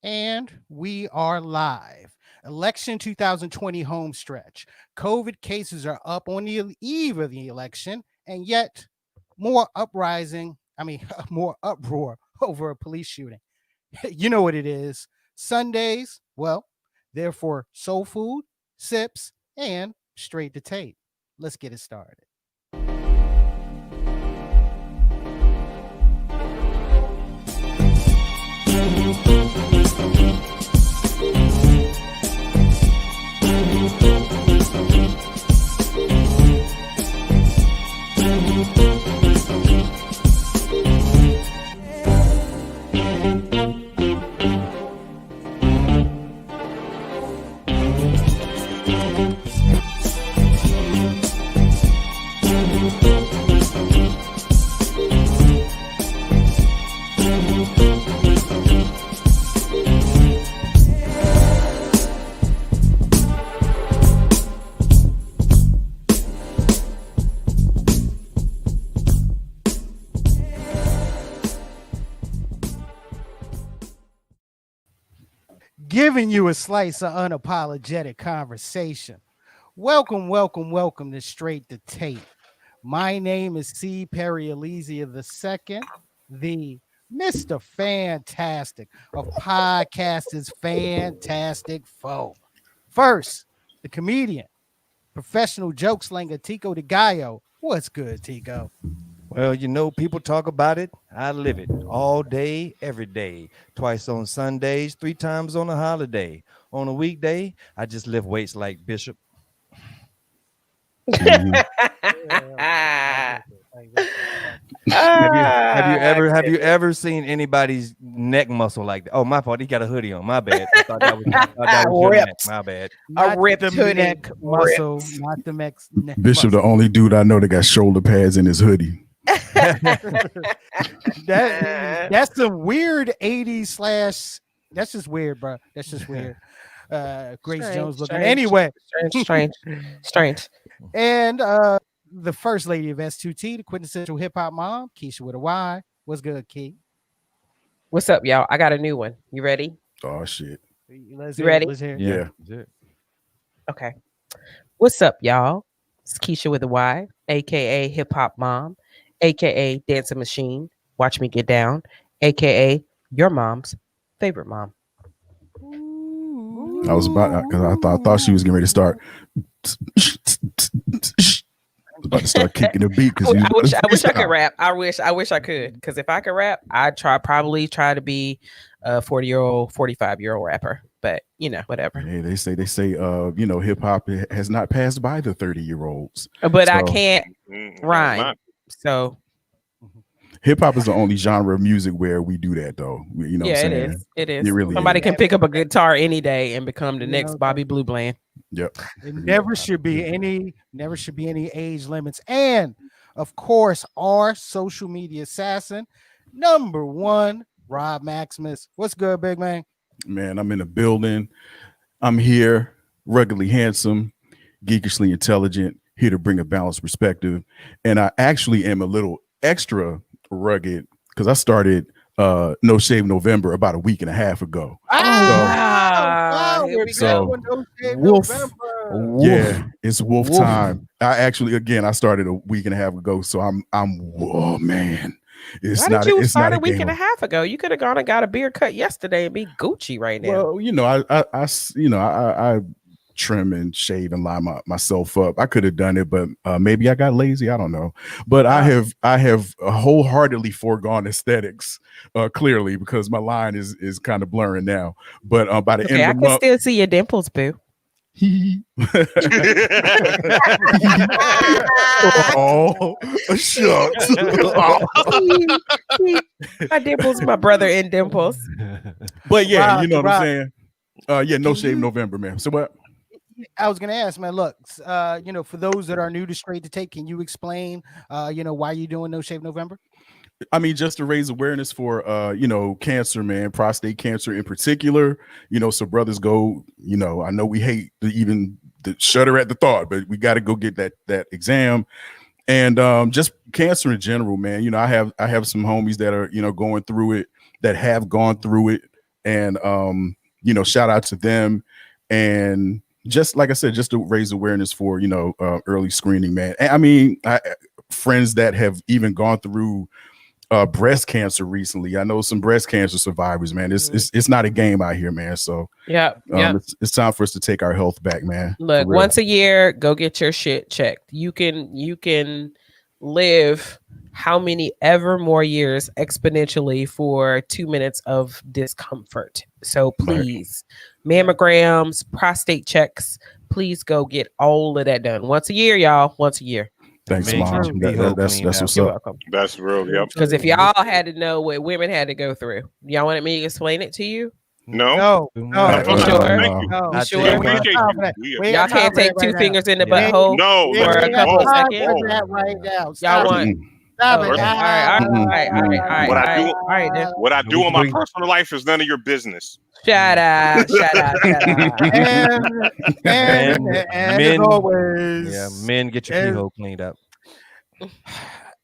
And we are live. Election 2020 home stretch. COVID cases are up on the eve of the election, and yet more uprising, more uproar over a police shooting. You know what it is. Sundays, well, they're for soul food, sips, and straight to tape. Let's get it started. Giving you a slice of unapologetic conversation. Welcome to Straight to Tape. My name is C. Perry Elysia II, the Mr. Fantastic of podcasters' fantastic foe. First, the comedian, professional joke slinger Tico de Gallo. What's good, Tico? Well, people talk about it. I live it all day, every day. Twice on Sundays, 3 times on a holiday. On a weekday, I just lift weights like Bishop. Mm-hmm. Have you ever seen anybody's neck muscle like that? Oh, my fault. He got a hoodie on. My bad. I thought that was your neck. My bad. Not A ripped the hoodie. neck muscle, not the neck Bishop, muscle. the only dude I know that got shoulder pads in his hoodie. That's some weird 80s slash. That's just weird, bro. That's just weird. Grace Strange, Jones looking. strange. Anyway, Strange. and the first lady of S2T, the quintessential hip hop mom, Keisha with a Y. What's good, Key? What's up, y'all? I got a new one. You ready? Oh shit. Let's You hear it, ready? Let's hear it. Yeah. Okay. What's up, y'all? It's Keisha with a Y, aka Hip Hop Mom, aka Dancing Machine. Watch me get down, aka your mom's favorite mom. I was about because I thought she was getting ready to start. I was about to start kicking the beat because I wish I could rap. I wish I could. Because if I could rap, I'd probably try to be a 40-year-old, 45-year-old rapper. But whatever. Hey, they say hip hop has not passed by the 30-year-olds. But I can't rhyme. So hip hop is the only genre of music where we do that, though. What I'm saying? It is. It is. It really Somebody is. can pick up a guitar any day and become the next Bobby Blue Bland. Yep. It never should be any age limits. And of course, our social media assassin, number one, Rob Maximus. What's good, big man? Man, I'm in the building. I'm here, ruggedly handsome, geekishly intelligent, here to bring a balanced perspective. And I actually am a little extra rugged because I started No Shave November about a week and a half ago. Here we So- go. No Shave Wolf. November. Yeah, it's wolf time. I started a week and a half ago, so I'm oh man. It's Why not did you it's start not a week game and a of- half ago? You could have gone and got a beard cut yesterday and be Gucci right now. Well, I trim and shave and line myself up. I could have done it, but maybe I got lazy. I don't know. But I have wholeheartedly foregone aesthetics, clearly, because my line is kind of blurring now. But by the Okay, I end of can the month, still see your dimples, boo. oh, shucks. My dimples, my brother in dimples. But yeah, Rob, you know what Rob. I'm saying. No Shave November, man. So what? I was gonna ask, man. Look, for those that are new to Straight to Tape, can you explain, why you doing No Shave November? I mean, just to raise awareness for cancer, man, prostate cancer in particular. So brothers go, I know we hate even the shudder at the thought, but we got to go get that exam. And just cancer in general, man. I have some homies that are, going through it, that have gone through it. and shout out to them. And just like I said, just to raise awareness for early screening, man. And I mean, friends that have even gone through breast cancer recently. I know some breast cancer survivors, man. It's not a game out here, man. So it's time for us to take our health back, man. Look, once a year, go get your shit checked. You can live how many ever more years exponentially for 2 minutes of discomfort. So please, mammograms, prostate checks, please go get all of that done once a year, y'all. Once a year. Thanks, Mom. That's what's You're up. welcome. That's real. Yep. Because if y'all had to know what women had to go through, y'all wanted me to explain it to you? No. You sure? No. Sure? We appreciate you. Y'all can't take two fingers in the butthole for a couple of seconds. Right now. Y'all want? Stop it. All right, then. What I do in my personal life is none of your business. Shut up. And as always, men, get your pee hole cleaned up.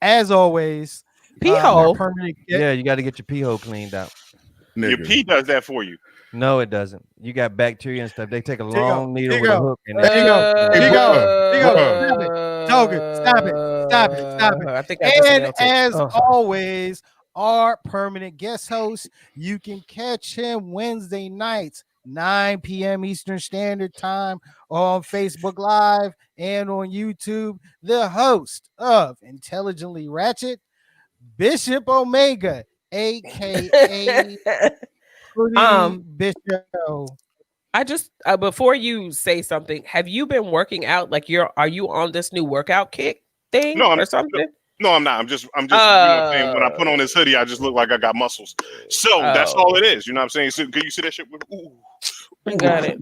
As always, pee hole. Yeah, you got to get your pee hole cleaned up. Your pee does that for you. No, it doesn't. You got bacteria and stuff. They take a long needle with a hook. And there you go. Stop it. I think and as always, our permanent guest host, you can catch him Wednesday nights, 9 p.m. Eastern Standard Time on Facebook Live and on YouTube. The host of Intelligently Ratchet, Bishop Omega, aka Bishop. I just before you say something, have you been working out? Like are you on this new workout kick thing or something? No, I'm not. I'm just you know what I'm saying? When I put on this hoodie, I just look like I got muscles. So that's all it is. You know what I'm saying? So, can you see that shit? I got it.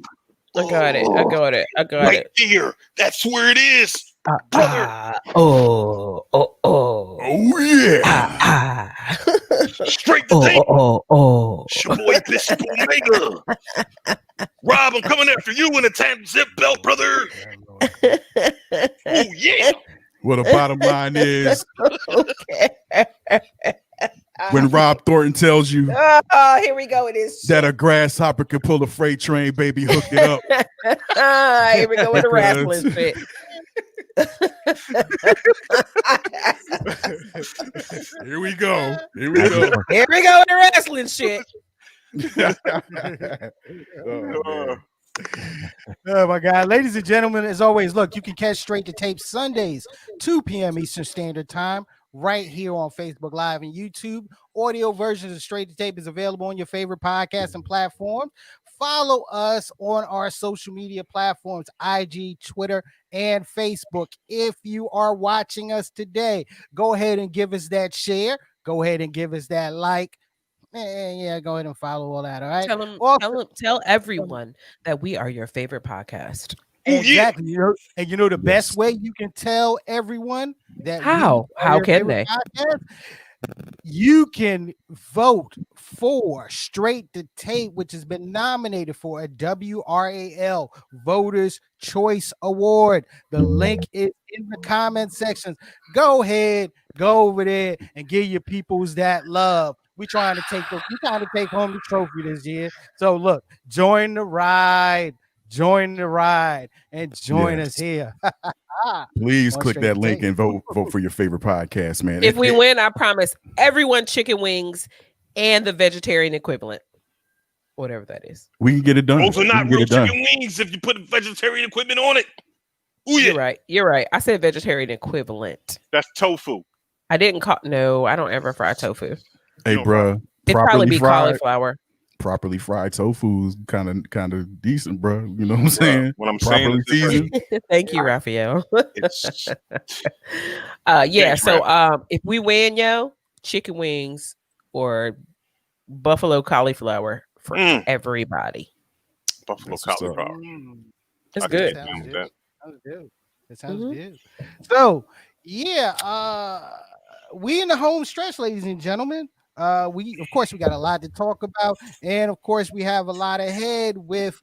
Right there. That's where it is. Oh yeah. Straight to tape. It's your boy Bishop Omega. Rob, I'm coming after you in a tan zip belt, brother. Oh yeah. Well, the bottom line is when Rob Thornton tells you here we go with this that a grasshopper can pull a freight train, baby, hook it up. Here we go with the wrestling fit. Here we go with the wrestling shit. Oh my God, ladies and gentlemen, as always, look, you can catch Straight to Tape Sundays, 2 p.m. Eastern Standard Time, right here on Facebook Live and YouTube. Audio versions of Straight to Tape is available on your favorite podcasting platforms. Follow us on our social media platforms, IG, Twitter, and Facebook. If you are watching us today, go ahead and give us that share. Go ahead and give us that like. Yeah, go ahead and follow all that. All right. Tell everyone that we are your favorite podcast. Exactly. You know the best way you can tell everyone that how can they? Podcast, you can vote for Straight to Tape, which has been nominated for a WRAL Voters Choice Award. The link is in the comment sections. Go ahead, go over there and give your peoples that love. We're trying to take home the trophy this year. So look, join the ride, and join us here. Please click that link and vote for your favorite podcast, man. If we win, I promise everyone chicken wings and the vegetarian equivalent, whatever that is. We can get it done. Those are not real chicken wings if you put vegetarian equipment on it. Ooh, yeah. You're right. I said vegetarian equivalent. That's tofu. I didn't call. No, I don't ever fry tofu. Hey, bro. It'd probably be cauliflower. Properly fried tofu is kind of decent, bro. You know what I'm saying? What I'm saying is thank you, Raphael. Yeah. So, if we win, chicken wings or buffalo cauliflower for everybody. Buffalo cauliflower. It's good. That sounds good. So, yeah, we in the home stretch, ladies and gentlemen. We got a lot to talk about, and of course we have a lot ahead with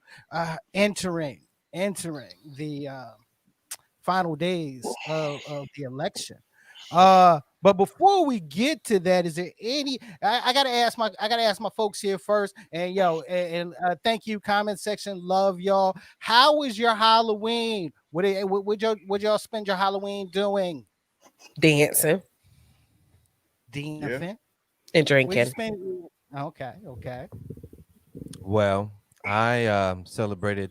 entering the final days of the election. But before we get to that, is there any? I gotta ask my folks here first. And thank you, comment section. Love y'all. How was your Halloween? Would y'all spend your Halloween doing? Dancing Dancing and What'd you drinking. spend? Okay. Well, I celebrated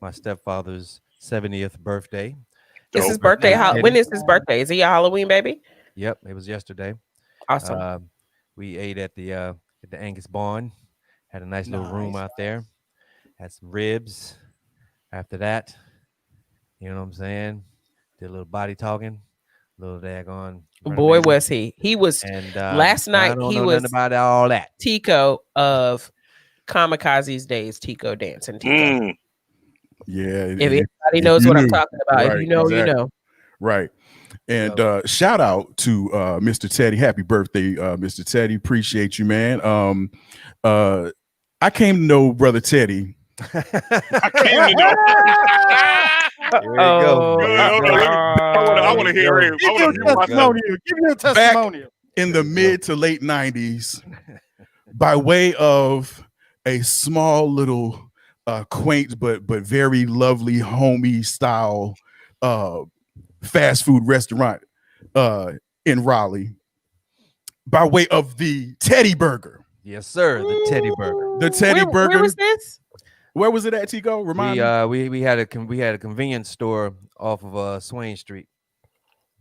my stepfather's 70th birthday. It's Dope. his birthday. Nice. When is his birthday? Is it your Halloween, baby? Yep, it was yesterday. Awesome. We ate at the Angus Barn. Had a nice little room Nice, out there. Had some ribs. After that, you know what I'm saying? Did a little body talking, a little daggone. Boy, running. was he. He was And last I night. don't He know was nothing about all that. Tico of Kamikaze's days. Tico dancing. Tico. Mm. Yeah. If anybody knows you what I'm knew. talking about, if Right, you know, you exactly. know. Right. And shout out to Mr. Teddy. Happy birthday, Mr. Teddy. Appreciate you, man. I came to know Brother Teddy. I came to know. Here we go. Good. Here we Okay, go. I want to hear it. I Give your want to hear my testimonial. Give your testimonial. In the mid to late 90s, by way of a small little quaint but very lovely homey style fast food restaurant in Raleigh, by way of the Teddy Burger. Yes, sir. The Teddy Burger. The Teddy Burger. Where was this? Where was it at, Tico? Remind me. We had a convenience store off of Swain Street.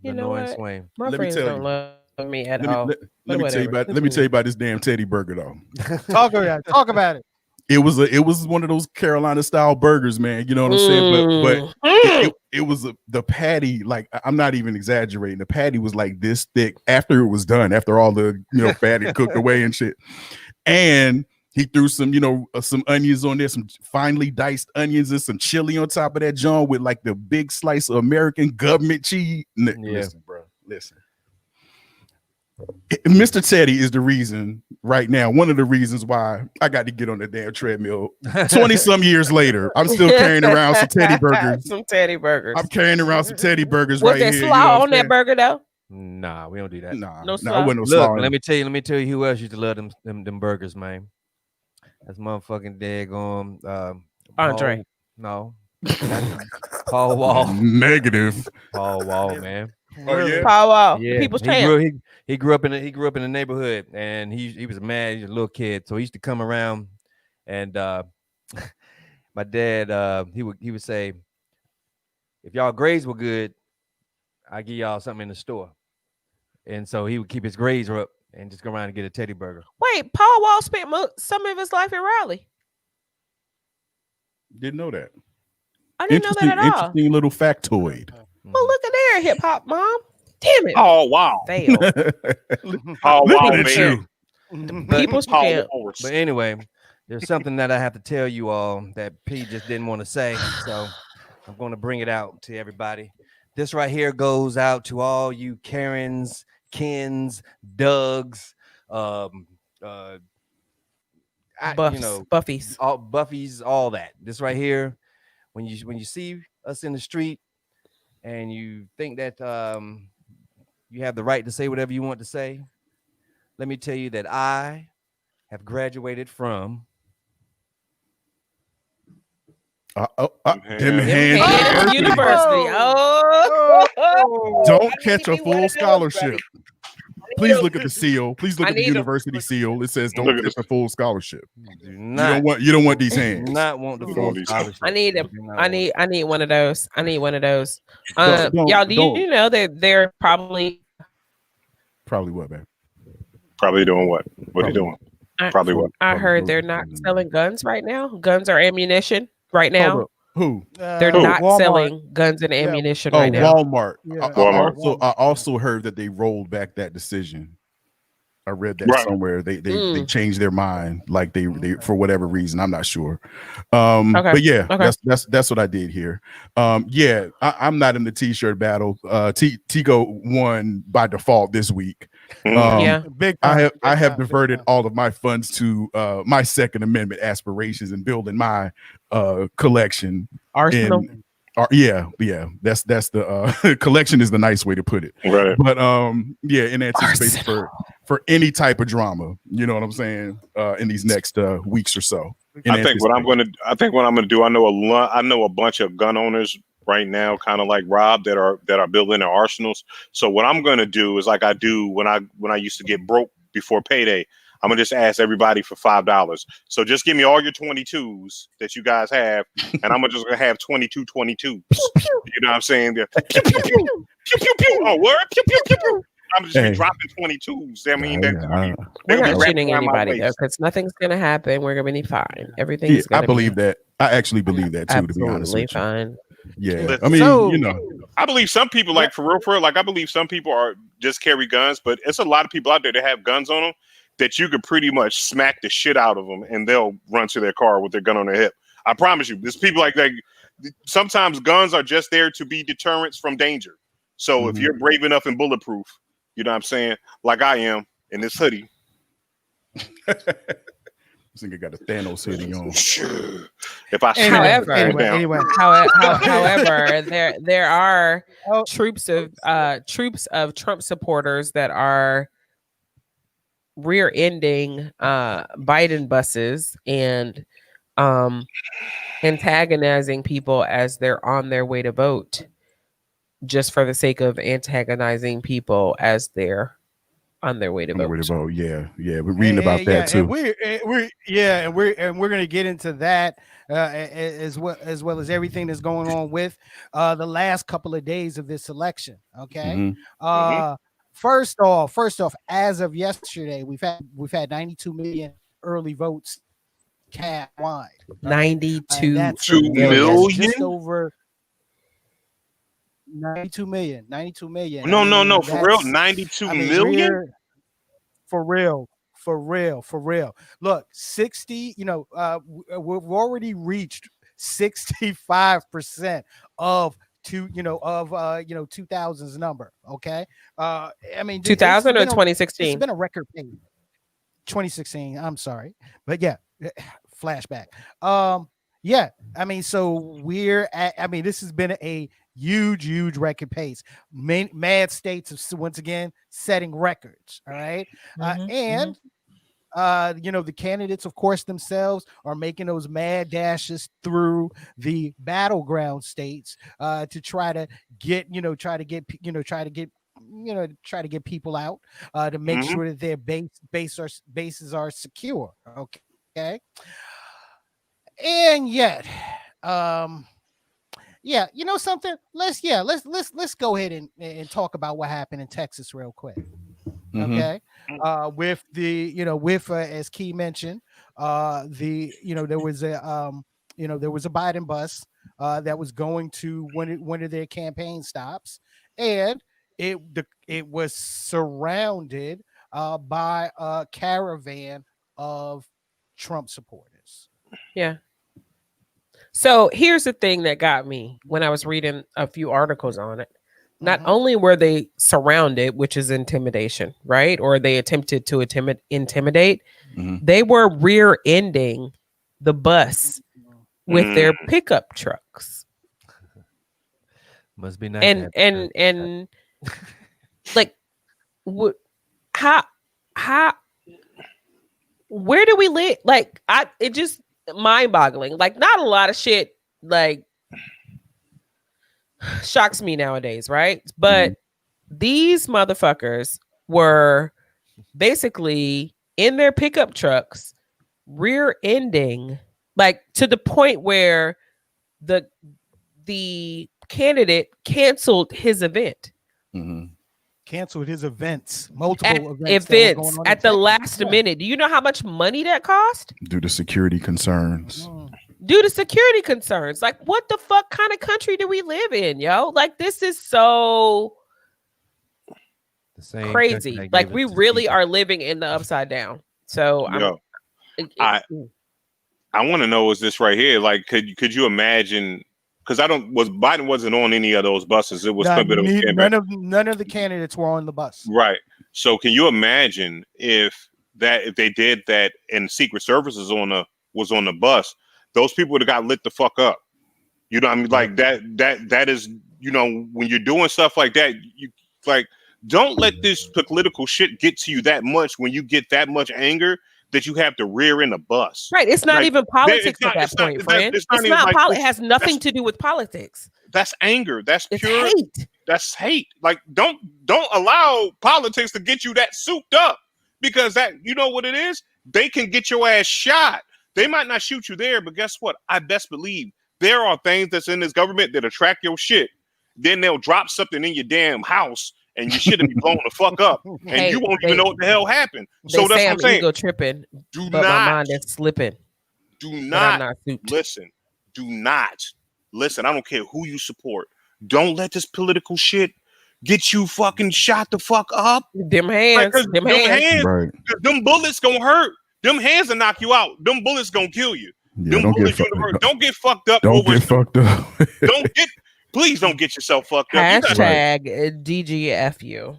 You know Lenoir and what? Swain. My Let me friends tell don't you. love me at Let me, all. let- But let me tell you whatever. about let me tell you about this damn Teddy Burger though. Talk about it. It was one of those Carolina style burgers, man. You know what I'm saying? But it was the patty. Like I'm not even exaggerating. The patty was like this thick after it was done. After all the fat had cooked away and shit. And he threw some some onions on there, some finely diced onions and some chili on top of that John with like the big slice of American government cheese. Listen, bro. Listen. Mr. Teddy is the reason right now, one of the reasons why I got to get on the damn treadmill 20 some years later. I'm still carrying around some Teddy burgers. Some Teddy burgers. I'm carrying around some Teddy burgers Was right there here. slaw on that burger though? Nah, we don't do that. Nah, No nah, slaw? it wasn't no Look, slaw. let me tell you who else used to love them burgers, man. That's motherfucking daggone Andre. No. Paul Wall. Negative. Paul Wall, man. Oh yeah. Paul Wall. Yeah, People's he champ. grew up in the neighborhood, and he was mad. He was a little kid, so he used to come around, and my dad he would say, if y'all grades were good, I give y'all something in the store, and so he would keep his grades up and just go around and get a Teddy burger. Wait, Paul Wall spent some of his life in Raleigh. Didn't know that. I didn't know that at all. Interesting little factoid. Well, look at there, hip hop mom. Damn it. Oh wow. Fail. Oh wow, Look at man. you. People's Paul champ. Walrus. But anyway, there's something that I have to tell you all that P just didn't want to say, so I'm going to bring it out to everybody. This right here goes out to all you Karens, Kens, Dougs, Buffies. all Buffy's, all that. This right here, when you see us in the street and you think that you have the right to say whatever you want to say, let me tell you that I have graduated from Them hands. Hands University. Oh. Don't catch a full scholarship. Please look at the seal. Please look I at the need 'em. university seal. It says don't Look at catch a full scholarship. do You not don't want these hands. do not want the Look at full all these- scholarship. I need them. Do not I want need one of those. I need one of those. Don't- Y'all, do don't. you know that they're probably Probably what, man? Probably doing what? What are you doing? Probably what? I heard they're not selling guns right now. Guns or ammunition right now. Hold up. Who? They're Who? not Walmart. selling guns and ammunition Oh, right now. Walmart. Yeah. Walmart. I also heard that they rolled back that decision. I read that Right. somewhere. They Mm. changed their mind, like they for whatever reason. I'm not sure. Okay. But yeah, Okay. that's what I did here. Yeah, I'm not in the t-shirt battle. Tico won by default this week. Yeah. Big I time, have big time, diverted big time. all of my funds to my Second Amendment aspirations and building my collection Arsenal. Yeah. That's the collection is the nice way to put it. Right. But yeah, in anticipation for any type of drama, you know what I'm saying? In these next weeks or so. I think what I'm gonna do. I know a bunch of gun owners right now, kind of like Rob, that are building their arsenals. So what I'm gonna do is like I do when I used to get broke before payday. I'm gonna just ask everybody for $5. So just give me all your 22s that you guys have, and I'm just gonna have 22 22s. You know what I'm saying? Pew, pew, pew, pew, pew, pew. Oh, word, pew, pew, pew, pew. I'm just be dropping 22s. I mean, we're not shooting anybody though, because nothing's gonna happen. We're gonna be fine. Everything's I gonna believe that. I actually believe that too. To be honest with you. Fine. Yeah, I mean, you know, I believe some people, like for real, like I believe some people are just carry guns, but it's a lot of people out there that have guns on them that you could pretty much smack the shit out of them and they'll run to their car with their gun on their hip. I promise you, there's people like that. Sometimes guns are just there to be deterrents from danger. So if you're brave enough and bulletproof, you know what I'm saying, like I am in this hoodie. This nigga got a Thanos hoodie on. If I however, there are troops of Trump supporters that are rear-ending Biden buses and antagonizing people as they're on their way to vote, just for the sake of antagonizing people as they're on their way to vote. Yeah, we're reading about that too. And we're gonna get into that as well as everything that's going on with the last couple of days of this election. Okay. First off, as of yesterday, we've had 92 million early votes cast wide. Right? 92 million, just over 92 million. No, for real, 92 million. For real. Look, 60. You know, we've already reached 65% of 2000's number. Okay, I mean 2000 or 2016. It's been a record pace. 2016. I'm sorry, but yeah, flashback. Yeah, I mean, so this has been a huge record pace. Mad states of once again setting records. All right, and the candidates, of course, themselves are making those mad dashes through the battleground states to try to get people out to make sure that their bases are secure. Okay, and yet, yeah, you know something? Let's go ahead and talk about what happened in Texas real quick. Okay. With the, as Key mentioned, there was a Biden bus that was going to one of their campaign stops, and it was surrounded by a caravan of Trump supporters. Yeah. So here's the thing that got me when I was reading a few articles on it. Not only were they surrounded, which is intimidation, right? Or they attempted to intimidate, they were rear-ending the bus with their pickup trucks. Must be nice. And like, how where do we live? Like, it just mind-boggling. Like, not a lot of shit like shocks me nowadays, right? But these motherfuckers were basically in their pickup trucks rear-ending, like, to the point where the candidate canceled his event. Canceled his events, multiple events at the last minute. Do you know how much money that cost? Due to security concerns. Like, what the fuck kind of country do we live in, yo? Like, this is so crazy. Like, we really are living in the upside down. So I want to know, is this right here? Like, could you imagine? Because Biden wasn't on any of those buses. It was none of the candidates were on the bus. Right. So can you imagine if they did that and Secret Service was on the bus, those people would have got lit the fuck up. You know what I mean? Like that is, you know, when you're doing stuff like that, you like don't let this political shit get to you that much when you get that much anger that you have to rear in a bus. Right. It's not Like, even politics at that it's not, point, friend. it's not even like it has nothing to do with politics. That's anger. That's It's pure hate. That's hate. Like don't allow politics to get you that souped up, because that, you know what it is? They can get your ass shot. They might not shoot you there, but guess what? I best believe there are things that's in this government that attract your shit. Then they'll drop something in your damn house and your shit will be blown the fuck up, and you won't even know what the hell happened. So that's what I'm saying. Ego tripping, Do but not, my mind is slipping. do I'm not not souped. listen. Do not listen. I don't care who you support. Don't let this political shit get you fucking shot the fuck up. Them hands, Like, them hands. Right. them bullets gonna hurt. Them hands will knock you out. Them bullets gonna kill you. Yeah, Them bullets don't get fucked up. Don't get fucked up. Please don't get yourself fucked up. Hashtag DGFU.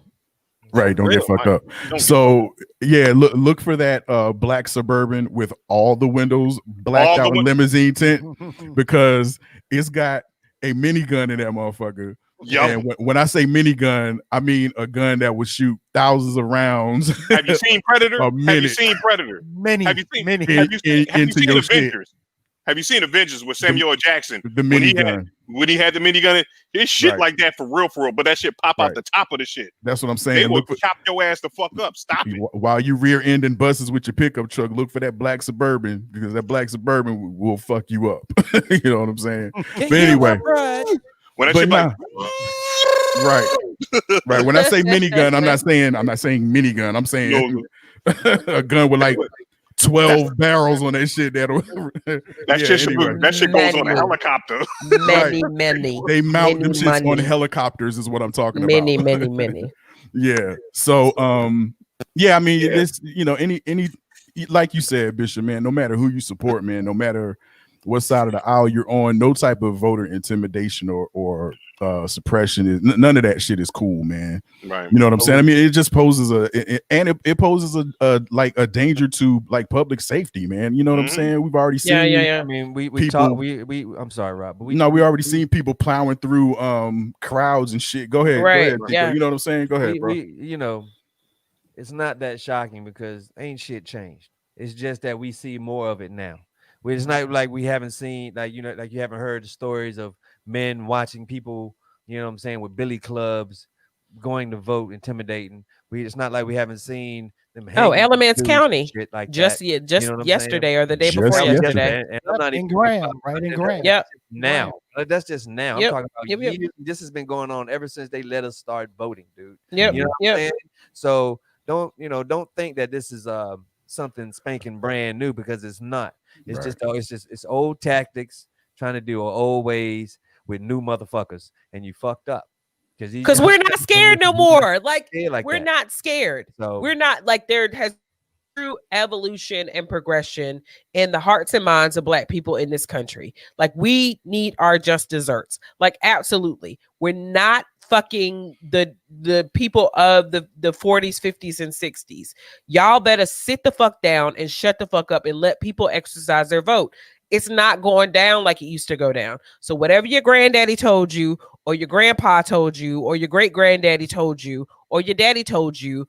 Right, don't get fucked up. So yeah, look for that black Suburban with all the windows blacked out limousine tent, because it's got a minigun in that motherfucker. Yep. And when I say minigun, I mean a gun that would shoot thousands of rounds. Have you seen Predator? Have you seen Predator? Have you seen Avengers? Have you seen Avengers with Samuel L. Jackson? The minigun. When he had the minigun, it's shit like that for real, but that shit pop out the top of the shit. That's what I'm saying. They will chop your ass the fuck up. Stop it. While you rear ending buses with your pickup truck, look for that black Suburban, because that black Suburban will fuck you up. You know what I'm saying? But anyway, when that shit right. When I say minigun, I'm not saying minigun. I'm saying a gun with like 12 barrels on that shit. That shit goes on a helicopter. Many. They mount them shits on helicopters is what I'm talking about. Many. Yeah. So yeah, I mean, it's, you know, any like you said, Bishop, man, no matter who you support, man, no matter what side of the aisle you're on, no type of voter intimidation or suppression is none of that shit is cool, man. Right. You know what I'm saying? I mean, it just poses it poses a danger to like public safety, man. You know what I'm saying? We've already seen. Yeah. I mean, we people, talk. We. I'm sorry, Rob, but we already seen people plowing through crowds and shit. Go ahead. Right. Go ahead, you know what I'm saying? Go ahead, bro. You know, it's not that shocking because ain't shit changed. It's just that we see more of it now. It's not like we haven't seen, like, you know, like you haven't heard the stories of men watching people, you know what I'm saying, with billy clubs going to vote, intimidating. It's not like we haven't seen them. Alamance County, shit like just you know yesterday or the day before yesterday. And I'm not even right in Graham. Yep. Now that's just now. Yep. I'm talking about Yep. This has been going on ever since they let us start voting, dude. Yep. You know what I'm saying? So don't think that this is something spanking brand new, because it's not. It's it's old tactics trying to do old ways with new motherfuckers, and you fucked up because we're not scared no more. Like we're that. not scared. So we're not, like, there has true evolution and progression in the hearts and minds of Black people in this country. Like, we need our just desserts. Like, absolutely, we're not fucking the people of the 40s, 50s, and 60s. Y'all better sit the fuck down and shut the fuck up and let people exercise their vote. It's not going down like it used to go down. So whatever your granddaddy told you, or your grandpa told you, or your great granddaddy told you, or your daddy told you,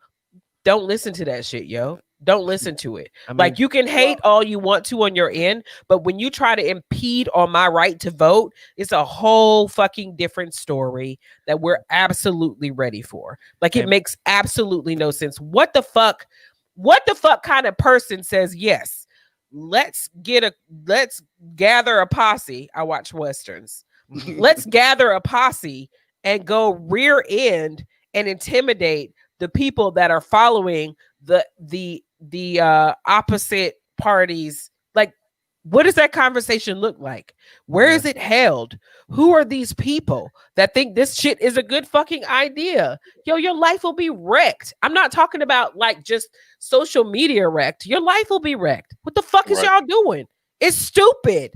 don't listen to that shit, yo. Don't listen to it. I mean, like, you can hate all you want to on your end, but when you try to impede on my right to vote, it's a whole fucking different story that we're absolutely ready for. Like, it makes absolutely no sense. What the fuck kind of person says, yes, let's gather a posse. I watch Westerns. Let's gather a posse and go rear end and intimidate the people that are following the opposite parties. Like, what does that conversation look like? Where is it held? Who are these people that think this shit is a good fucking idea? Yo, your life will be wrecked. I'm not talking about like just social media wrecked. Your life will be wrecked. What the fuck is y'all doing? It's stupid.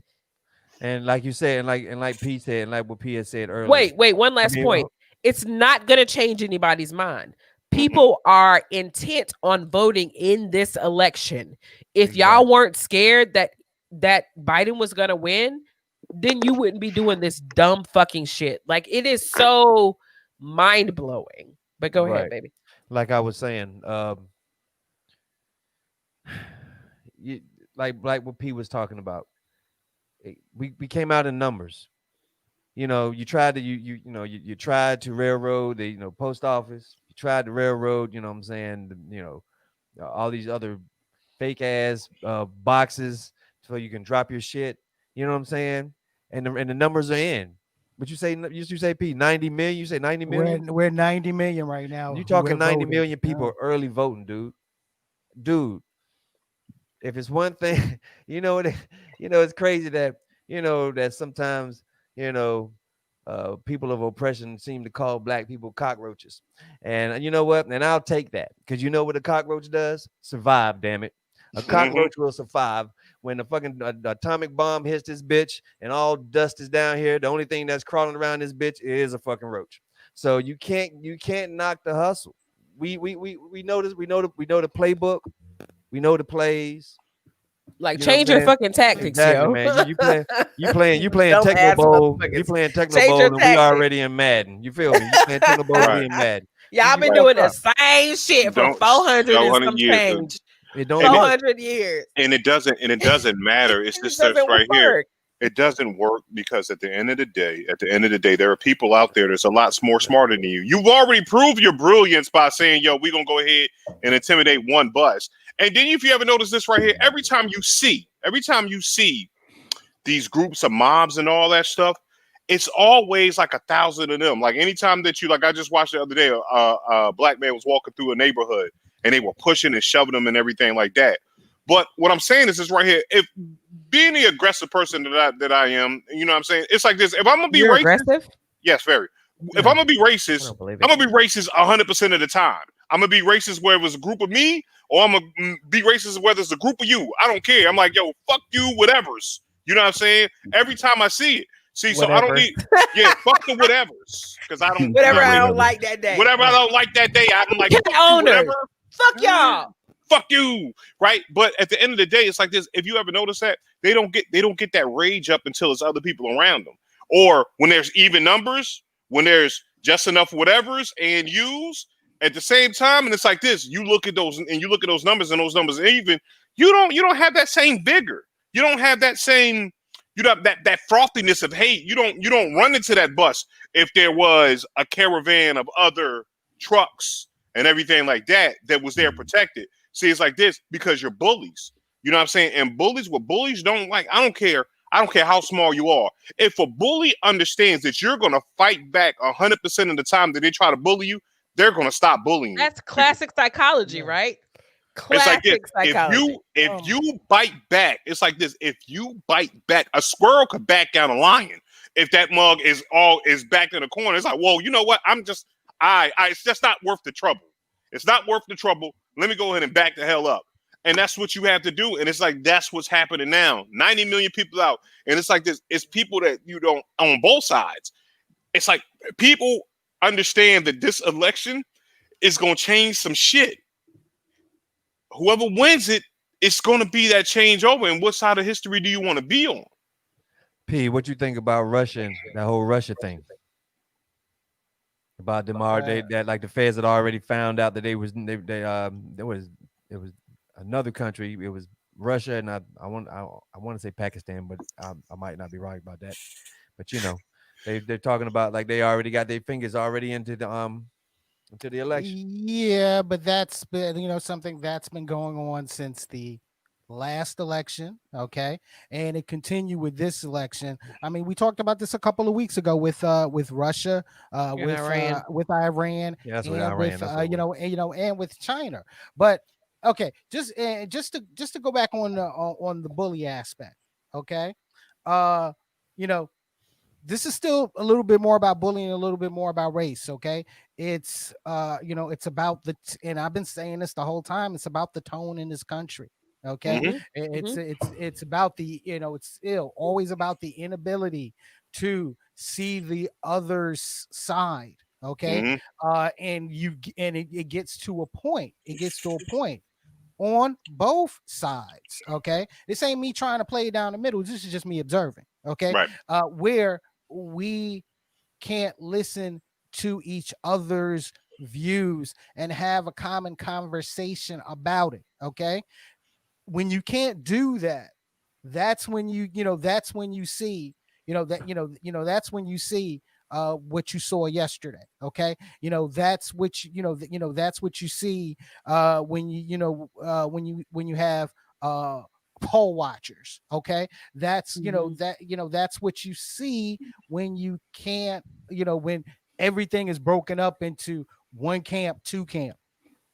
And like you said, and like Pete said, and like what Pia said earlier. Wait, one last point. It's not gonna change anybody's mind. People are intent on voting in this election. If y'all weren't scared that Biden was gonna win, then you wouldn't be doing this dumb fucking shit. Like it is so mind blowing. But go ahead, Right. baby. Like I was saying, you, like what P was talking about. We came out in numbers. You tried to you tried to railroad the post office. You tried to railroad. What I'm saying. All these other fake ass boxes so you can drop your shit. You know what I'm saying? And the numbers are in. But you say P 90 million. You say 90 million. We're 90 million right now. You who talking have 90 voted. million people Yeah. are early voting, dude. If it's one thing, it's crazy that that sometimes you know people of oppression seem to call black people cockroaches, and you know what? And I'll take that because you know what a cockroach does? Survive, damn it. A cockroach will survive when the fucking atomic bomb hits this bitch and all dust is down here. The only thing that's crawling around this bitch is a fucking roach. So you can't knock the hustle. We know this. We know the playbook. We know the plays. Like You know what I'm change your saying? fucking tactics, Exactly, yo. man. You playing Dumb Techno ass Bowl. You motherfuckers. playing Techno Change your Bowl, and we tactics. already in Madden. You feel me? You playing Techno Bowl, Right. we in Madden. Y'all You been fucked doing the up. same shit for Don't 400 and 400 some years. change. It don't And it, work. 400 years. and it doesn't matter. It's It just doesn't this right here. work. It doesn't work because at the end of the day, there are people out there that's a lot more smarter than you. You've already proved your brilliance by saying, yo, we're gonna go ahead and intimidate one bus. And then if you ever notice this right here, every time you see these groups of mobs and all that stuff, it's always like 1,000 of them. Like anytime that like I just watched the other day, a black man was walking through a neighborhood and they were pushing and shoving them and everything like that. But what I'm saying is this right here. If being the aggressive person that I am, you know what I'm saying? It's like this. If I'm gonna be You're racist, aggressive? yes, very. If No. I'm gonna be I racist, don't believe I'm it. gonna be racist 100% of the time. I'm gonna be racist whether it's a group of me or I'm gonna be racist whether it's a group of you. I don't care. I'm like, yo, fuck you, whatever's. You know what I'm saying? Every time I see it. See, so I don't Whatever. need, fuck the whatever's. Because I don't, Whatever not I really. don't like that day. Whatever I don't like that day, I'm like, Cat fuck you, owners. whatever. Fuck y'all. Fuck you, right? But at the end of the day, it's like this. If you ever notice that, they don't get that rage up until it's other people around them, or when there's even numbers, when there's just enough whatevers and yous at the same time, and it's like this. You look at those and you look at those numbers and those numbers even. You don't have that same vigor. You don't have that same. You don't have that frothiness of hate. You don't run into that bus if there was a caravan of other trucks and everything like that was there protected. See, it's like this because you're bullies. You know what I'm saying? And what bullies don't like, I don't care how small you are. If a bully understands that you're going to fight back 100% of the time that they try to bully you, they're going to stop bullying you. That's classic psychology, right? It's like Classic this. psychology. If you bite back, it's like this. If you bite back, a squirrel could back down a lion. If that mug is back in the corner, it's like, whoa, you know what? It's just not worth the trouble. It's not worth the trouble. Let me go ahead and back the hell up. And that's what you have to do. And it's like, that's what's happening now. 90 million people out. And it's like this. It's people that you don't, on both sides. It's like people understand that this election is going to change some shit. Whoever wins it, it's going to be that changeover. And what side of history do you want to be on? P, what you think about Russia and that whole Russia thing? About them that like the feds had already found out that it was another country. It was Russia, and I want to say Pakistan, but I might not be right about that. But they're talking about like they already got their fingers already into the election. Yeah, but that's been something that's been going on since the last election, okay, and it continued with this election. I mean, we talked about this a couple of weeks ago with Russia, with Iran. with Iran, Yeah, that's what and Iran. with That's what it was. and with China. But okay, just to go back on the bully aspect, okay, this is still a little bit more about bullying, a little bit more about race. Okay. It's it's about and I've been saying this the whole time. It's about the tone in this country. Okay. It's about it's still always about the inability to see the other's side. Okay. And it gets to a point. It gets to a point on both sides. Okay. This ain't me trying to play it down the middle. This is just me observing. Okay. Right. Where we can't listen to each other's views and have a common conversation about it. Okay. When you can't do that, that's when that's when you see, that's when you see what you saw yesterday. Okay. That's what that's what you see when when you have poll watchers. Okay. That's that's what you see when you can't, when everything is broken up into one camp, two camp.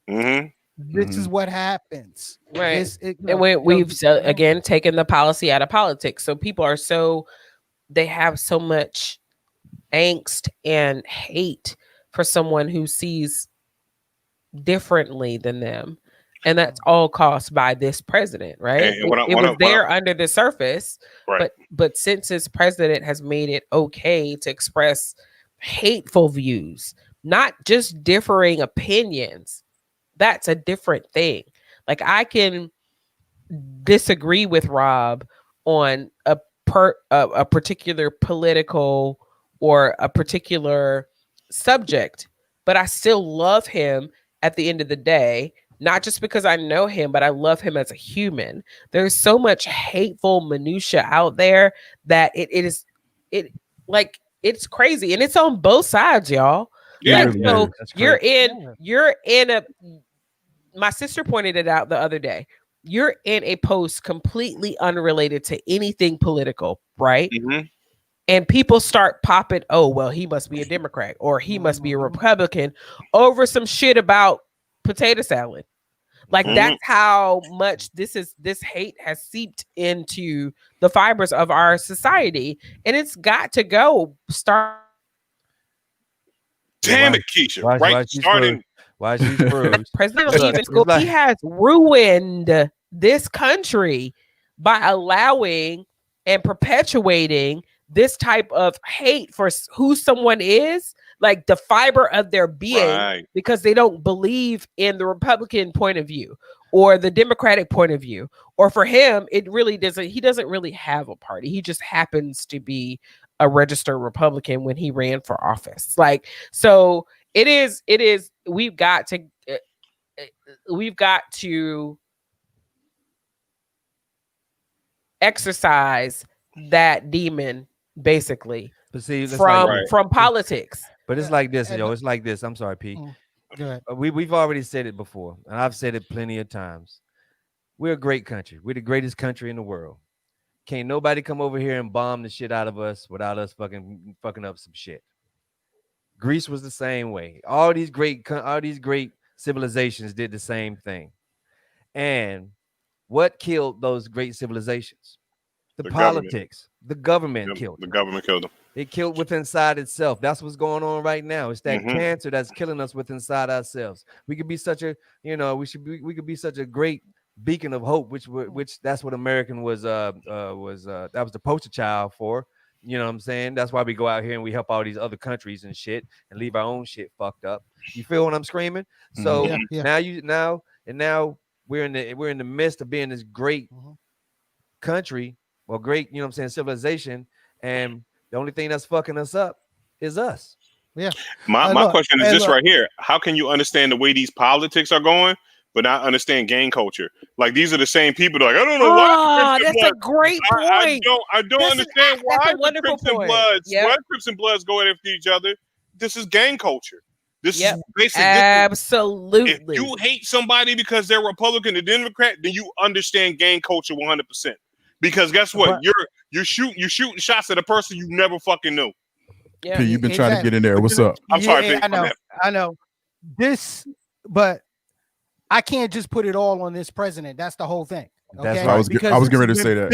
Mm-hmm. This is what happens. Right. This it, And we've again taken the policy out of politics. So people are they have so much angst and hate for someone who sees differently than them. And that's all caused by this president, right? And It was there under the surface, right. but since this president has made it okay to express hateful views, not just differing opinions, that's a different thing. Like I can disagree with Rob on a particular political or a particular subject, but I still love him at the end of the day, not just because I know him, but I love him as a human. There's so much hateful minutia out there that it's crazy, and it's on both sides, y'all. Yeah. Like, so That's you're crazy. you're in a. My sister pointed it out the other day. You're in a post completely unrelated to anything political, right? Mm-hmm. And people start popping, oh, well, he must be a Democrat or he must be a Republican over some shit about potato salad. Like that's how much this hate has seeped into the fibers of our society. And it's got to go. Damn it, Keisha. Right. Starting. Why she's screwed? President even school, he has ruined this country by allowing and perpetuating this type of hate for who someone is, like the fiber of their being, because they don't believe in the Republican point of view or the Democratic point of view. Or for him, he doesn't really have a party. He just happens to be a registered Republican when he ran for office. Like, so it is, we've got to exercise that demon, basically, but see, from politics. But it's like this, yo. It's like this. I'm sorry, Pete. We've already said it before, and I've said it plenty of times. We're a great country. We're the greatest country in the world. Can't nobody come over here and bomb the shit out of us without us fucking up some shit. Greece was the same way. All these great civilizations did the same thing. And what killed those great civilizations? The politics. The government killed them. The government killed them. It killed within inside itself. That's what's going on right now. It's that cancer that's killing us within inside ourselves. We could be such a, we could be such a great beacon of hope, which that's what American was that was the poster child for. You know what I'm saying? That's why we go out here and we help all these other countries and shit and leave our own shit fucked up. You feel what I'm screaming? So now we're in the midst of being this great country or great, civilization, and the only thing that's fucking us up is us. Yeah. My question is this right here. How can you understand the way these politics are going, but not understand gang culture? Like, these are the same people that are like, I don't know why. That's a great point. I don't understand why the Crips and Bloods go after each other. This is gang culture. This is basically absolutely. If you hate somebody because they're Republican or Democrat, then you understand gang culture 100%. Because guess what? You're shooting shots at a person you never fucking knew. Yeah, P, you've been trying to get in there. What's up? I'm sorry. I know. But I can't just put it all on this president. That's the whole thing. Okay? That's what I was getting ready to say that.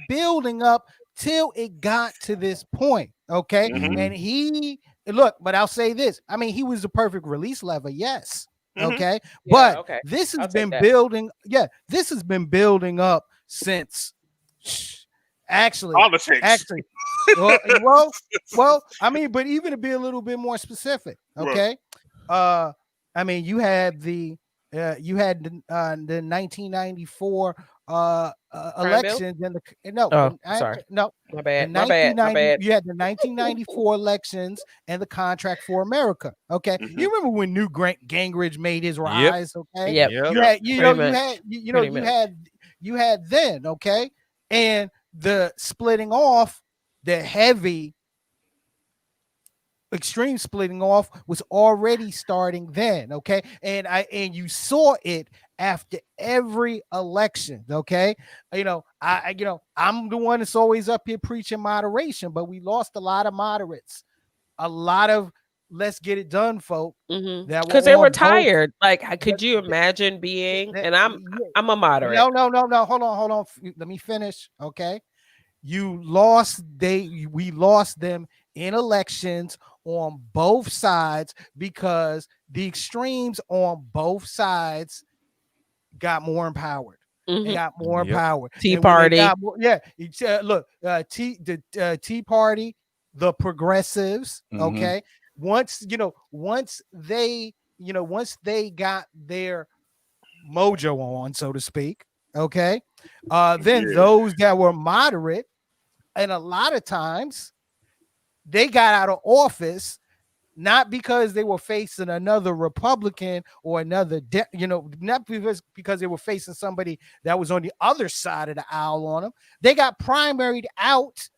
Building up till it got to this point. Okay. And but I'll say this. I mean, he was the perfect release lever. Yes. Okay. But this has been building. Yeah. This has been building up since actually. Well, I mean, but even to be a little bit more specific. Okay. I mean, you had the 1994 elections and no, Oh, sorry. no. My bad. In My bad. My 1990, bad. you had the 1994 elections and the Contract for America. Okay, Mhm. you remember when Newt Gingrich made his rise? Okay, Yep. you had, Pretty much. you had then, okay, and the splitting off, the heavy extreme splitting off was already starting then, okay, and you saw it after every election, okay. I'm the one that's always up here preaching moderation, but we lost a lot of moderates, a lot of let's get it done folk that Because they were on both. tired. Like, could you imagine being? And I'm a moderate. No, hold on, let me finish, okay. We lost them in elections on both sides because the extremes on both sides got more empowered. They got more empowered. Tea And when they Party. got more, look, Tea Party, the progressives, okay. Once they got their mojo on, so to speak, okay, then those that were moderate, and a lot of times they got out of office not because they were facing another Republican or another, not because they were facing somebody that was on the other side of the aisle on them. They got primaried out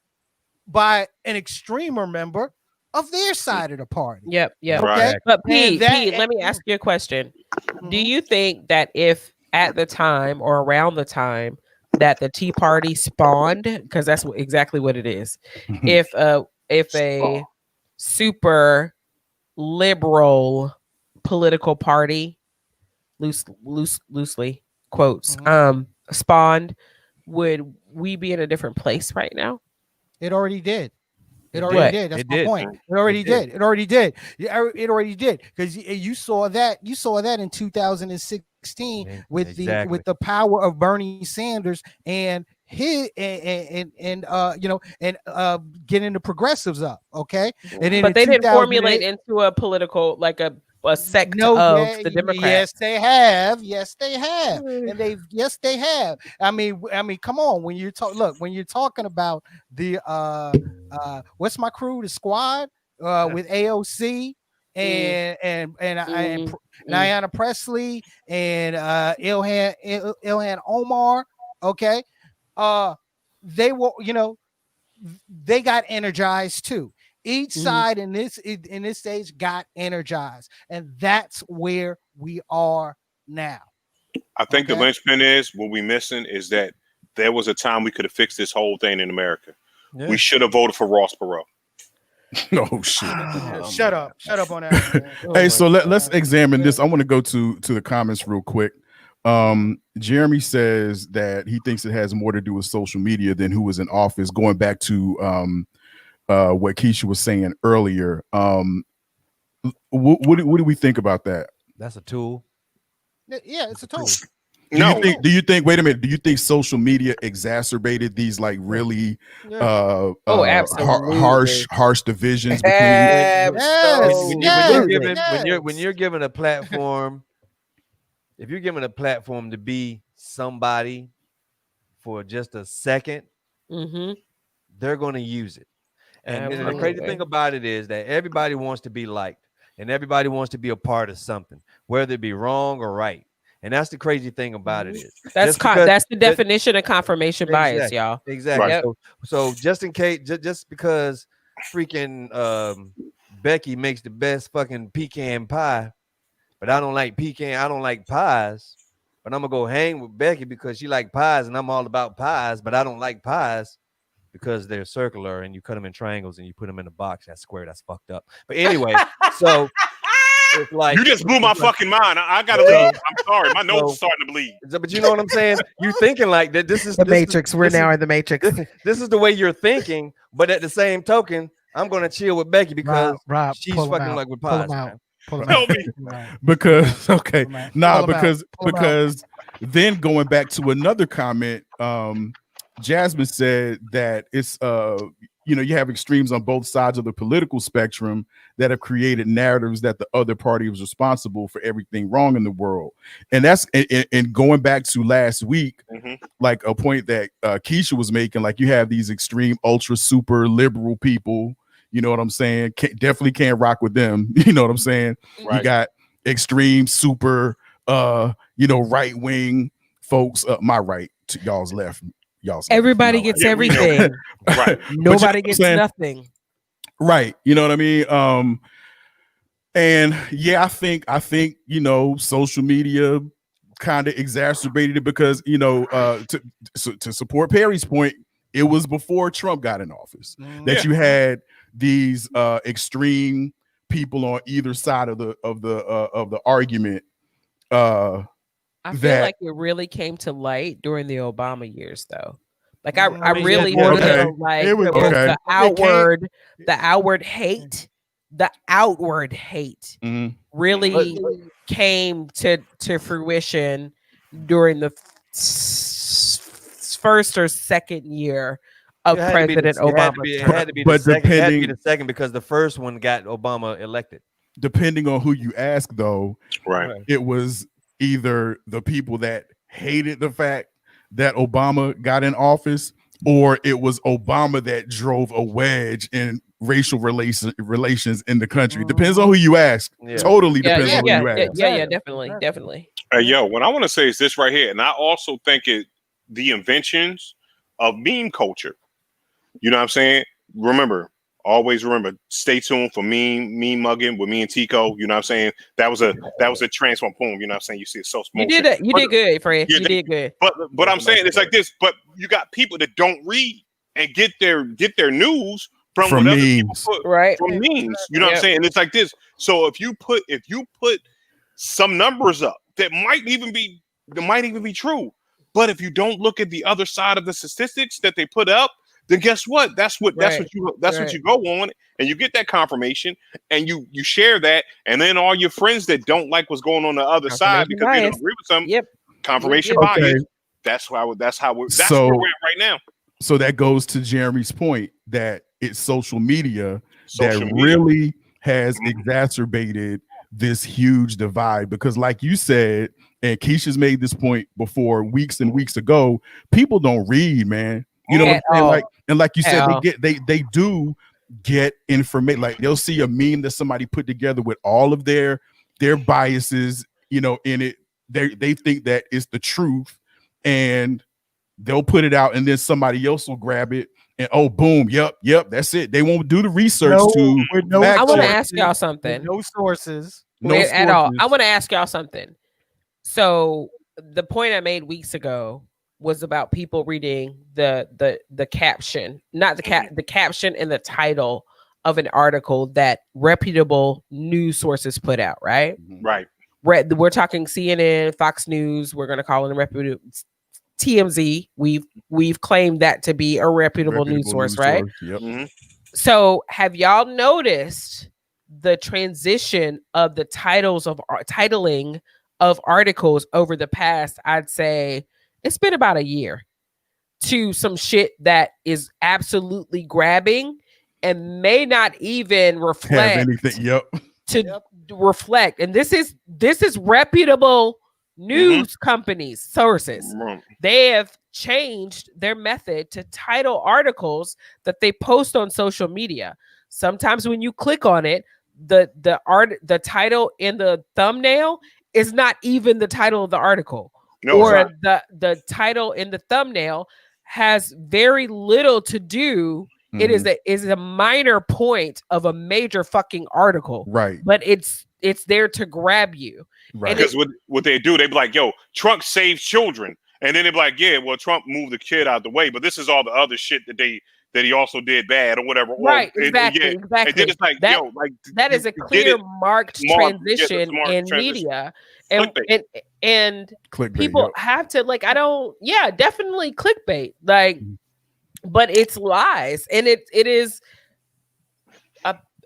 by an extremer member of their side of the party. Yep. Okay. Right. But Pete, let me ask you a question. Do you think that if at the time or around the time that the Tea Party spawned, because that's exactly what it is, if a super liberal political party, loosely quotes, spawned, would we be in a different place right now? It already did. It What? already did. That's It my did. point. It already did. It already did. It already did. Because you saw that. You saw that in 2016 with the power of Bernie Sanders and his getting the progressives up. Okay, and then But they didn't 2008 formulate into a political, like a sect of the Democrats. Yes, they have. Yes, they have. And they have. I mean, come on. When you're talking about the what's my crew, the squad, with AOC and Ayanna Presley and Ilhan Omar, okay, they were, they got energized too. Each side in this stage got energized, and that's where we are now. I think the linchpin is what we missing is that there was a time we could have fixed this whole thing in America. Yeah. We should have voted for Ross Perot. No shit. Shut up on that. Hey, so let's examine this. I want to go to the comments real quick. Jeremy says that he thinks it has more to do with social media than who was in office. Going back to what Keisha was saying earlier, what do we think about that? That's a tool. Yeah, it's a tool. Do you think? Wait a minute. Do you think social media exacerbated these like really harsh divisions between? When you're given a platform, if you're given a platform to be somebody for just a second, they're going to use it. And the crazy thing about it is that everybody wants to be liked, and everybody wants to be a part of something, whether it be wrong or right. And that's the crazy thing about it is that's the definition of confirmation bias, y'all. Exactly. Right. So just in case, just because freaking Becky makes the best fucking pecan pie, but I don't like pies, but I'm gonna go hang with Becky because she like pies and I'm all about pies, but I don't like pies because they're circular and you cut them in triangles and you put them in a box that's square. That's fucked up. But anyway, so it's like you just blew my fucking mind. I gotta leave. I'm sorry, my nose is starting to bleed. But you know what I'm saying? You thinking like that? This is the Matrix. We're now in the Matrix. This is the way you're thinking, but at the same token, I'm gonna chill with Becky because Rob, she's fucking like with pies. Help me. Because because then going back to another comment, Jasmine said that it's you have extremes on both sides of the political spectrum that have created narratives that the other party was responsible for everything wrong in the world. And that's and going back to last week, like a point that Keisha was making. Like you have these extreme, ultra, super liberal people. You know what I'm saying? Definitely can't rock with them. You know what I'm saying? Right. You got extreme, super, right wing folks. My right, to y'all's left. Y'all's left, Everybody my gets Yeah, we know. everything. Right. Nobody gets nothing. Right. You know what I mean? And yeah, I think social media kind of exacerbated it because to support Perry's point, it was before Trump got in office that you had these extreme people on either side of the argument. I feel like it really came to light during the Obama years, though. Like I really feel like the outward hate. The outward hate really came to fruition during the first or second year of President Obama. It had to be the second because the first one got Obama elected. Depending on who you ask, though, right, it was either the people that hated the fact that Obama got in office, or it was Obama that drove a wedge in racial relations in the country. Depends on who you ask. Totally depends on who you ask. Yeah, definitely. Yo, what I want to say is this right here, and I also think the inventions of meme culture. You know what I'm saying? Always remember, stay tuned for meme mugging with me and Tico. You know what I'm saying? That was a transform poem. You know what I'm saying? You see it so smooth. You did good, Fred. You did good. But I'm saying it's like this. But you got people that don't read and get their news from what other people put, from memes. You know what I'm saying? And it's like this. So if you put some numbers up that might even be true, but if you don't look at the other side of the statistics that they put up, then guess what? That's what you go on, and you get that confirmation, and you share that, and then all your friends that don't like what's going on the other side because they don't agree with them. Confirmation bias. That's where we're at right now. So that goes to Jeremy's point that it's social media really has exacerbated this huge divide, because like you said, and Keisha's made this point before weeks and weeks ago, people don't read, man. You know what I'm saying? Like you said, they do get information. Like they'll see a meme that somebody put together with all of their biases, in it. They think that it's the truth, and they'll put it out, and then somebody else will grab it, and boom, yep, that's it. They won't do the research I want to ask y'all something. No sources. At all. I want to ask y'all something. So the point I made weeks ago was about people reading the caption, not the caption and the title of an article that reputable news sources put out, right? Right. We're talking CNN, Fox News. We're going to call it a reputable TMZ. We've claimed that to be a reputable news source, right? Yep. Mm-hmm. So have y'all noticed the transition of the titling of articles over the past, I'd say it's been about a year, to some shit that is absolutely grabbing and may not even reflect anything. Reflect. And this is reputable news companies, sources. They have changed their method to title articles that they post on social media. Sometimes when you click on it, the title in the thumbnail is not even the title of the article. The title in the thumbnail has very little to do. It is a minor point of a major fucking article, right? But it's there to grab you, right? Because what they do, they be like, "Yo, Trump saved children," and then they be like, "Yeah, well, Trump moved the kid out the way, but this is all the other shit that he also did bad or whatever." Right? Exactly. And then it's like, that is a clear marked transition in media. And clickbait, people have to definitely clickbait, but it's lies, and it is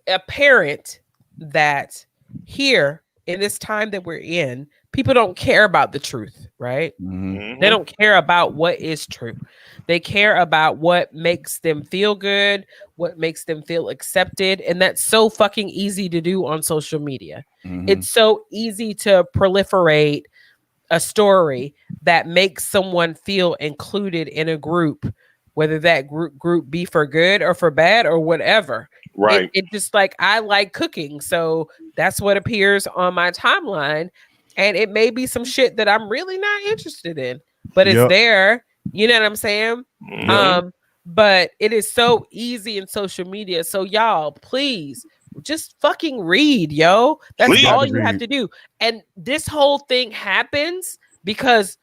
apparent that here in this time that we're in, people don't care about the truth, right? They don't care about what is true. They care about what makes them feel good, what makes them feel accepted, and that's so fucking easy to do on social media. It's so easy to proliferate a story that makes someone feel included in a group, whether that group be for good or for bad or whatever. Right. It just like, I like cooking, so that's what appears on my timeline, and it may be some shit that I'm really not interested in, but it's Yep. there. You know what I'm saying? Mhm. But it is so easy in social media. So y'all, please just fucking read, yo. That's Please. all Gotta you have read. to do. And this whole thing happens because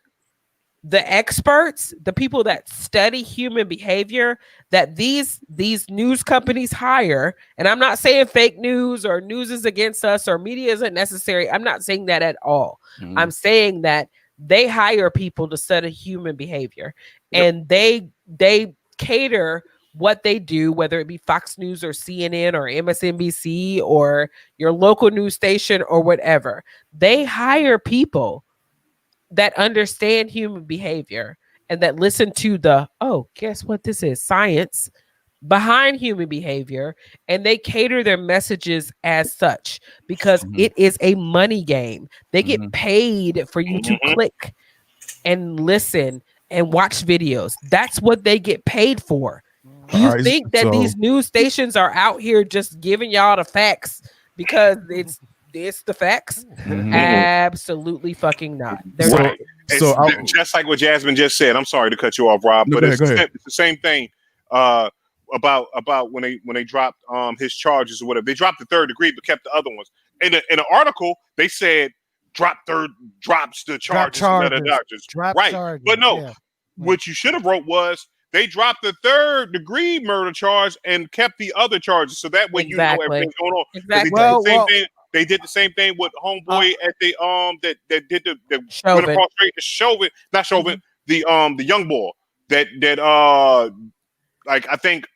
the experts, the people that study human behavior, that these news companies hire, and I'm not saying fake news or news is against us or media isn't necessary. I'm not saying that at all. Mhm. I'm saying that they hire people to study human behavior, Yep. and they cater what they do, whether it be Fox News or CNN or MSNBC or your local news station or whatever. They hire people that understand human behavior and that listen to the, oh, guess what this is? Science behind human behavior, and they cater their messages as such because Mhm. it is a money game. They get Mhm. paid for you to Mhm. click and listen and watch videos. That's what they get paid for. Do All you right, think that so these news stations are out here just giving y'all the facts because it's the facts? Mhm. Absolutely fucking not. They're So not. Right. so It's I, just like what Jasmine just said. I'm sorry to cut you off, Rob, no, but go ahead, go ahead. it's the same thing. Uh, about when they dropped his charges or whatever. They dropped the third degree, but kept the other ones. In an article, they said drops the Drop charges from the other charges. doctors. Drop Right, charges. but no. Yeah. What you should have wrote was they dropped the third degree murder charge and kept the other charges, so that way you know Exactly. everything's going on. 'Cause Exactly. they did the same Well, thing. They did the same thing with homeboy at the that did the went Chauvin. across straight to Chauvin, not Chauvin, the young boy that like I think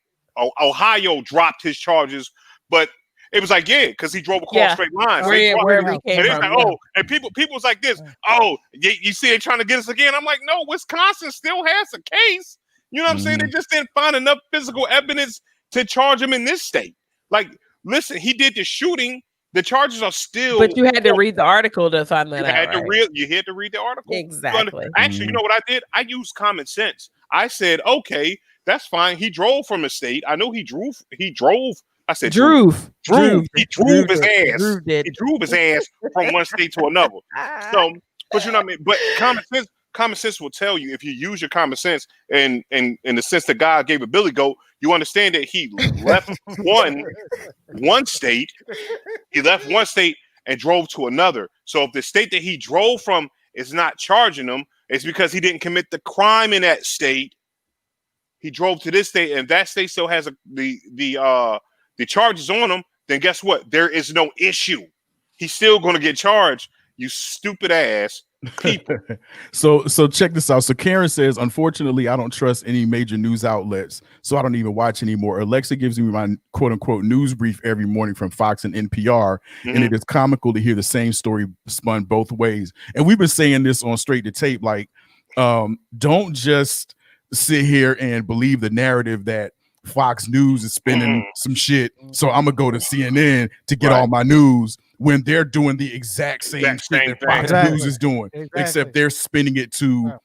Ohio dropped his charges, but it was like, yeah, because he drove across Yeah. straight lines. They dropped Wherever it. he came And it's from. like, Yeah. oh, and people was like this. Oh, you see, they trying to get us again. I'm like, no, Wisconsin still has a case. You know what I'm saying? They just didn't find enough physical evidence to charge him in this state. Like, listen, he did the shooting. The charges are still. But you had to read the article to find that You out, had to right? read. You had to read the article. Exactly. Actually, you know what I did? I used common sense. I said, okay, that's fine. He drove from a state. I know he drove. He drove. I said, Drew. He drove his ass. Drew did. He drove his ass from one state to another. So, but you know what I mean. But common sense will tell you if you use your common sense and in the sense that God gave a Billy Goat, you understand that he left one state. He left one state and drove to another. So if the state that he drove from is not charging him, it's because he didn't commit the crime in that state. He drove to this state, and that state still has the charges on him. Then guess what? There is no issue. He's still going to get charged. You stupid ass people. So check this out. So Karen says, unfortunately, I don't trust any major news outlets, so I don't even watch anymore. Alexa gives me my quote unquote news brief every morning from Fox and NPR, and it is comical to hear the same story spun both ways. And we've been saying this on Straight to Tape, like, don't just sit here and believe the narrative that Fox News is spinning some shit, so I'm gonna go to CNN to get all my news, when they're doing the exact same shit that Fox News is doing, except they're spinning it to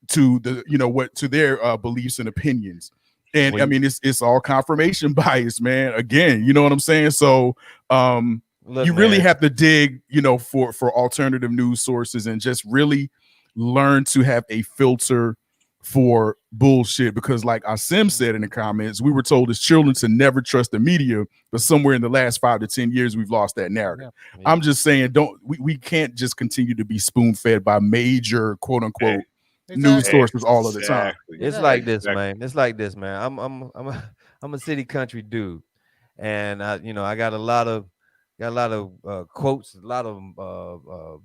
the, you know what, to their beliefs and opinions. And I mean, it's all confirmation bias, man. Again, you know what I'm saying? So Look, you really man, have to dig, you know, for alternative news sources and just really learn to have a filter for bullshit, because like Asim said in the comments, we were told as children to never trust the media, but somewhere in the last 5 to 10 years we've lost that narrative. I'm just saying, we can't just continue to be spoon-fed by major quote unquote news sources all of the time. It's like this, man. It's like this, man. I'm a city country dude, and I got a lot of quotes, a lot of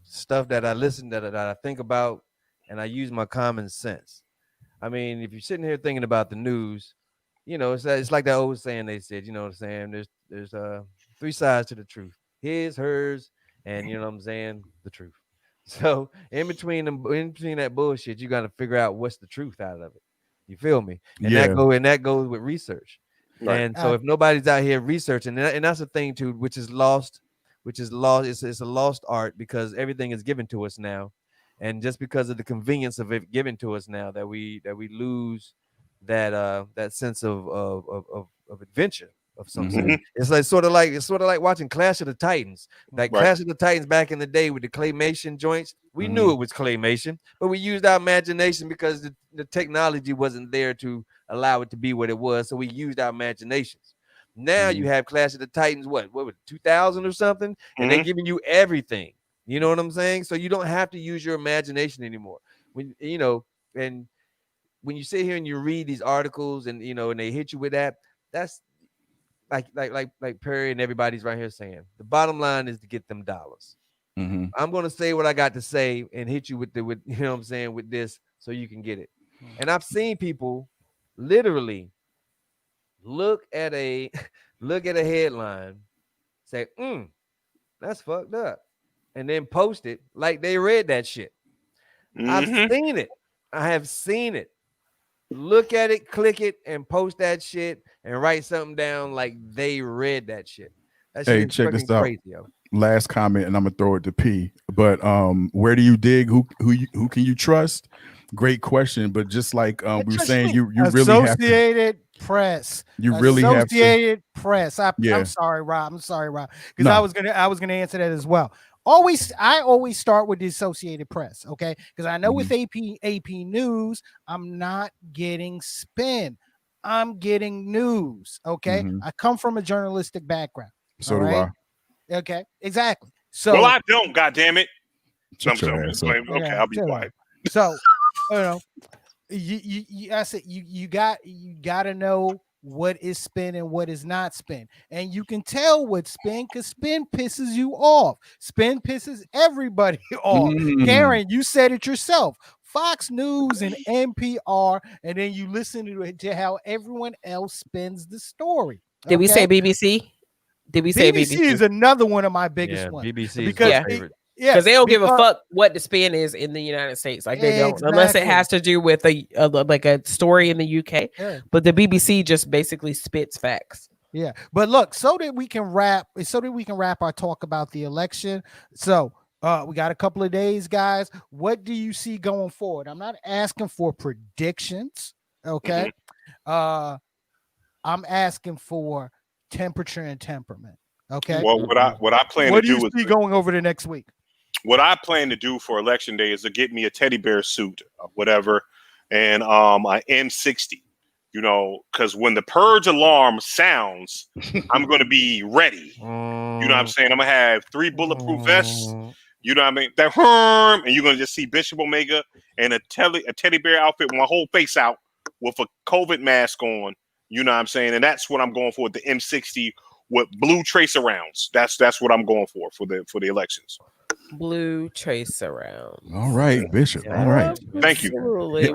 stuff that I listen, that I think about, and I use my common sense. I mean, if you're sitting here thinking about the news, it's like that old saying they said, you know what I'm saying? There's 3 sides to the truth: his, hers, and you know what I'm saying, the truth. So in between that bullshit, you got to figure out what's the truth out of it. You feel me? And that goes with research. Right. And so if nobody's out here researching, and that's the thing too, which is lost which is lost. It's a lost art because everything is given to us now, and just because of the convenience of it given to us now, that we lose that sense of adventure of some Mhm. sense. It's sort of like watching Clash of the Titans. Like Right. Clash of the Titans back in the day with the claymation joints. We knew it was claymation, but we used our imagination because the technology wasn't there to allow it to be what it was. So we used our imaginations. Now you have Clash of the Titans, what was it, 2000 or something, and they're giving you everything. You know what I'm saying? So you don't have to use your imagination anymore. When and when you sit here and you read these articles and and they hit you with that, that's like Perry and everybody's right here saying the bottom line is to get them dollars. Mhm. I'm gonna say what I got to say and hit you with what I'm saying with this so you can get it. And I've seen people literally look at a headline, say, that's fucked up, and then post it like they read that shit. I've seen it. I have seen it. Look at it, click it, and post that shit and write something down like they read that shit. That shit Hey, is check this fucking out. crazy, yo. Last comment, and I'm gonna throw it to P. But where do you dig? Who can you trust? Great question. But just like we were saying, you really have to. Associated Press. You really have to. Associated Press. Yeah. I'm sorry, Rob. Because No. I was gonna answer that as well. I always start with the Associated Press, okay? Because I know with AP News, I'm not getting spin. I'm getting news, okay? I come from a journalistic background. So do I. Okay, exactly. So Well, I don't. God damn it. Shut your ass up. Okay, I'll be quiet. So, I said you got to know what is spin and what is not spin, and you can tell what spin because spin pisses you off. Spin pisses everybody off. Karen, you said it yourself. Fox News and NPR, and then you listen to how everyone else spins the story. Did we say BBC? Did we say BBC BBC? is another one of my biggest ones. BBC because is my favorite. Because they don't give a fuck what the spin is in the United States. Like they don't, unless it has to do with like a story in the UK. Yeah. But the BBC just basically spits facts. Yeah, but look, so that we can wrap our talk about the election. So we got a couple of days, guys. What do you see going forward? I'm not asking for predictions, okay? I'm asking for temperature and temperament. Okay. Well, what I plan what to do do you see going over the next week? What I plan to do for election day is to get me a teddy bear suit, whatever, and an M60. You know, because when the purge alarm sounds, I'm going to be ready. You know what I'm saying? I'm gonna have 3 bulletproof vests. You know what I mean? That and you're gonna just see Bishop Omega and a teddy bear outfit with my whole face out with a COVID mask on. You know what I'm saying? And that's what I'm going for, the M60 with blue tracer rounds. That's what I'm going for the elections. Blue tracer rounds. All right, Bishop. All right. Thank you. Absolutely.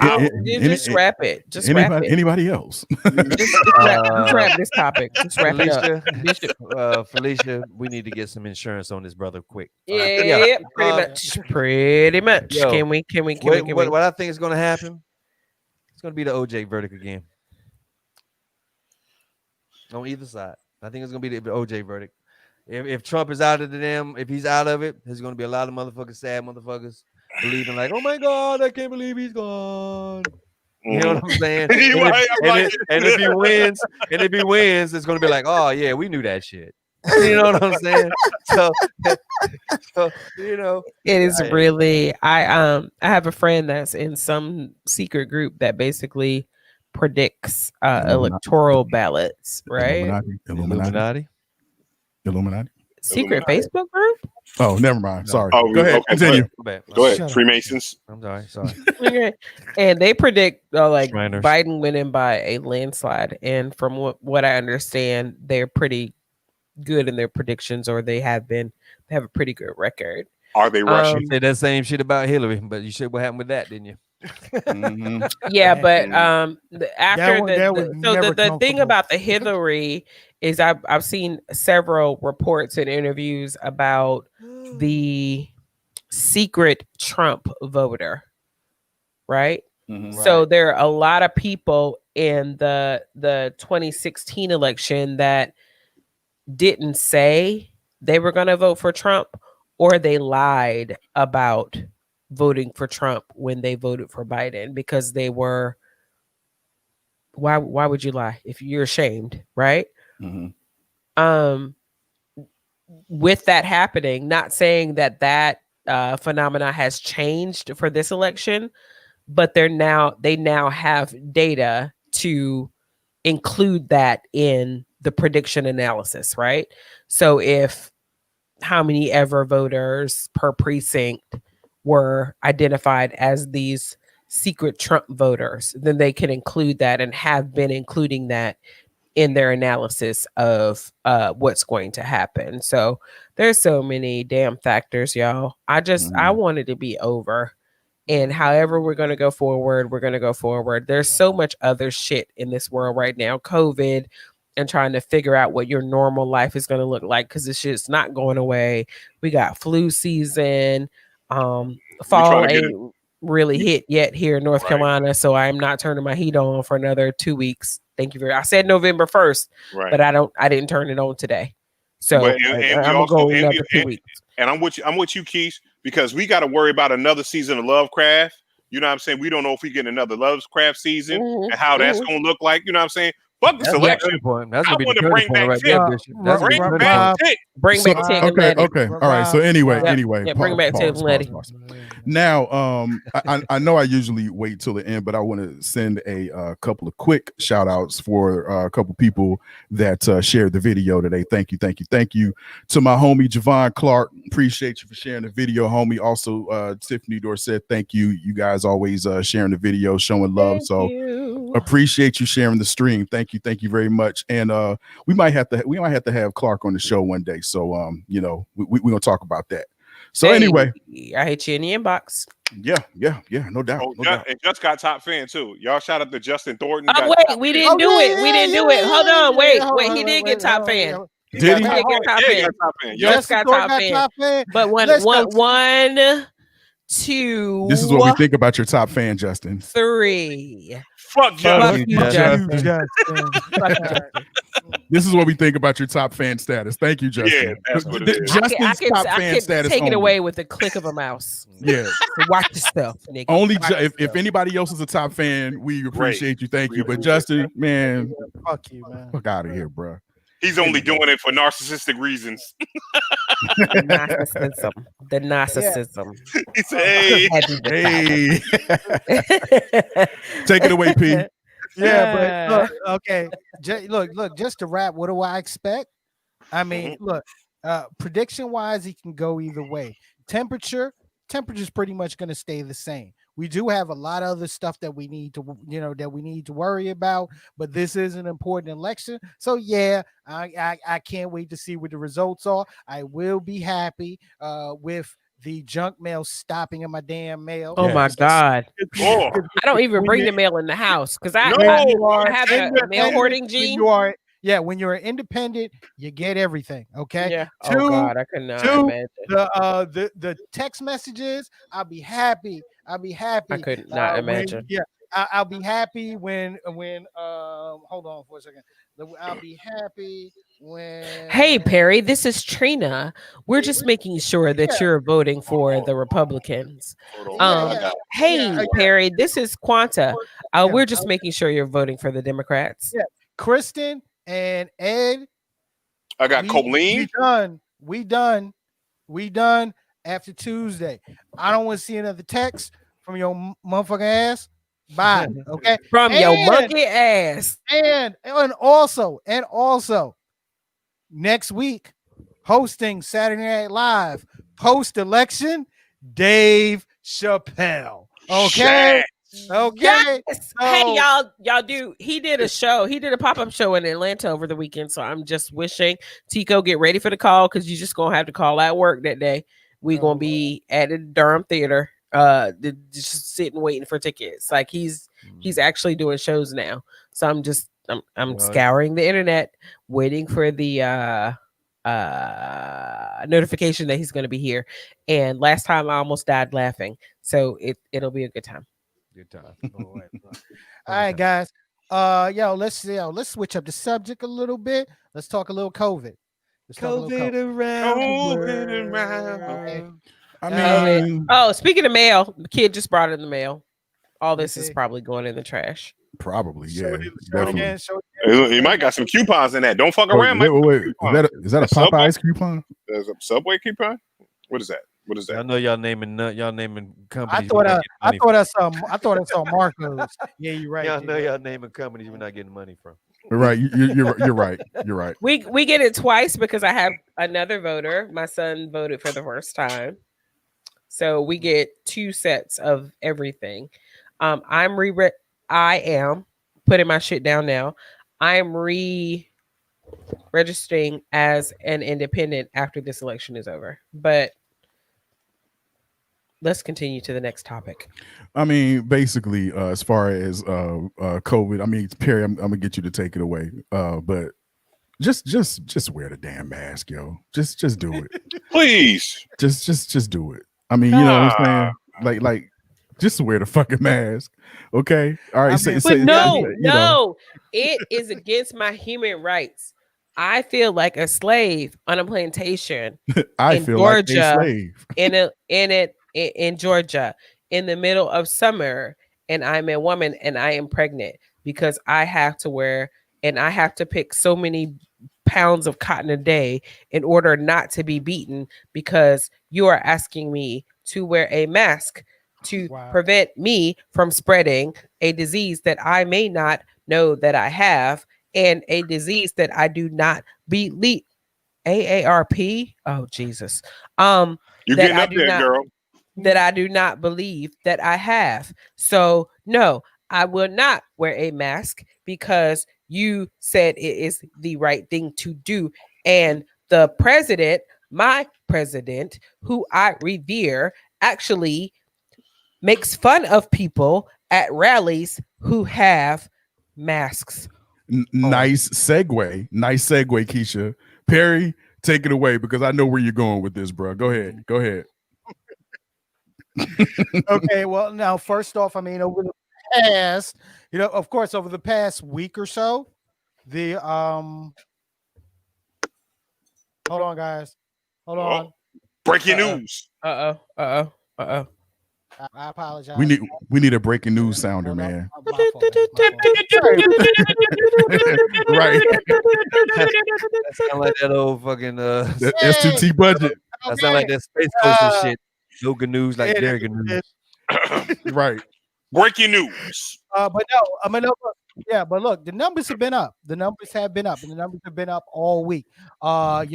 Just wrap it. Just wrap it. Anybody else? Just wrap this topic. Just wrap it up. Bishop. Felicia, we need to get some insurance on this brother quick. Yeah, pretty much. Pretty much. Yo, Can we? What I think is going to happen? It's going to be the OJ verdict again. On either side. I think it's going to be the OJ verdict. If Trump is out of if he's out of it, there's going to be a lot of motherfuckers, sad motherfuckers, believing like, oh my God, I can't believe he's gone. You know what I'm saying? And if he wins, it's going to be like, oh yeah, we knew that shit. You know what I'm saying? So it is really. I have a friend that's in some secret group that basically predicts electoral ballots, right? Illuminati. Secret Facebook group? Oh, never mind. No. Sorry. Oh, go ahead. Continue. Go ahead. Freemasons. I'm sorry. And they predict like Shriners. Biden winning by a landslide. And from what I understand, they're pretty good in their predictions, or they have a pretty good record. Are they Russian? Said that same shit about Hillary, but you said what happened with that, didn't you? Yeah, but after the thing about the Hillary is I've seen several reports and interviews about the secret Trump voter, right? So there are a lot of people in the 2016 election that didn't say they were going to vote for Trump, or they lied about voting for Trump when they voted for Biden, because they were. Why would you lie if you're ashamed, right? Mhm. With that happening, not saying that phenomena has changed for this election, but they now have data to include that in the prediction analysis, right? So if how many ever voters per precinct were identified as these secret Trump voters, then they can include that and have been including that in their analysis of what's going to happen. So there's so many damn factors, y'all. I want it to be over. And however we're going to go forward, we're going to go forward. There's so much other shit in this world right now. COVID, and trying to figure out what your normal life is going to look like, because this shit's not going away. We got flu season. Fall ain't really hit yet here in North Carolina, so I'm not turning my heat on for another 2 weeks. Thank you very much. I said November 1st, but I didn't turn it on today. So I'm gonna go another 2 weeks. And I'm with you, Keith, because we got to worry about another season of Lovecraft. You know what I'm saying? We don't know if we get another Lovecraft season and how that's going to look like. You know what I'm saying? Fuck the selection. That's I going to be want the to bring point back right Tig. there, Bishop. That's Bring back Tig. Bring back Tig and Letty. Okay. All right. So anyway. Yeah, bring back Tig and Letty. Now, I know I usually wait till the end, but I want to send a couple of quick shout outs for a couple people that shared the video today. Thank you to my homie Javon Clark. Appreciate you for sharing the video, homie. Also, Tiffany Dorset. Thank you. You guys always sharing the video, showing love. Appreciate you sharing the stream. Thank you very much. And we might have to have Clark on the show one day. So we're gonna talk about that. So anyway, I hit you in the inbox. Yeah, no doubt. And Just got top fan too. Y'all shout out to Justin Thornton. Oh wait, we didn't do it. We didn't do it. Hold on, wait. He did get top fan. Did he? Get top fan. Just got top fan. But one, two. This is what we think about your top fan, Justin. 3. Fuck you, Justin. This is what we think about your top fan status. Thank you, Justin. Yeah, that's what it is. Justin's top fan status. Take it away with the click of a mouse. Yeah. So watch yourself, nigga. Only if anybody else is a top fan, we appreciate you. Thank you. But Justin, man, fuck you, man. Fuck out of here, bro. He's only doing it for narcissistic reasons. The narcissism. He said, hey. Take it away, P. Yeah, but look, okay. Look, just to wrap, what do I expect? I mean, look, prediction wise, he can go either way. Temperature is pretty much going to stay the same. We do have a lot of other stuff that we need to worry about, but this is an important election. So yeah, I can't wait to see what the results are. I will be happy with the junk mail stopping in my damn mail. Oh my God. I don't even bring the mail in the house because I have a mail hoarding gene. When you're independent, you get everything. Okay. Yeah. Oh God, I could not imagine. The text messages, I'll be happy. I could not imagine. I'll be happy when hold on for a second. I'll be happy when. Hey Perry, this is Trina. We're just making sure that you're voting for the Republicans. Hey Perry, this is Quanta. We're just making sure you're voting for the Democrats. Yeah, Kristen and Ed. I got Colleen. We done after Tuesday. I don't want to see another text from your motherfucking ass. Bye. Okay. From your monkey ass. And also next week, hosting Saturday Night Live post-election, Dave Chappelle. Okay. Okay. Yes. Hey, y'all do. He did a pop-up show in Atlanta over the weekend. So I'm just wishing Tico get ready for the call, because you're just gonna have to call at work that day. We're gonna be at the Durham Theater, just sitting waiting for tickets. Like he's actually doing shows now. So I'm scouring the internet, waiting for the notification that he's gonna be here. And last time I almost died laughing. So it'll be a good time. Good time. All right, guys. Let's switch up the subject a little bit. Let's talk a little COVID. Let's talk a little COVID COVID. around the COVID world. around. I COVID. mean, Oh, speaking of mail, the kid just brought in the mail. All Let me this is see. probably going in the trash. probably, Show yeah, it, show it definitely. again. Show it again. He might got some coupons in that. Don't fuck Oh, around. wait, Might wait, be wait. coupon. Is that a Subway? Popeyes coupon? There's a Subway coupon. What is that? What is I that? know y'all naming I companies. thought we're not I getting money thought I saw Marcos. Yeah, you're from. right. Y'all know G. y'all naming companies we're not getting money from. Right, you're right. You're right. We get it twice because I have another voter. My son voted for the first time. So we get 2 sets of everything. I am putting my shit down now. I am registering as an independent after this election is over. But let's continue to the next topic. I mean, basically, as far as COVID, I mean, Perry, I'm gonna get you to take it away. But just wear the damn mask, yo. Just do it. Please. Just do it. I mean, you know what I'm saying? Like just wear the fucking mask. Okay. All right. I Say, mean, say, But no, you know. it is against my human rights. I feel like a slave on a plantation I in feel like a Georgia. slave. in Georgia in the middle of summer, and I'm a woman and I am pregnant because I have to wear and I have to pick so many pounds of cotton a day in order not to be beaten because you are asking me to wear a mask to Wow. prevent me from spreading a disease that I may not know that I have and a disease that I do not believe. AARP. Oh Jesus. You're that getting I up do there, not girl. that I do not believe that I have. So no, I will not wear a mask because you said it is the right thing to do. And the president, my president, who I revere, actually makes fun of people at rallies who have masks. Nice segue. Nice segue, Keisha. Perry, take it away because I know where you're going with this, bro. Go ahead. Go ahead. Okay, well, now first off, I mean, over the past, of course, over the past week or so, the hold on, guys, hold on. Breaking news. I I apologize. We need a breaking news sounder, Hold on. man. My fault, guys, my fault. Right. That sound like that old fucking The S2T budget. that sound like that Space Coast and shit. No good news, like it- very good news. Right. Breaking news. But no, I mean, yeah, but look, the numbers have been up. The numbers have been up, and the numbers have been up all week. Just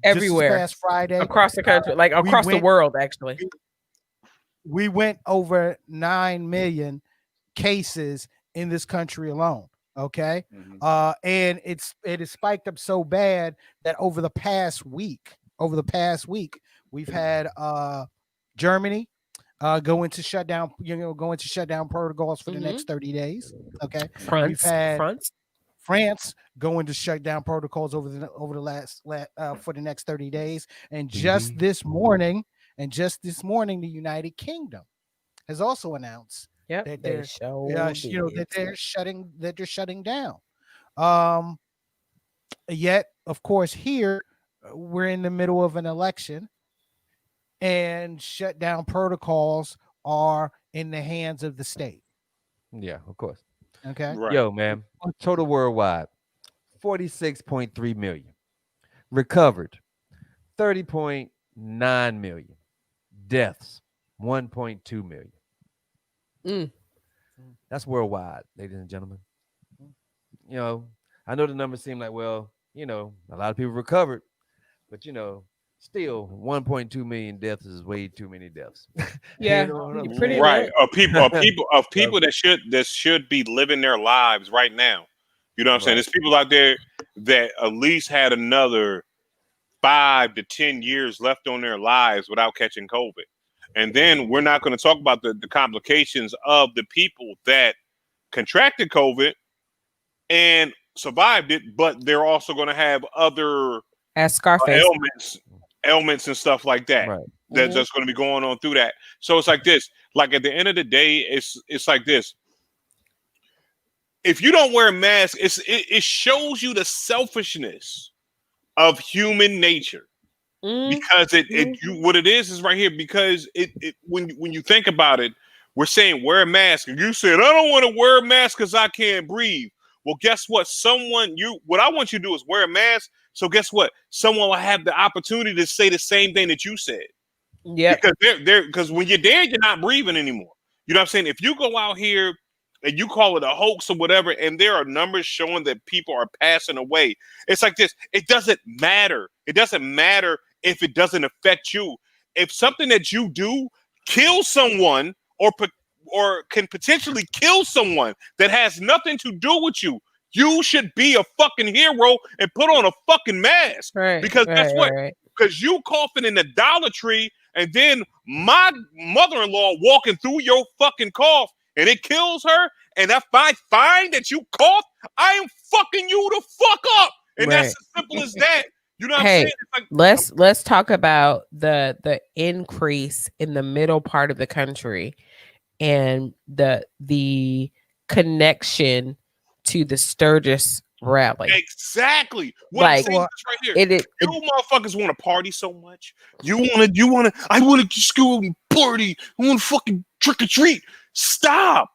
Everywhere. this past Friday, across the country, like across the went- world, actually. we went over 9 million cases in this country alone. Okay. And it has spiked up so bad that over the past week, we've had Germany go into shutdown, protocols for the next 30 days. Okay. We've had France go into shutdown protocols over the last for the next 30 days. And just this morning, the United Kingdom has also announced Yep, that they they're that they're shutting down. Yet, of course, here we're in the middle of an election, and shutdown protocols are in the hands of the state. Yeah, of course. Okay. Right. Yo, man, total worldwide, 46.3 million. Recovered, 30.9 million. Deaths, 1.2 million. That's worldwide, ladies and gentlemen. I know the numbers seem like, well, a lot of people recovered, but still 1.2 million deaths is way too many deaths. Yeah, pretty Right. much. Of people that should be living their lives right now. You know what I'm saying? Right. There's people out there that at least had another 5 to 10 years left on their lives without catching COVID. And then we're not going to talk about the complications of the people that contracted COVID and survived it, but they're also going to have other As Scarface. ailments and stuff like that. Right. That's just going to be going on through that. So it's like this. Like at the end of the day, it's like this. If you don't wear a mask, it shows you the selfishness of human nature. Because what it is right here, because it when you think about it, we're saying wear a mask, and you said I don't want to wear a mask because I can't breathe. Well, guess what? What I want you to do is wear a mask. So guess what? Someone will have the opportunity to say the same thing that you said. Yeah. Because when you're dead, you're not breathing anymore. You know what I'm saying? If you go out here and you call it a hoax or whatever, and there are numbers showing that people are passing away, it's like this. It doesn't matter. It doesn't matter if it doesn't affect you. If something that you do kills someone or can potentially kill someone that has nothing to do with you, you should be a fucking hero and put on a fucking mask. Right. Because guess what? Because you coughing in the Dollar Tree, and then my mother-in-law walking through your fucking cough, and it kills her, and if I find that you cough, I am fucking you the fuck up. And that's as simple as that. You know what I'm saying? It's like, let's talk about the increase in the middle part of the country and the connection to the Sturgis rally. Exactly. What Like, I'm saying is right here. You motherfuckers want to party so much. I want to just go and party. I want to fucking trick or treat. Stop.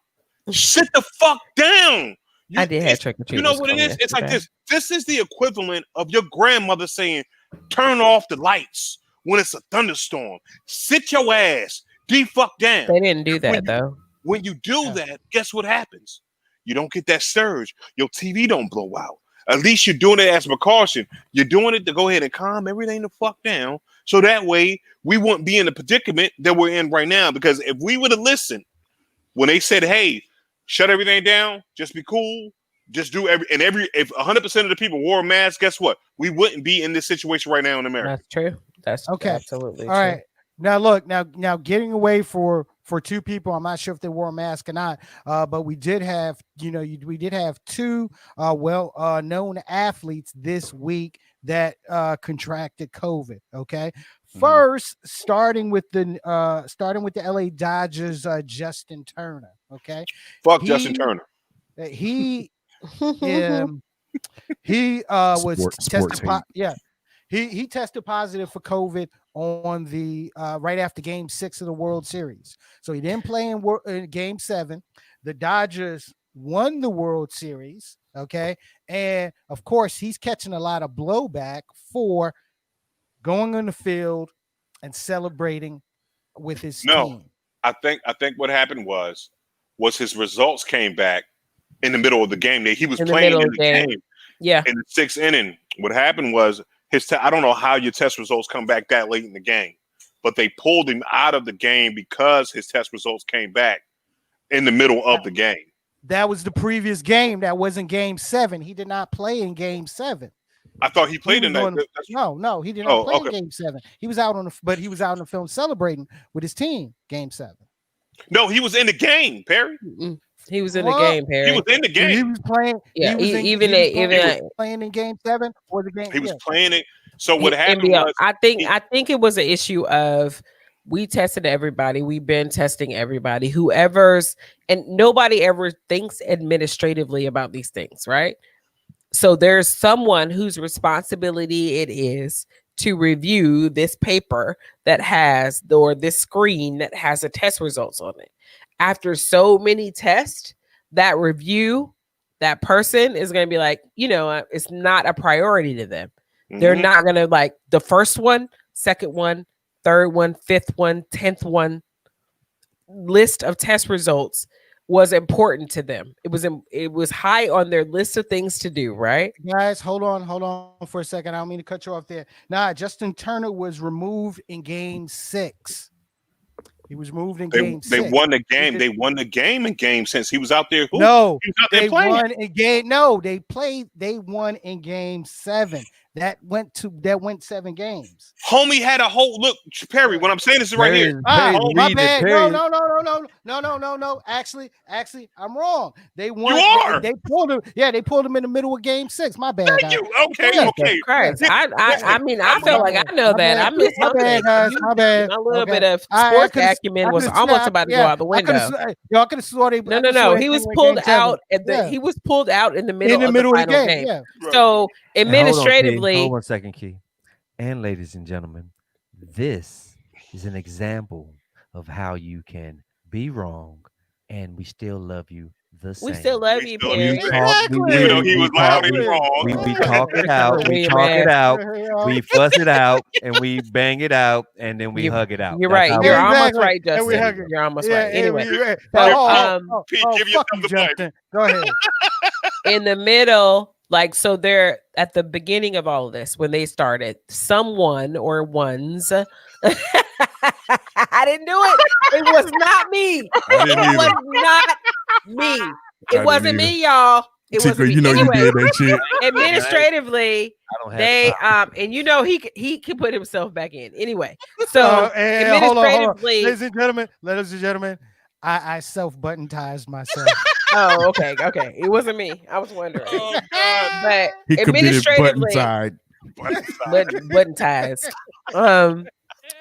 Sit the fuck down. I did have trick or treat. You know what it is? It's like this. This is the equivalent of your grandmother saying, turn off the lights when it's a thunderstorm. Sit your ass. Fuck down. They didn't do that though. When you do that, guess what happens? You don't get that surge. Your TV don't blow out. At least you're doing it as a precaution. You're doing it to go ahead and calm everything the fuck down. So that way we won't be in the predicament that we're in right now. Because if we would have listened when they said, hey, shut everything down, just be cool, just do if 100% of the people wore a mask, guess what? We wouldn't be in this situation right now in America. That's true. That's okay. Absolutely all true. Right. Now look, now getting away for two people, I'm not sure if they wore a mask or not, but we did have, we did have two known athletes this week that contracted COVID. Okay. First, starting with the LA Dodgers, Justin Turner. Okay. Justin Turner. He was tested. He tested positive for COVID on the right after Game 6 of the World Series. So he didn't play in Game 7. The Dodgers won the World Series. Okay, and of course he's catching a lot of blowback for going on the field and celebrating with his team. I think what happened was his results came back in the middle of the game. He was playing in the game. Yeah. In the 6th inning, what happened was I don't know how your test results come back that late in the game, but they pulled him out of the game because his test results came back in the middle of the game. That was the previous game. That wasn't Game 7. He did not play in Game 7. I thought he played in that. No, he did not play in Game 7. He was out but he was out in the film celebrating with his team. Game 7. No, he was in the game, Perry. Mm-mm. He was in the game, Perry. He was in the game. He was playing. Yeah, he was playing in Game 7 or the game. He was playing it. So what happened was, I think it was an issue of we tested everybody. We've been testing everybody. And nobody ever thinks administratively about these things, right? So there's someone whose responsibility it is to review this paper that has, or this screen that has the test results on it. After so many tests, that person is going to be like, it's not a priority to them. Mm-hmm. They're not going to like the first one, second one, third one, fifth one, 10th one list of test results was important to them. It was high on their list of things to do, right? Guys, hold on for a second. I don't mean to cut you off there. Justin Turner was removed in Game 6. He was moved in Game 6. They won the game. They won the game in Game 6. He was out there. They won in game. No, they played. They won in Game 7. That went 7 games. Homie had a whole look, Perry. What I'm saying is right here. My bad. No. Actually, I'm wrong. They won. You are. They pulled him. Yeah, they pulled him in the middle of Game 6. My bad. Thank you. Okay. Christ. I felt like I know that. I missed my bad, guys. My bad. A little bit of sports acumen was almost about to go out the window. Y'all could have saw they. No. He was pulled out. He was pulled out in the middle of the final game. So administratively. Mostly. Hold 1 second, Key. And ladies and gentlemen, this is an example of how you can be wrong and we still love you the same. We still love We you, still love you. Perry. Even though he was loud and we, wrong. we talk it out. We William talk it ass. out. We fuss it out and we bang it out and then we You- hug it out. You're That's right. how You're we- almost right, And we Justin. hug it. You're almost Yeah, right. Anyway, Pete, give fuck yourself you, the blame. Justin. Go ahead. in the middle, like, so they're at the beginning of all of this when they started. Someone or ones. I didn't do it. It was not me. I didn't It either. was not me. It didn't wasn't either. me, y'all. It Tico, wasn't me. you know Anyway, you did that shit. administratively, I don't have they the power. and you know he can put himself back in anyway. So And hold on. administratively, Ladies and gentlemen, I self button ties myself. oh, okay, it wasn't me. I was wondering, Oh God. but He committed button administratively, side. button ties.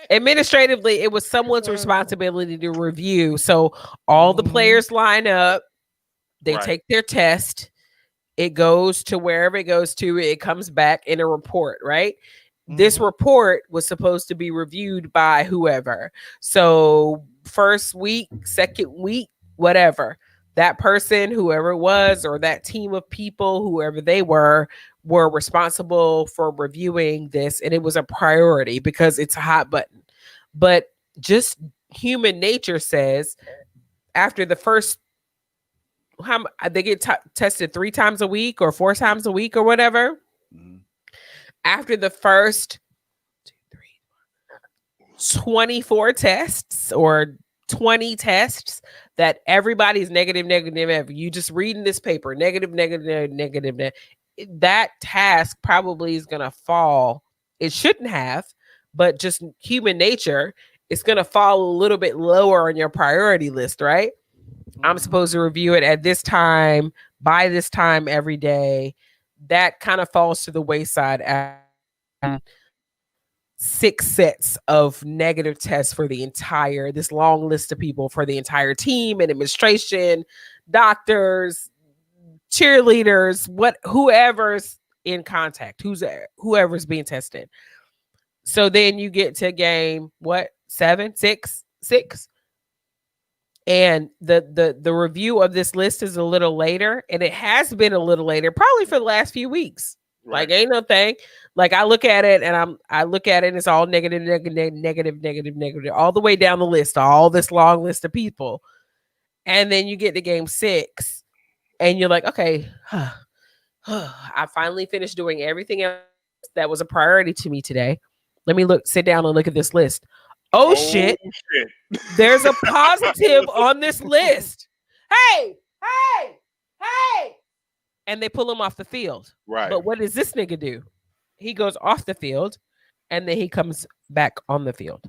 Administratively, it was someone's responsibility to review. So all the players line up, they Right. take their test, it goes to wherever it goes to, it comes back in a report, right? This report was supposed to be reviewed by whoever. So first week, second week, whatever, that person, whoever it was, or that team of people, whoever they were responsible for reviewing this. And it was a priority because it's a hot button. But just human nature says after the first, how they get tested 3 times a week or 4 times a week or whatever. After the first 24 tests or 20 tests that everybody's negative, you just reading this paper, negative, that task probably is going to fall. It shouldn't have, but just human nature, it's going to fall a little bit lower on your priority list, right? I'm supposed to review it at this time, by this time every day. That kind of falls to the wayside after 6 sets of negative tests for this long list of people for the entire team and administration, doctors, cheerleaders, whoever's in contact, whoever's being tested. So then you get to game, 6. And the review of this list is a little later, and it has been a little later, probably for the last few weeks. Right. Like, ain't no thing. Like, I look at it and it's all negative, all the way down the list, all this long list of people. And then you get to game 6 and you're like, okay, I finally finished doing everything else that was a priority to me today. Let me sit down and look at this list. Oh shit. There's a positive on this list. Hey. And they pull him off the field. Right. But what does this nigga do? He goes off the field and then he comes back on the field.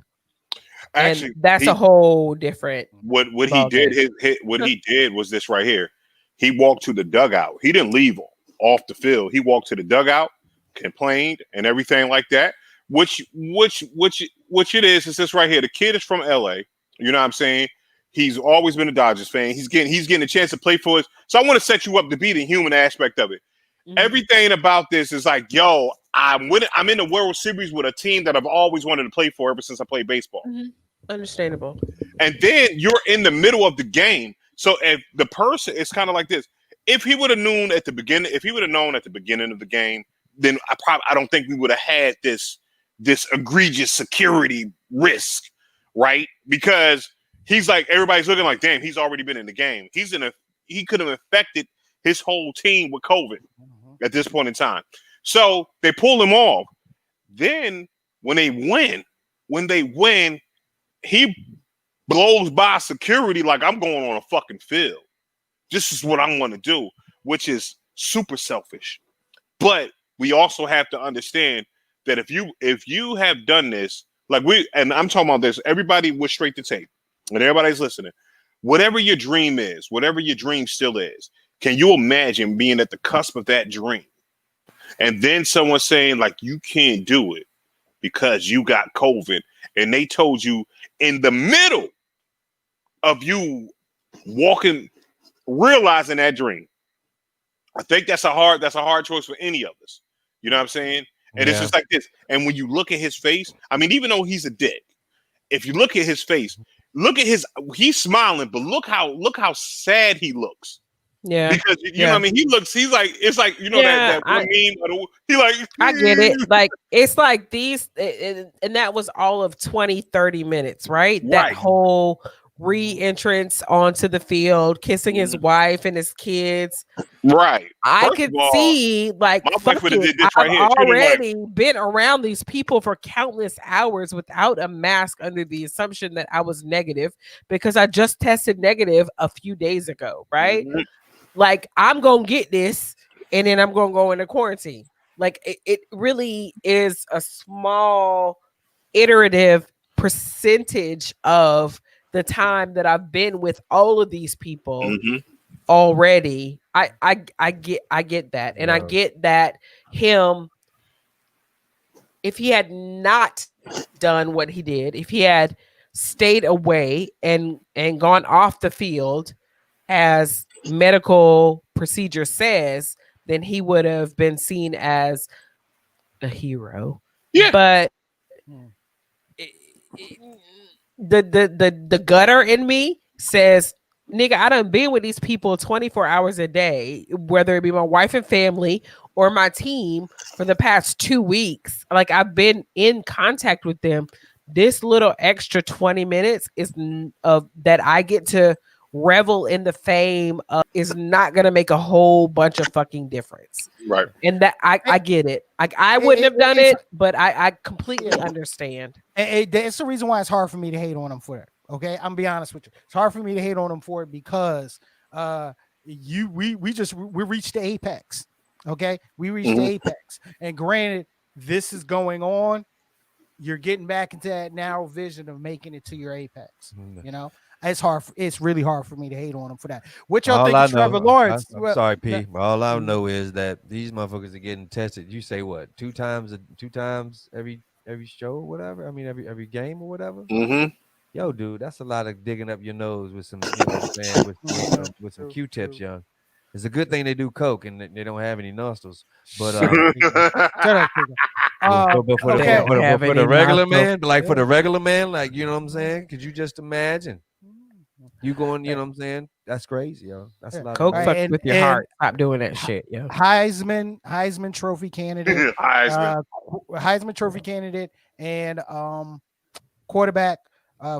Actually, and that's a whole different. What he did, he did was this right here. He walked to the dugout. He didn't leave off the field. He walked to the dugout, complained, and everything like that. Which it is this right here. The kid is from LA. You know what I'm saying? He's always been a Dodgers fan. He's getting a chance to play for us. So I want to set you up to be the human aspect of it. Mm-hmm. Everything about this is like, yo, I'm in the World Series with a team that I've always wanted to play for ever since I played baseball. Mm-hmm. Understandable. And then you're in the middle of the game. So if the person, it's kind of like this. If he would have known at the beginning of the game, then I don't think we would have had this egregious security risk, right? Because he's like, everybody's looking like, damn, he's already been in the game. He could have infected his whole team with COVID at this point in time. So they pull him off. Then when they win, he blows by security like, I'm going on a fucking field. This is what I'm going to do, which is super selfish. But we also have to understand that if you have done this, and I'm talking about this, everybody was straight to tape, and everybody's listening. Whatever your dream is, whatever your dream still is, can you imagine being at the cusp of that dream? And then someone saying, like, you can't do it because you got COVID. And they told you in the middle of you walking, realizing that dream. I think that's a hard choice for any of us. You know what I'm saying? And it's just like this. And when you look at his face, I mean, even though he's a dick, if you look at his face, he's smiling, but look how sad he looks. Yeah. Because you know what I mean? He's like, it's like, you know, that one meme. He like, I get it. Like, it's like these, and that was all of 20, 30 minutes, right? That whole re-entrance onto the field, kissing his wife and his kids. Right. I could see, like, fuck it. I've already been around these people for countless hours without a mask under the assumption that I was negative because I just tested negative a few days ago, right? Mm-hmm. Like, I'm going to get this and then I'm going to go into quarantine. Like, it really is a small iterative percentage of the time that I've been with all of these people already. I get that. And I get that him, if he had not done what he did, if he had stayed away and gone off the field as medical procedure says, then he would have been seen as a hero. Yeah. But the gutter in me says, nigga, I done been with these people 24 hours a day, whether it be my wife and family or my team for the past 2 weeks. Like, I've been in contact with them. This little extra 20 minutes is that I get to revel in the fame is not gonna make a whole bunch of fucking difference, right? And that I get it. Like, I wouldn't have done it, but I completely understand. It's the reason why it's hard for me to hate on him for it. Okay, I'm gonna be honest with you. It's hard for me to hate on him for it because we reached the apex. Okay, we reached the apex, and granted, this is going on. You're getting back into that narrow vision of making it to your apex. You know. It's hard. It's really hard for me to hate on him for that. What y'all think of Trevor Lawrence? I'm sorry, P. All I know is that these motherfuckers are getting tested. You say what? Two times every show or whatever. I mean, every game or whatever. Yo, dude, that's a lot of digging up your nose with some, you know what I'm saying, with some Q-tips, young. It's a good thing they do coke and they don't have any nostrils. But for the regular man, like for the regular man, like, you know what I'm saying? Could you just imagine? You going, you know what I'm saying? That's crazy, yo. That's a lot. Coke fucks with your heart. Stop doing that shit, yo. Heisman Trophy candidate, Heisman Trophy candidate, and quarterback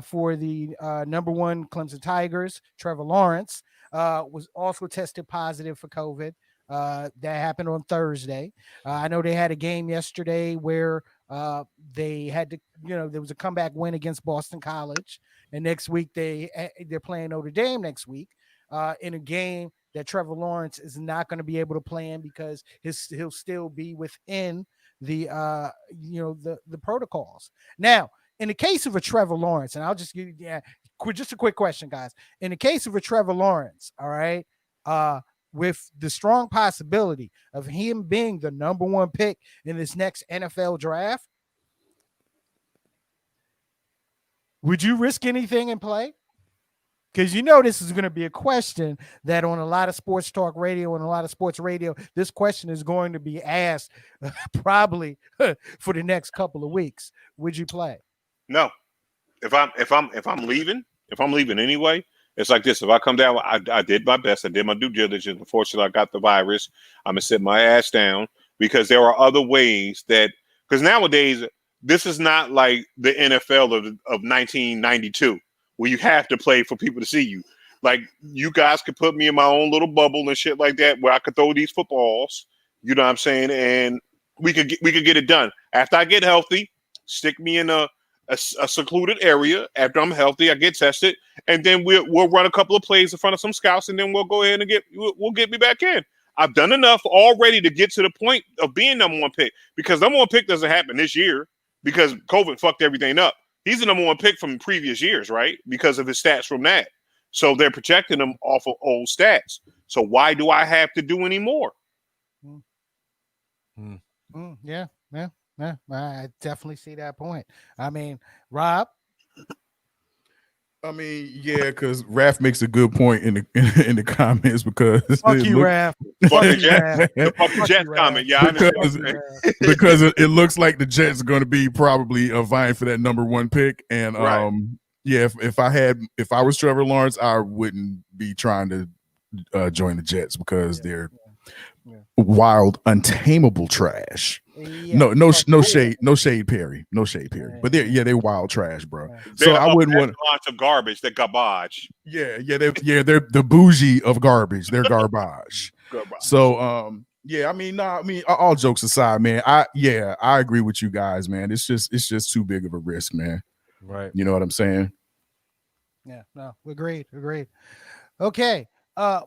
for the number one Clemson Tigers, Trevor Lawrence, was also tested positive for COVID. That happened on Thursday. I know they had a game yesterday where they had to, there was a comeback win against Boston College. And next week they're playing Notre Dame next week in a game that Trevor Lawrence is not going to be able to play in because he'll still be within the the protocols. Now, in the case of a Trevor Lawrence, and I'll just give you just a quick question, guys. In the case of a Trevor Lawrence, all right, with the strong possibility of him being the number one pick in this next NFL draft, would you risk anything and play? Because this is going to be a question that on a lot of sports talk radio and a lot of sports radio, this question is going to be asked probably for the next couple of weeks. Would you play? No. If I'm leaving anyway, it's like this. If I come down, I did my best. I did my due diligence. Unfortunately, I got the virus. I'm going to sit my ass down because there are other ways because nowadays, this is not like the NFL of 1992 where you have to play for people to see you. Like, you guys could put me in my own little bubble and shit like that where I could throw these footballs, you know what I'm saying? And we could get it done. After I get healthy, stick me in a secluded area. After I'm healthy, I get tested, and then we'll run a couple of plays in front of some scouts, and then we'll go ahead and we'll get me back in. I've done enough already to get to the point of being number one pick, because number one pick doesn't happen this year because COVID fucked everything up. He's the number one pick from previous years, right? Because of his stats from that. So they're protecting him off of old stats. So why do I have to do any more? Yeah. I definitely see that point. I mean, Rob. I mean, yeah, because Raph makes a good point in the comments because fuck you, Raph. Fuck the you, Jets. Rab. The fuck the Fuck Jets you, comment. Rab. Yeah, I understand. Because- Fuck you, Rab. because it looks like the Jets are going to be probably vying for that number 1 pick. And Right. yeah, if I was Trevor Lawrence, I wouldn't be trying to join the Jets because they're wild, untamable trash. Yeah, No fuck shade, Perry, no shade, Perry. But they're wild trash, bro. Yeah. So They're I wouldn't want. launch of garbage. They're garbage. They're the bougie of garbage. They're garbage. Garbage. So yeah, I mean, all jokes aside, man. I agree with you guys, man. It's just too big of a risk, man. Right. You know what I'm saying? Yeah, no, agreed. Okay.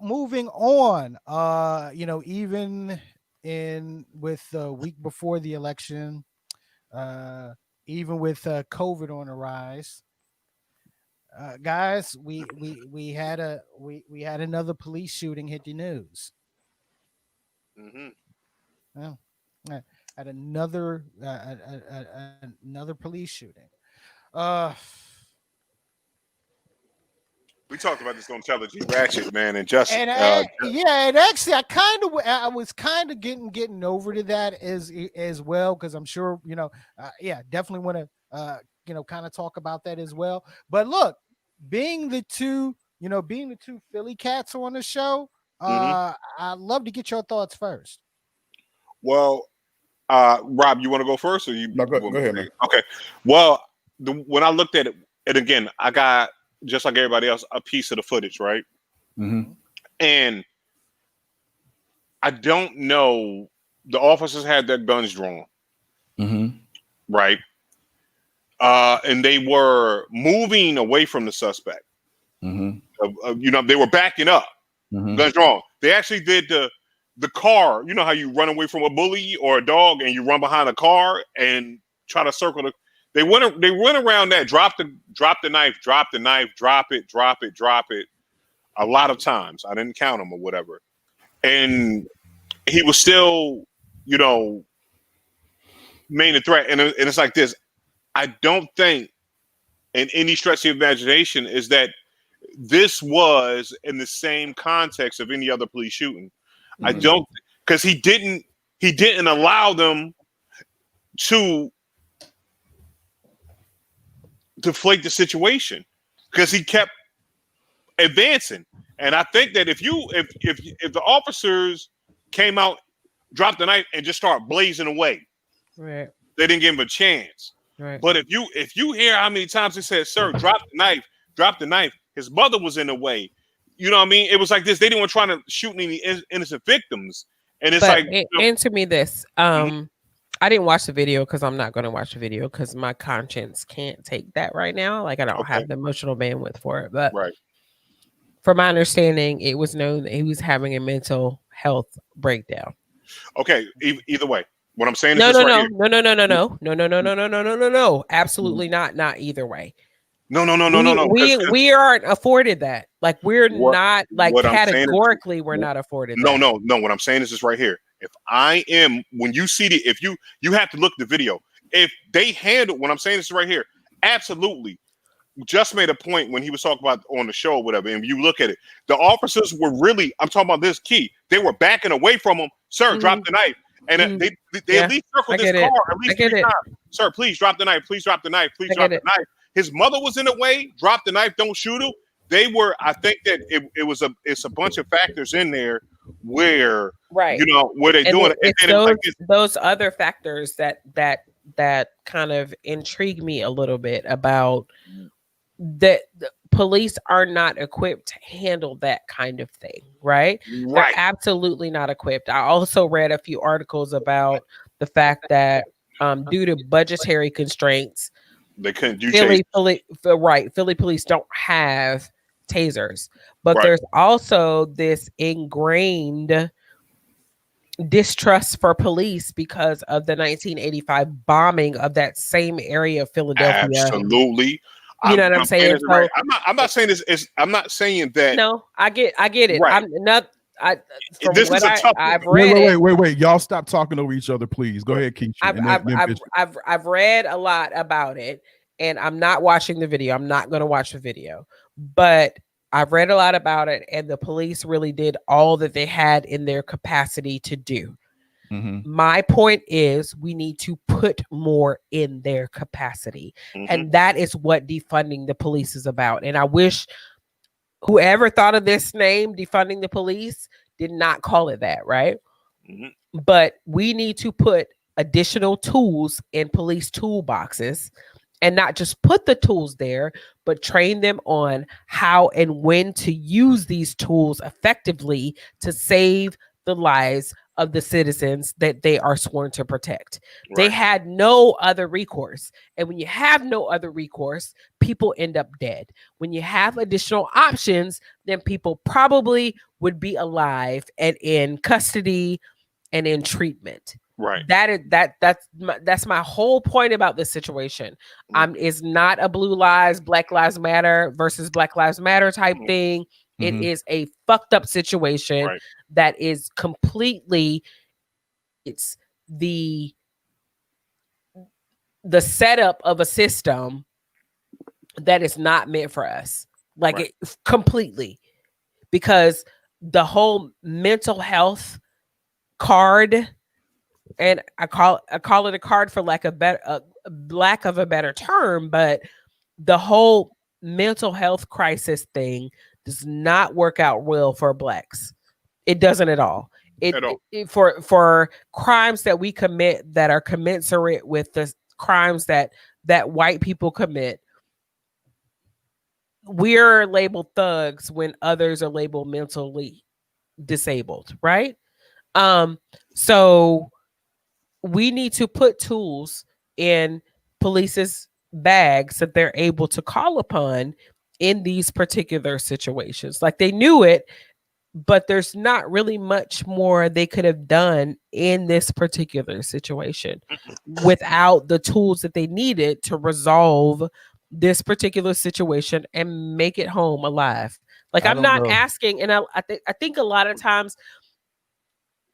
Moving on. Even in with the week before the election, even with COVID on the rise, guys, we had another police shooting hit the news. Mm-hmm. At another police shooting. We talked about this on Television Ratchet, man, and just And actually, I was kind of getting over to that as well, because I'm sure definitely want to kind of talk about that as well. But look, being the two Philly cats on the show, I'd love to get your thoughts first. Well, Rob, you want to go first, or you? No, go ahead, man. Okay. Well, when I looked at it, and again, I got, just like everybody else, a piece of the footage, right? Mm-hmm. And I don't know. The officers had their guns drawn, right? And they were moving away from the suspect. They were backing up, guns drawn. They actually did the car. You know how you run away from a bully or a dog, and you run behind a car and try to circle the. They went around that, drop the knife, drop it. A lot of times. I didn't count them or whatever. And he was still, main a threat. And it's like this. I don't think in any stretch of imagination is that this was in the same context of any other police shooting. I don't, because he didn't allow them to deflate the situation, because he kept advancing. And I think that if the officers came out, dropped the knife, and just start blazing away, Right. they didn't give him a chance. Right. But if you hear how many times he said, "Sir, drop the knife," his mother was in the way. You know what I mean? It was like this. They didn't want trying to shoot any innocent victims. And it's answer me this. I didn't watch the video because I'm not going to watch the video because my conscience can't take that right now. Like, I don't have the emotional bandwidth for it. But from my understanding, it was known that he was having a mental health breakdown. Okay. Either way, what I'm saying is No. Absolutely not. Not either way. No. We aren't afforded that. Like, we're not, like, categorically, we're not afforded that. No. What I'm saying is this right here. If I am, when you see if you have to look at the video. If they handle, what I'm saying this right here, absolutely. Just made a point when he was talking about on the show or whatever. And you look at it, the officers were really, I'm talking about this key. They were backing away from him. Sir, drop the knife. And they at least circled this car at least 3 times. Sir, please drop the knife. Please drop the knife. Please drop the knife. His mother was in the way. Drop the knife. Don't shoot him. They were. I think that it's a bunch of factors in there where where they're doing it. And those other factors that kind of intrigue me a little bit about that. The police are not equipped to handle that kind of thing, right? They're absolutely not equipped. I also read a few articles about the fact that due to budgetary constraints, they couldn't do Philly police don't have tasers, but there's also this ingrained distrust for police because of the 1985 bombing of that same area of Philadelphia. Absolutely. You know what I'm saying? So, right. I'm not saying this. I'm not saying that. No, I get it. Right. I'm not. This is a tough I've read. Wait! Y'all stop talking over each other, please. Go ahead, Keisha. I've read a lot about it, and I'm not watching the video. I'm not going to watch the video, but I've read a lot about it, and the police really did all that they had in their capacity to do. My point is we need to put more in their capacity. And that is what defunding the police is about. And I wish whoever thought of this name, defunding the police, did not call it that, right? But we need to put additional tools in police toolboxes, and not just put the tools there, but train them on how and when to use these tools effectively to save the lives of the citizens that they are sworn to protect. Right. They had no other recourse. And when you have no other recourse, people end up dead. When you have additional options, then people probably would be alive and in custody and in treatment. Right. That's my whole point about this situation. It's not a blue lives, Black Lives Matter versus Black Lives Matter type thing. It is a fucked up situation that is completely, it's the setup of a system that is not meant for us. Like it completely, because the whole mental health card, and I call it a card for lack of a better term, but the whole mental health crisis thing does not work out well for Blacks. It doesn't at all. For crimes that we commit that are commensurate with the crimes that white people commit, we're labeled thugs when others are labeled mentally disabled, right? So we need to put tools in police's bags that they're able to call upon in these particular situations. Like, they knew it, but there's not really much more they could have done in this particular situation without the tools that they needed to resolve this particular situation and make it home alive. Like, I'm not asking, and I think a lot of times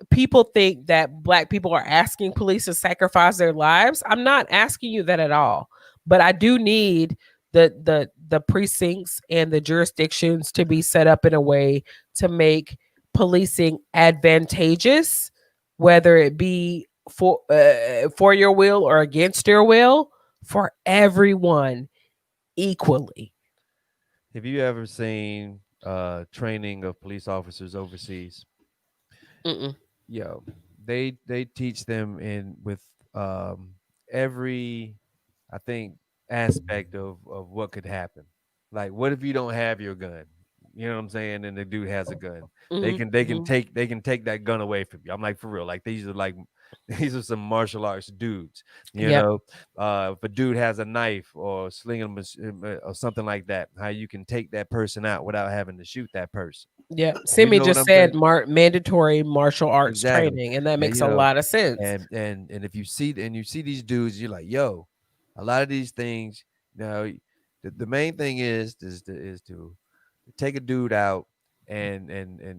people think that Black people are asking police to sacrifice their lives. I'm not asking you that at all, but I do need the precincts and the jurisdictions to be set up in a way to make policing advantageous, whether it be for your will or against your will, for everyone equally. Have you ever seen training of police officers overseas? Yo, they teach them with every, I think, aspect of what could happen. Like, what if you don't have your gun? You know what I'm saying? And the dude has a gun. They can take that gun away from you. I'm like, for real. Like, these are some martial arts dudes. You know, if a dude has a knife or slinging or something like that, how you can take that person out without having to shoot that person. Yeah, Simi just said mandatory martial arts training, and that makes a lot of sense. And if you see these dudes, you're like, yo, a lot of these things. Now, the main thing is to take a dude out, and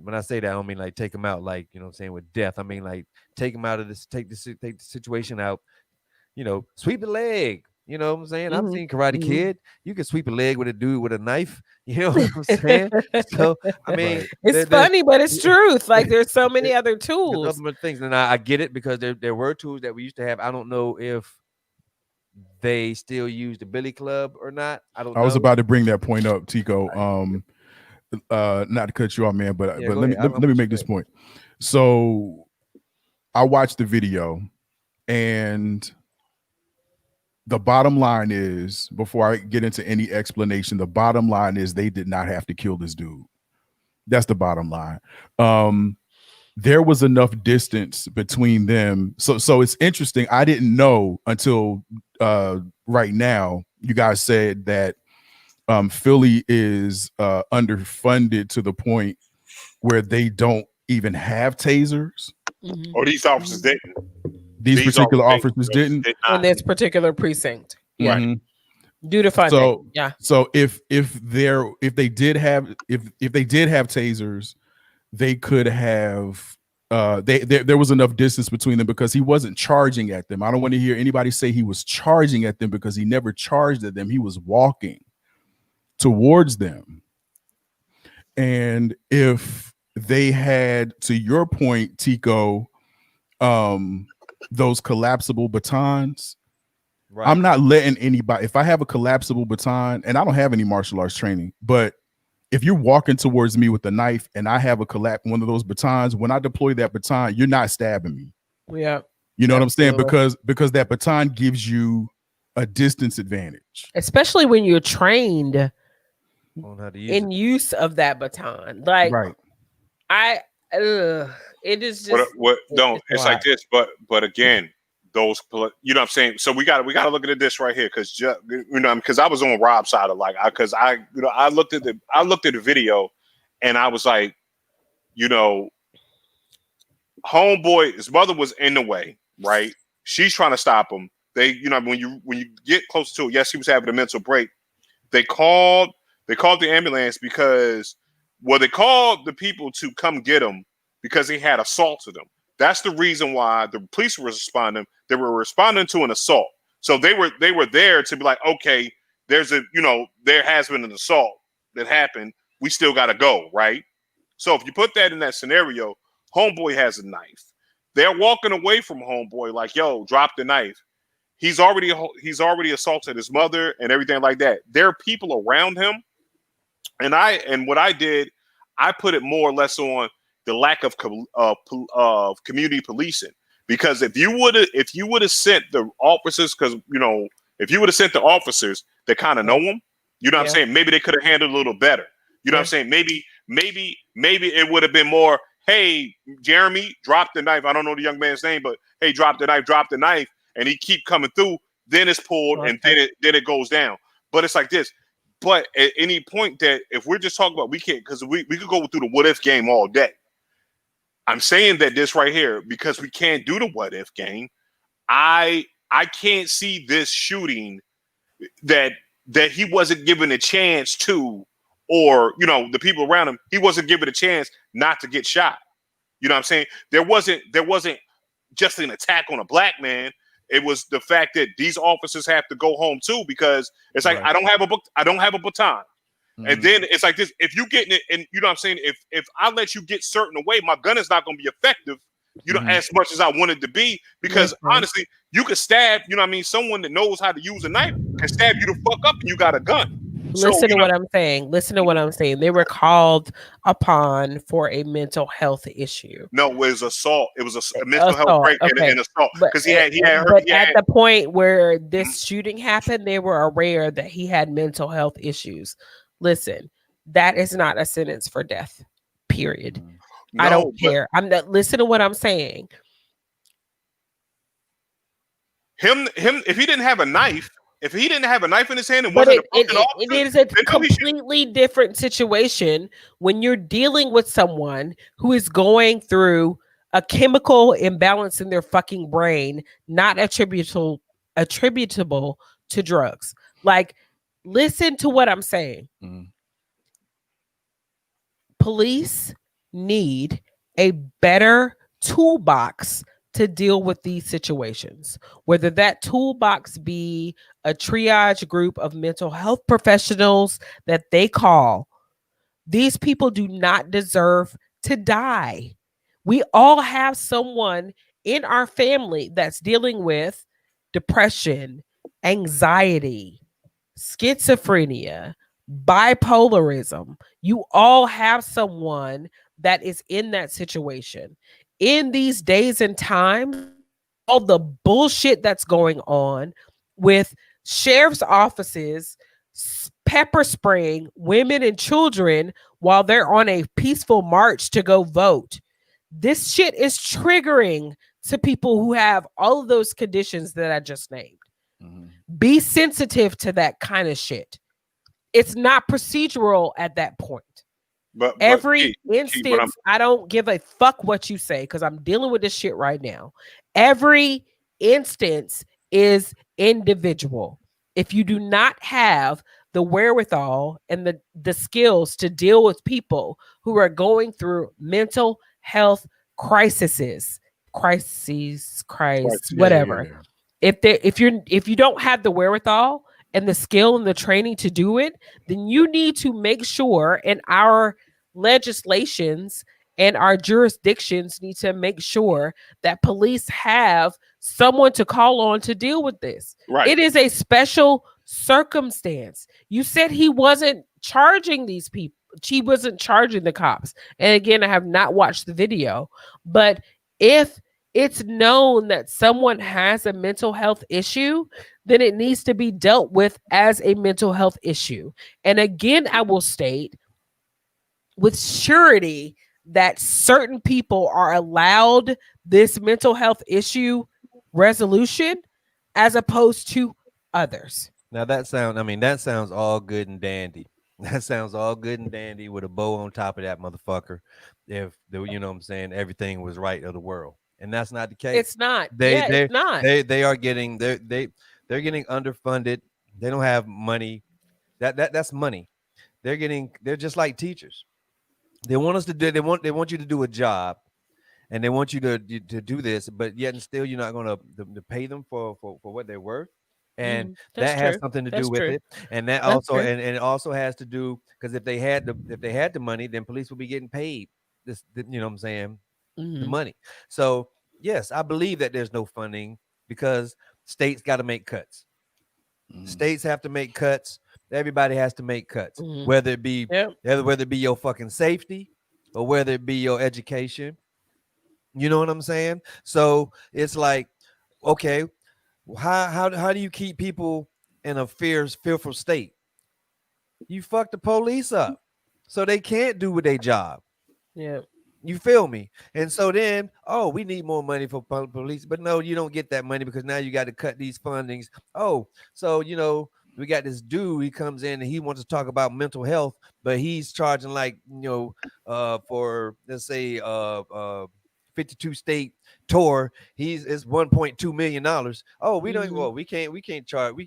when I say that, I don't mean like take him out like, you know what I'm saying, with death. I mean like take him out of this, take the situation out. You know, sweep the leg. You know what I'm saying? I've seen Karate Kid. You can sweep a leg with a dude with a knife. You know what I'm saying? So, I mean, it's funny, but it's truth. Like, there's so many other tools. Other things, and I get it, because there were tools that we used to have. I don't know if they still use the billy club or not. I don't know. I was about to bring that point up, Tico. Not to cut you off, man, but let me make this point. So I watched the video, and the bottom line is, before I get into any explanation, the bottom line is they did not have to kill this dude. That's the bottom line. There was enough distance between them. So it's interesting. I didn't know until right now. You guys said that Philly is underfunded to the point where they don't even have tasers. Or these officers didn't. These particular officers didn't in this particular precinct. Yeah. Due to funding. So if they did have tasers, they could have there was enough distance between them, because he wasn't charging at them. I don't want to hear anybody say he was charging at them, because he never charged at them. He was walking towards them. And if they had, to your point, Tico, those collapsible batons, Right. I'm not letting anybody, if I have a collapsible baton, and I don't have any martial arts training, but if you're walking towards me with a knife and I have one of those batons, when I deploy that baton, you're not stabbing me. Yeah. You know what I'm saying? Absolutely. Because that baton gives you a distance advantage. Especially when you're trained On how to use in it. use of that baton. Like Right. it is just what no, it's a like this, but again, those, you know what I'm saying? So we got to look at this right here, because you know, because I was on Rob's side of, like, because I looked at the video and I was like, you know, homeboy, his mother was in the way, right? She's trying to stop him. They, you know, when you get close to it, yes, he was having a mental break. They called the ambulance because, well, they called the people to come get him because he had assaulted them. That's the reason why the police were responding. They were responding to an assault. So they were there to be like, okay, there has been an assault that happened. We still got to go, right? So if you put that in that scenario, homeboy has a knife. They're walking away from homeboy like, yo, drop the knife. He's already assaulted his mother and everything like that. There are people around him, and what I did, I put it more or less on the lack of community policing. Because if you would have sent the officers, because if you would have sent the officers that kind of know him, you know what I'm saying, maybe they could have handled it a little better. You know what I'm saying? Maybe it would have been more, hey, Jeremy, drop the knife. I don't know the young man's name, but hey, drop the knife. And he keep coming through, then it's pulled, and then it goes down. But it's like this. But at any point that, if we're just talking about, we can't, because we could go through the what if game all day. I'm saying that this right here, because we can't do the what if game. I can't see this shooting that he wasn't given a chance to, or the people around him, he wasn't given a chance not to get shot. You know what I'm saying? There wasn't just an attack on a black man. It was the fact that these officers have to go home too, because it's like, right. I don't have a baton. Mm-hmm. And then it's like this, if you get it, and you know what I'm saying, if I let you get certain away, my gun is not going to be effective, as much as I want it to be, because honestly, you could stab, someone that knows how to use a knife can stab you the fuck up and you got a gun. Listen to what I'm saying. They were called upon for a mental health issue. No, it was assault. It was a mental health break and assault. Because he had at the point where this shooting happened, they were aware that he had mental health issues. Listen, that is not a sentence for death. Period. No, I don't care. I'm not. Listen to what I'm saying. Him. If he didn't have a knife. If he didn't have a knife in his hand and wasn't it is a completely different situation when you're dealing with someone who is going through a chemical imbalance in their fucking brain, not attributable to drugs. Like, listen to what I'm saying. Mm-hmm. Police need a better toolbox to deal with these situations, whether that toolbox be a triage group of mental health professionals that they call. These people do not deserve to die. We all have someone in our family that's dealing with depression, anxiety, schizophrenia, bipolarism. You all have someone that is in that situation. In these days and times, all the bullshit that's going on with sheriff's offices pepper spraying women and children while they're on a peaceful march to go vote. This shit is triggering to people who have all of those conditions that I just named. Mm-hmm. Be sensitive to that kind of shit. It's not procedural at that point. But every instance, I don't give a fuck what you say, because I'm dealing with this shit right now. Every instance is individual. If you do not have the wherewithal and the skills to deal with people who are going through mental health crises, whatever. Yeah. If you don't have the wherewithal and the skill and the training to do it, then you need to make sure, and our legislations and our jurisdictions need to make sure that police have someone to call on to deal with this. Right. It is a special circumstance. You said he wasn't charging these people. He wasn't charging the cops. And again, I have not watched the video, but if it's known that someone has a mental health issue, then it needs to be dealt with as a mental health issue. And again, I will state with surety that certain people are allowed this mental health issue resolution as opposed to others. Now that sounds all good and dandy. That sounds all good and dandy with a bow on top of that motherfucker. If the, you know what I'm saying, everything was right of the world. And that's not the case. It's not. It's not. They are getting they're getting underfunded. They don't have money. That's money. They're just like teachers. They want us to do they want you to do a job, and they want you to do this, but yet and still you're not going to pay them for what they're worth. And that has something to do with it. And that also and it also has to do, because if they had the money, then police would be getting paid this, you know what I'm saying, the money. So yes, I believe that there's no funding because states got to make cuts. States have to make cuts. Everybody has to make cuts, whether it be whether it be your fucking safety or whether it be your education. You know what I'm saying? So it's like, okay, how do you keep people in a fearful state? You fuck the police up so they can't do their job. Yeah. You feel me? And so then, oh, we need more money for police, but no, you don't get that money because now you got to cut these fundings. Oh, so you know, we got this dude, he comes in and he wants to talk about mental health, but he's charging like, you know, for let's say 52 state tour, it's $1.2 million. Oh, we don't well, we can't charge we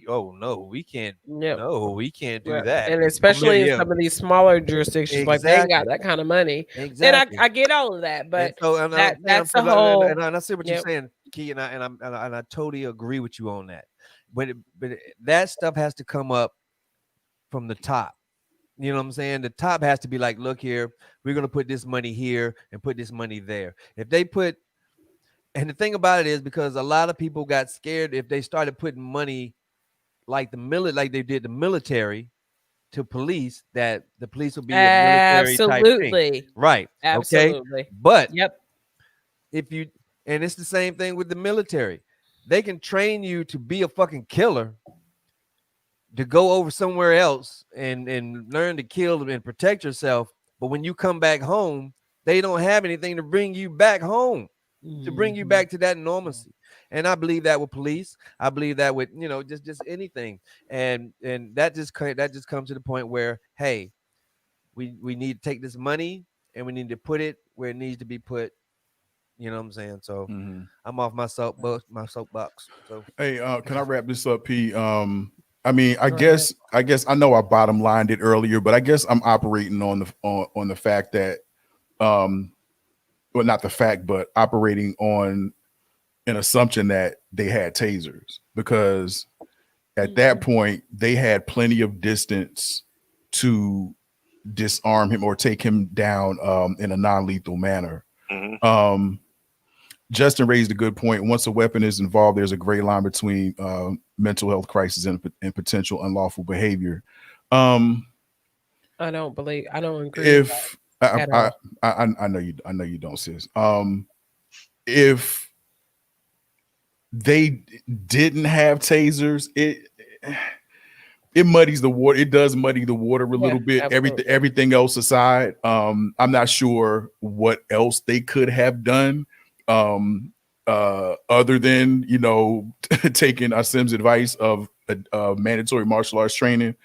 can't do that. And especially in some of these smaller jurisdictions, like they ain't got that kind of money. Exactly. And I get all of that, but that's the and whole. And I see what you're saying, Key, and I totally agree with you on that. But that stuff has to come up from the top. You know what I'm saying? The top has to be like, look here, we're going to put this money here and put this money there. If they put, and the thing about it is, because a lot of people got scared if they started putting money like like they did the military to police, that the police will be a military type thing. Right. Absolutely. Okay. But if you, and it's the same thing with the military. They can train you to be a fucking killer, to go over somewhere else and learn to kill and protect yourself. But when you come back home, they don't have anything to bring you back home, to bring you back to that normalcy. And I believe that with police. I believe that with, you know, just anything. And that just comes to the point where, hey, we need to take this money and we need to put it where it needs to be put. You know what I'm saying? So I'm off my soapbox. So hey, can I wrap this up, P? I mean, I guess I know I bottom lined it earlier, but I guess I'm operating on the fact that, well, not the fact, but operating on an assumption that they had tasers, because at that point they had plenty of distance to disarm him or take him down in a non-lethal manner. Justin raised a good point. Once a weapon is involved, there's a gray line between mental health crisis and potential unlawful behavior. I don't agree. If I know you don't, sis. If they didn't have tasers, it muddies the water. It does muddy the water a little bit. Absolutely. Everything else aside, I'm not sure what else they could have done. Other than, you know, taking Asim's advice of mandatory martial arts training.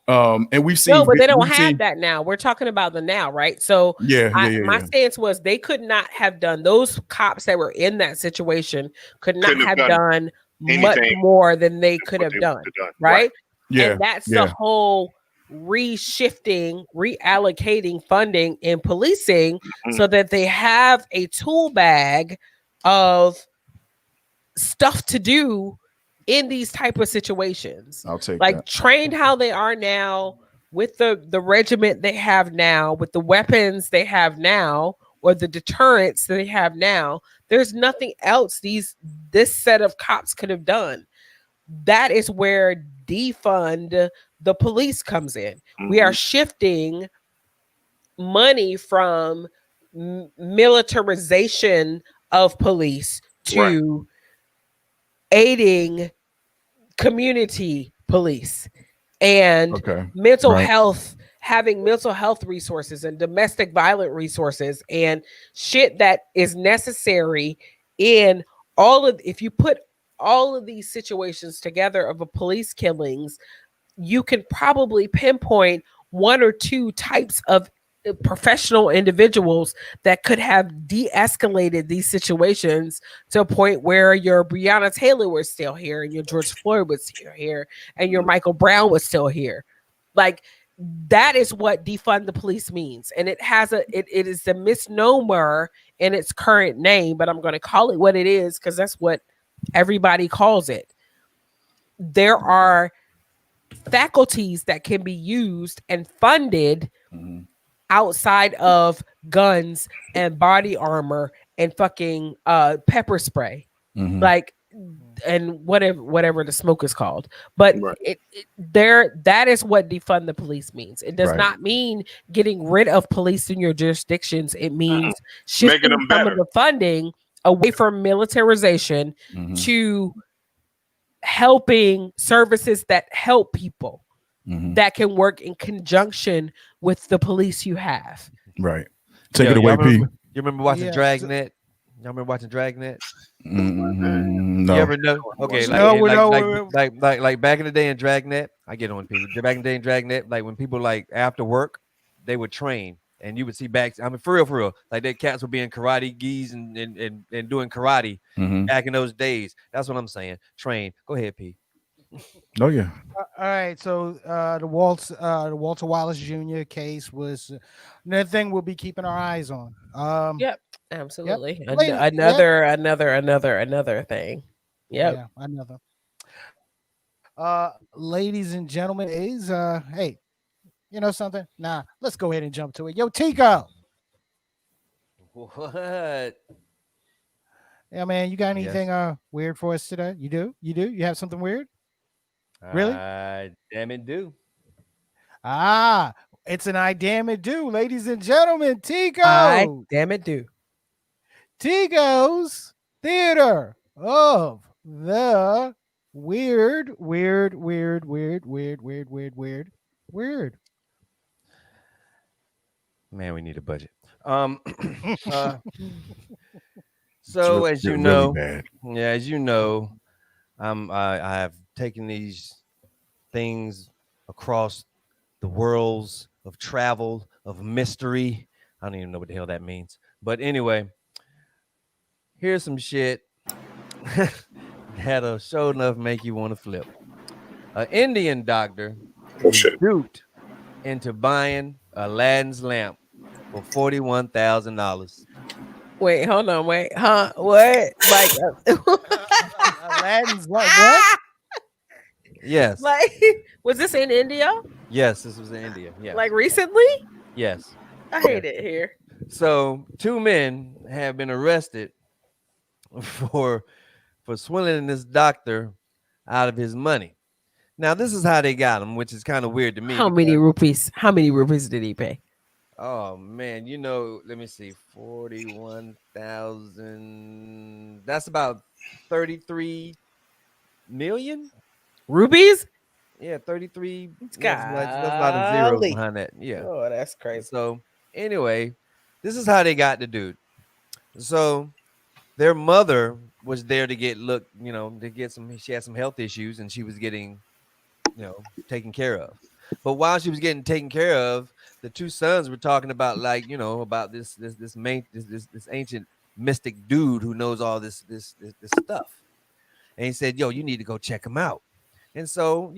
And we've seen, no, but they don't have that now. We're talking about the now, right? So my stance was they could not have done, those cops that were in that situation could not have done much more than they could have done, right? Yeah, and that's the whole reallocating funding in policing so that they have a tool bag of stuff to do in these type of situations. I'll take like that. Trained how they are now with the regiment they have now, with the weapons they have now, or the deterrence they have now, there's nothing else this set of cops could have done. That is where defund the police comes in. We are shifting money from militarization of police to aiding community police and mental health, having mental health resources and domestic violent resources and shit that is necessary in if you put all of these situations together of a police killings, you can probably pinpoint one or two types of professional individuals that could have de-escalated these situations to a point where your Breonna Taylor was still here and your George Floyd was still here and your Michael Brown was still here. Like, that is what defund the police means. And it is a misnomer in its current name, but I'm going to call it what it is because that's what everybody calls it. There are faculties that can be used and funded outside of guns and body armor and fucking pepper spray, like, and whatever the smoke is called. But that is what defund the police means. It does not mean getting rid of police in your jurisdictions. It means shifting some of the funding away from militarization to helping services that help people that can work in conjunction with the police you have. Right. Take it away, P. You remember watching Dragnet? Y'all remember watching Dragnet? No. You ever know? Okay, like back in the day in Dragnet, I get on people. Back in the day in Dragnet, like when people like after work, they would train. And you would see back, I mean, for real, like their cats were being karate geese and doing karate back in those days. That's what I'm saying. Train. Go ahead, P. Oh yeah. All right. So the Walter Wallace Jr. case was another thing we'll be keeping our eyes on. Yep, absolutely. Yep. Another thing. Yep. Yeah, another. Ladies and gentlemen, hey, you know something? Nah, let's go ahead and jump to it. Yo, Tico. What? Yeah, man, you got anything weird for us today? You do? You have something weird? Really? Damn it, do. It's an I damn it do, ladies and gentlemen. Tico. I damn it do. Tico's Theater of the Weird. Man, we need a budget. So as you know, I have taken these things across the worlds of travel, of mystery. I don't even know what the hell that means. But anyway, here's some shit that'll sure enough make you want to flip. An Indian doctor was duped into buying Aladdin's lamp for $41,000. Wait, hold on, wait, huh? What? Like Aladdin's what? Yes. Like, was this in India? Yes, this was in India. Yeah. Like recently? Yes. I hate it here. So 2 men have been arrested for swindling this doctor out of his money. Now, this is how they got him, which is kind of weird to me. How many rupees? How many rupees did he pay? Oh man, let me see, 41,000. That's about 33 million rupees. Yeah, 33. That's a lot of zeros behind that. Yeah. Oh, that's crazy. So anyway, this is how they got the dude. So their mother was there to get she had some health issues and she was getting, taken care of. But while she was getting taken care of, the 2 sons were talking about about this ancient mystic dude who knows all this stuff. And he said, "Yo, you need to go check him out." And so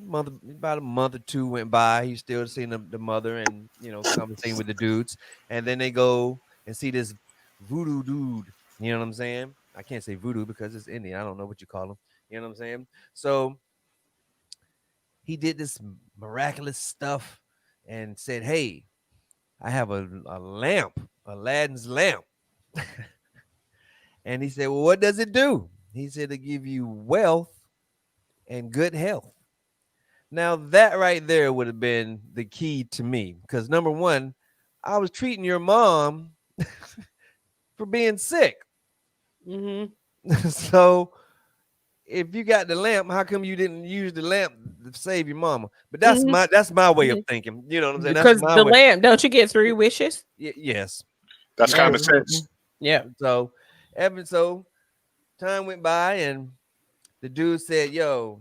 about a month or 2 went by. He's still seeing the mother and conversating with the dudes. And then they go and see this voodoo dude. You know what I'm saying? I can't say voodoo because it's Indian. I don't know what you call him. You know what I'm saying? So he did this miraculous stuff and said, "Hey, I have a lamp, Aladdin's lamp." And he said, "Well, what does it do?" He said, "To give you wealth and good health." Now, that right there would have been the key to me because number one, I was treating your mom for being sick. So if you got the lamp, how come you didn't use the lamp to save your mama? But that's my way of thinking. You know what I'm saying? Because That's my the way. lamp, don't you get 3 wishes? Yes. That's common sense. Yeah. So time went by and the dude said, "Yo,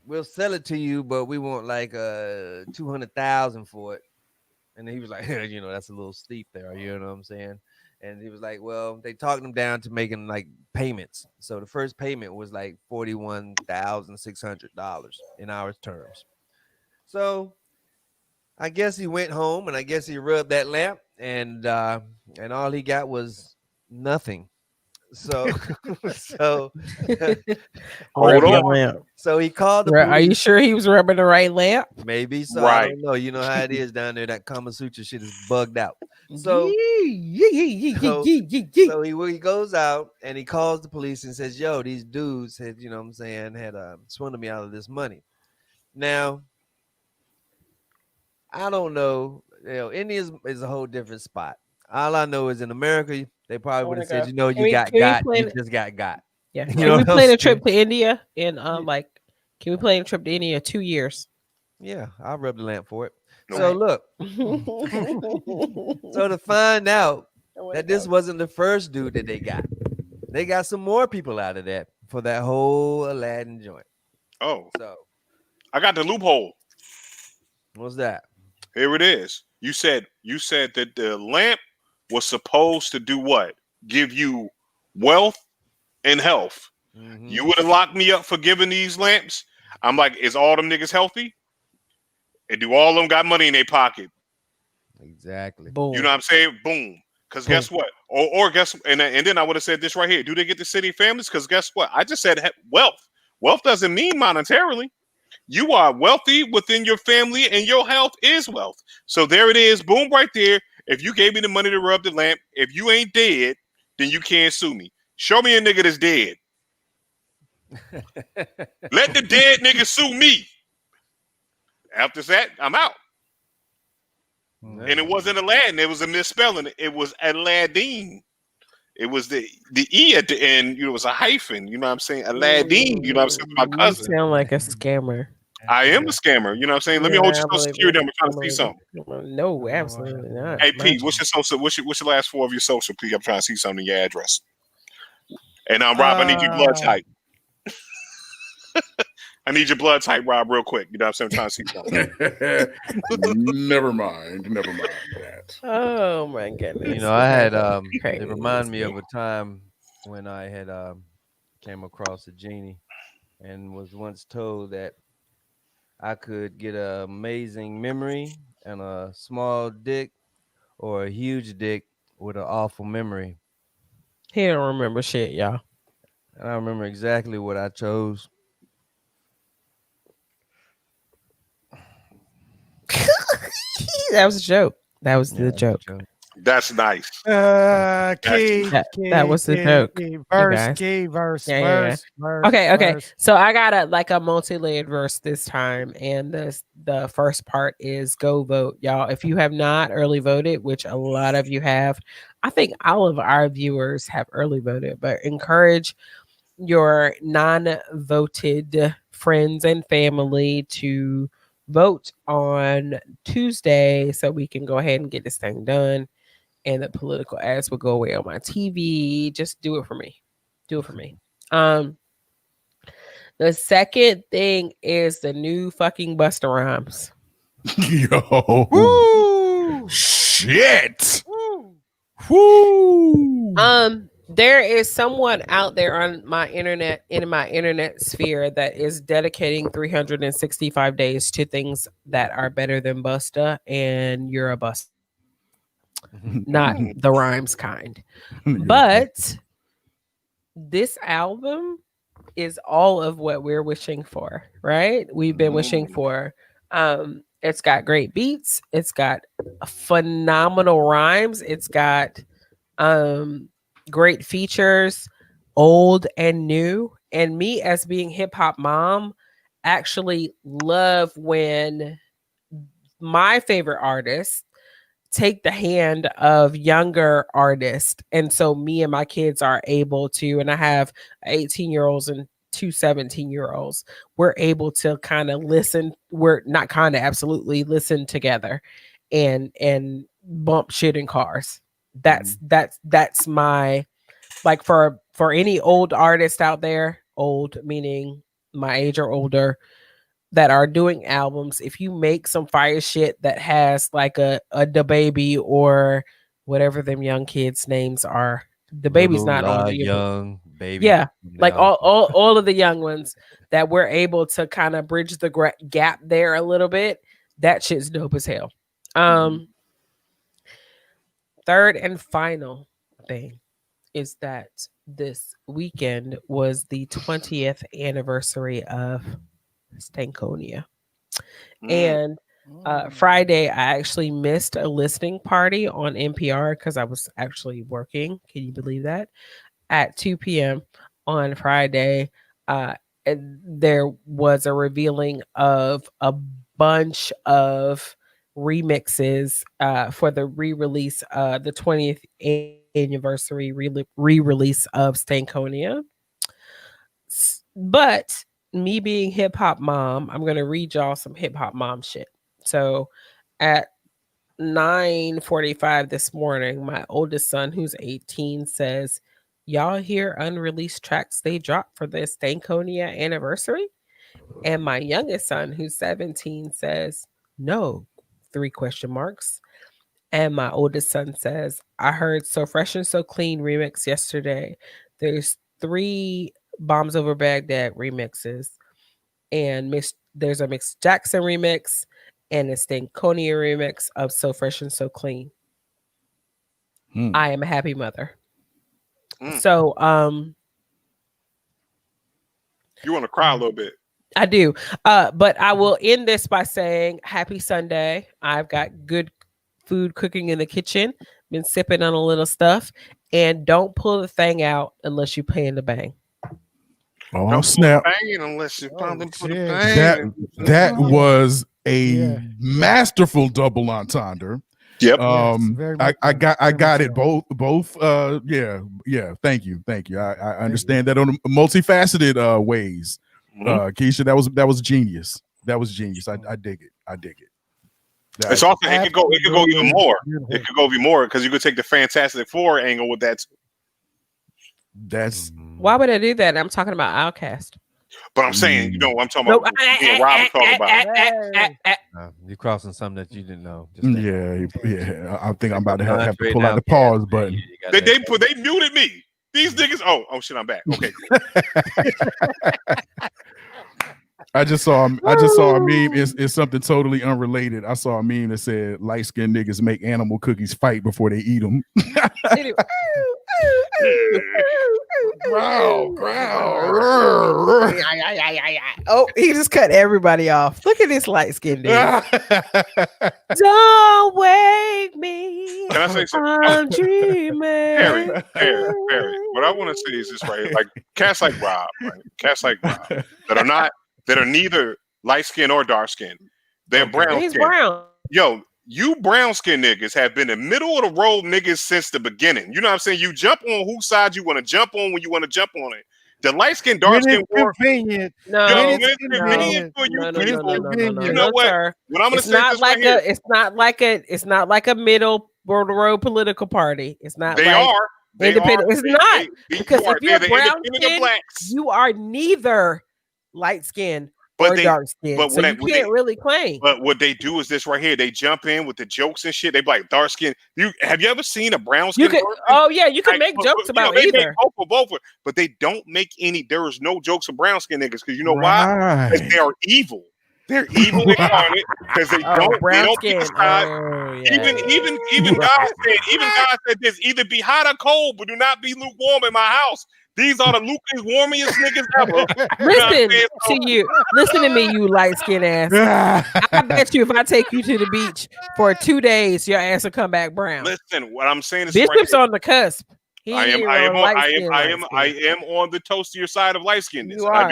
we'll sell it to you, but we want like 200,000 for it." And he was like, "You know, that's a little steep there." You know what I'm saying? And he was like, "Well, they talked him down to making like payments. So the first payment was like $41,600 in our terms." So I guess he went home and I guess he rubbed that lamp and all he got was nothing. So so Hold on. Lamp. so he called the Are you police. sure he was rubbing the right lamp? Maybe so. I Right. don't know. You know how it is down there. That Kama Sutra shit is bugged out. So he goes out and he calls the police and says, "Yo, these dudes had, you know what I'm saying, had swindled me out of this money." Now, I don't know. You know, India is a whole different spot. All I know is in America, they probably would have said, "You know, you got got. You just got got." Yeah. You Can know we what I'm plan a saying? trip to India in can we plan a trip to India 2 years? Yeah, I'll rub the lamp for it. Nope. So look, so to find out that this wasn't the first dude that they got some more people out of that for that whole Aladdin joint. Oh, So I got the loophole. what's that? Here it is. You said that the lamp was supposed to do what? Give you wealth and health. Mhm. You would have locked me up for giving these lamps. I'm like, is all them niggas healthy? And do all of them got money in their pocket? Exactly. Boom. You know what I'm saying? Boom. Because guess what? Or guess, and then I would have said this right here. Do they get the city families? Because guess what? I just said wealth. Wealth doesn't mean monetarily. You are wealthy within your family, and your health is wealth. So there it is. Boom, right there. If you gave me the money to rub the lamp, if you ain't dead, then you can't sue me. Show me a nigga that's dead. Let the dead nigga sue me. After that, I'm out. And it wasn't Aladdin. It was a misspelling. It was Aladdin. It was the E at the end. You know, it was a hyphen. You know what I'm saying? Aladdin. You know what I'm saying? My You cousin. sound like a scammer. I am a scammer. You know what I'm saying? Let me hold your Yeah, I social believe security. it. I'm trying to see something. No, absolutely not. Hey Pete, what's your social? What's your last four of your social, Pete? I'm trying to see something in your address. And Rob, I need your blood type. I need your blood type, Rob, real quick. You know what I'm saying? I'm trying to see something. Never mind that. Oh my goodness. You know, I had Crazy. it reminded me of a time when I had came across a genie and was once told that I could get an amazing memory and a small dick or a huge dick with an awful memory. He don't remember shit, y'all. And I remember exactly what I chose. That was a joke. That was the joke. That's nice. Key, That was the joke. Verse. Okay. So I got a multi-layered verse this time, and the first part is go vote, y'all. If you have not early voted, which a lot of you have, I think all of our viewers have early voted, but encourage your non-voted friends and family to vote on Tuesday so we can go ahead and get this thing done. And the political ads will go away on my TV. Just do it for me. Do it for me. The second thing is the new fucking Busta Rhymes. Yo. Woo! Shit. Woo! There is someone out there on my internet sphere that is dedicating 365 days to things that are better than Busta, and you're a Busta. Not the rhymes kind. But this album is all of what we're wishing for, right? We've been wishing for. It's got great beats. It's got phenomenal rhymes. It's got great features, old and new. And me, as being hip hop mom, actually love when my favorite artists take the hand of younger artists. And so me and my kids are able to, and I have 18-year-olds and two 17-year-olds, we're able to kind of listen. We're not kind of absolutely listen together and bump shit in cars. That's my, like, for any old artist out there, old meaning my age or older, that are doing albums. If you make some fire shit that has like a Da Baby or whatever them young kids names are, the baby's Little, not on you. young baby. Yeah, like all of the young ones that we're able to kind of bridge the gap there a little bit. That shit's dope as hell. Third and final thing is that this weekend was the 20th anniversary of Stankonia. And Friday, I actually missed a listening party on NPR because I was actually working. Can you believe that? At 2 p.m. on Friday, and there was a revealing of a bunch of remixes for the re-release, the 20th anniversary re-release of Stankonia. But me being hip hop mom, I'm gonna read y'all some hip hop mom shit. So at 9:45 this morning, my oldest son, who's 18, says, "Y'all hear unreleased tracks they dropped for the Stankonia anniversary?" And my youngest son, who's 17, says, "No," 3 question marks. And my oldest son says, "I heard So Fresh and So Clean remix yesterday. There's 3 Bombs Over Baghdad remixes, and there's a Miss Jackson remix and a Stankonia remix of So Fresh and So Clean." I am a happy mother. So you want to cry a little bit. I do. But I will end this by saying happy Sunday. I've got good food cooking in the kitchen, been sipping on a little stuff, and don't pull the thing out unless you pay in the bang. Oh, Don't snap. banging unless you found them for the shit. bang. That was a masterful double entendre. Yep. Very much I so. got Very it much both yeah, thank you I understand that on multifaceted ways. Keisha, that was genius. I dig it. It's also it could go even more. It could go even more because you could take the Fantastic Four angle with that. That's Why would I do that? I'm talking about Outcast. But I'm saying, you know what I'm talking about. Me and Rob talking about. You're crossing something that you didn't know. Yeah. I think I'm about to have to pull out the pause button. They muted me. These niggas. Oh shit, I'm back. Okay. I just saw a meme. It's something totally unrelated. I saw a meme that said light skinned niggas make animal cookies fight before they eat them. Growl. Oh, he just cut everybody off. Look at this light skinned dude. Don't wake me. Can I say something? I'm dreaming. Perry. What I want to say is this right here. Like cats like Rob, right? Cats like Rob that are neither light skin or dark skin. They're brown. He's skin. brown. Yo, you brown skin niggas have been the middle of the road niggas since the beginning. You know what I'm saying? You jump on whose side you want to jump on when you want to jump on it. The light skin, dark skin war. Convenient. No, Yo, it's convenient for you people. You know what? Sir. What I'm gonna It's say not this like right here. it's not like a middle road political party. It's not. They like are. They independent. are. It's not because if you're the brown independent skin, blacks. you are neither light skin or dark skin. But so you can't really claim. But what they do is this right here. They jump in with the jokes and shit. They be like dark skin. Have you ever seen a brown skin? You can make jokes about either. Both, but they don't make any. There is no jokes of brown skin niggas because you know why? Because they are evil. They're evil incarnate because they don't skin. decide. Even God said this: either be hot or cold, but do not be lukewarm in my house. These are the lukewarmest niggas ever. Listen to me, you light skin ass. I bet you if I take you to the beach for 2 days, your ass will come back brown. Listen, what I'm saying is Bishop's on the cusp. I am on the toastier side of light skin. You are. I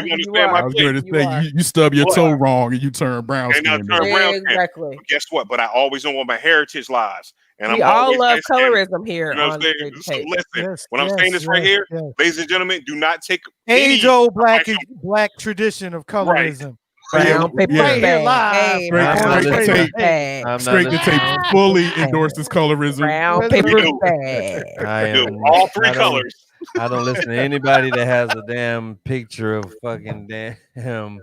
was going to say you stub your toe wrong and you turn brown skin. Exactly. But guess what? But I always know where my heritage lies. And we all love colorism here. You know what I'm saying? So listen, when I'm saying this right here, ladies and gentlemen, do not take age-old black tradition of colorism. Brown paper bag. Straight to tape fully endorses colorism. Brown paper bag. All three colors. I don't listen to anybody that has a damn picture of fucking damn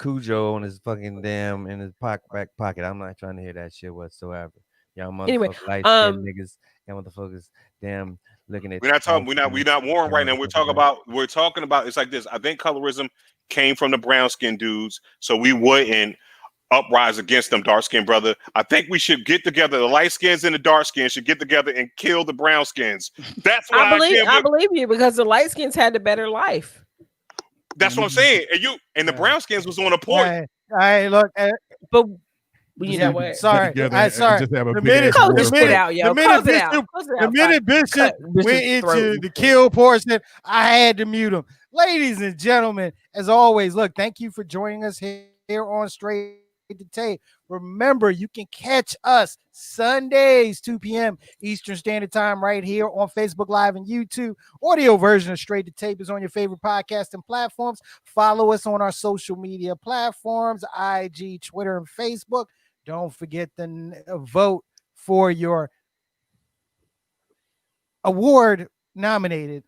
Cujo on his fucking damn in his back pocket. I'm not trying to hear that shit whatsoever. Y'all motherfuckers light skinned niggas. Y'all motherfuckers damn looking at. We're not warring right now. We're talking about it's like this. I think colorism came from the brown skinned dudes, so we wouldn't uprise against them, dark skinned brother. I think we should get together. The light skins and the dark skins should get together and kill the brown skins. That's what I believe you, because the light skins had the better life. That's what I'm saying. And the brown skins was on a point. Look, but you know what? Sorry. The minute Bishop went into the kill portion, I had to mute him. Ladies and gentlemen, as always, look, thank you for joining us here on Straight to Tape. Remember, you can catch us Sundays, 2 p.m. Eastern Standard Time right here on Facebook Live and YouTube. Audio version of Straight to Tape is on your favorite podcasting platforms. Follow us on our social media platforms, IG, Twitter, and Facebook. Don't forget to vote for your award-nominated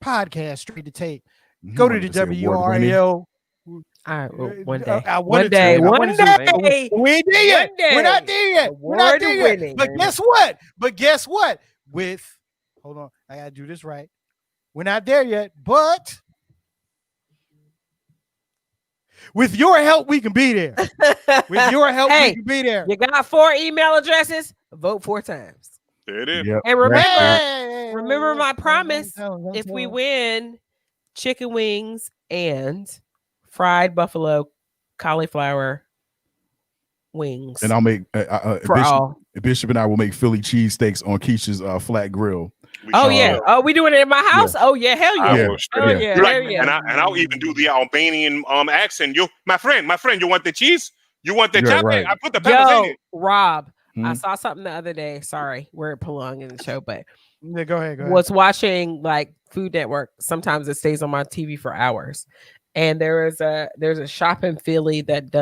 podcast, Straight to Tape. Go to the WRL. All right, well, one day. One day. We're not there yet. But guess what? Hold on, I gotta do this right. We're not there yet, but with your help, we can be there. With your help, we can be there. You got 4 email addresses. Vote 4 times. There it is. Yep. And remember my promise. If we win, chicken wings and fried buffalo cauliflower wings. And I'll make Bishop and I will make Philly cheesesteaks on Keisha's flat grill. Yeah. Oh, we doing it in my house? Yeah. Oh yeah, hell yeah. And I'll even do the Albanian accent. My friend, you want the cheese? You want the chocolate? Right. I put the peppers in it. Rob, I saw something the other day. Sorry, we're prolonging the show, but go ahead. Was watching like Food Network. Sometimes it stays on my TV for hours. And there's a shop in Philly that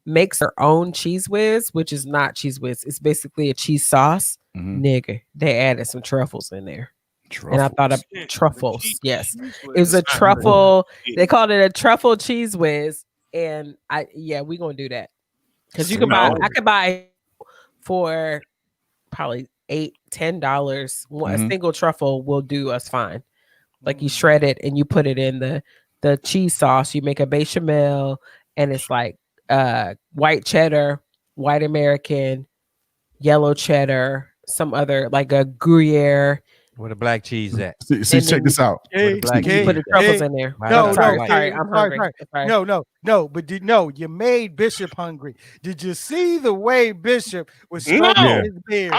makes their own Cheese Whiz, which is not Cheese Whiz. It's basically a cheese sauce. Nigga, they added some truffles in there. And I thought of truffles. Yes, it was a truffle. They called it a truffle Cheese Whiz. And we gonna do that because you can buy. I could buy for probably $8-10. A single truffle will do us fine. Like you shred it and you put it in the cheese sauce. You make a bechamel, and it's like white cheddar, white American, yellow cheddar, some other like a Gruyere. Where the black cheese at? See, check this out. You put the truffles in there. Sorry, I'm hungry. No, you made Bishop hungry. Did you see the way Bishop was stroking his beard?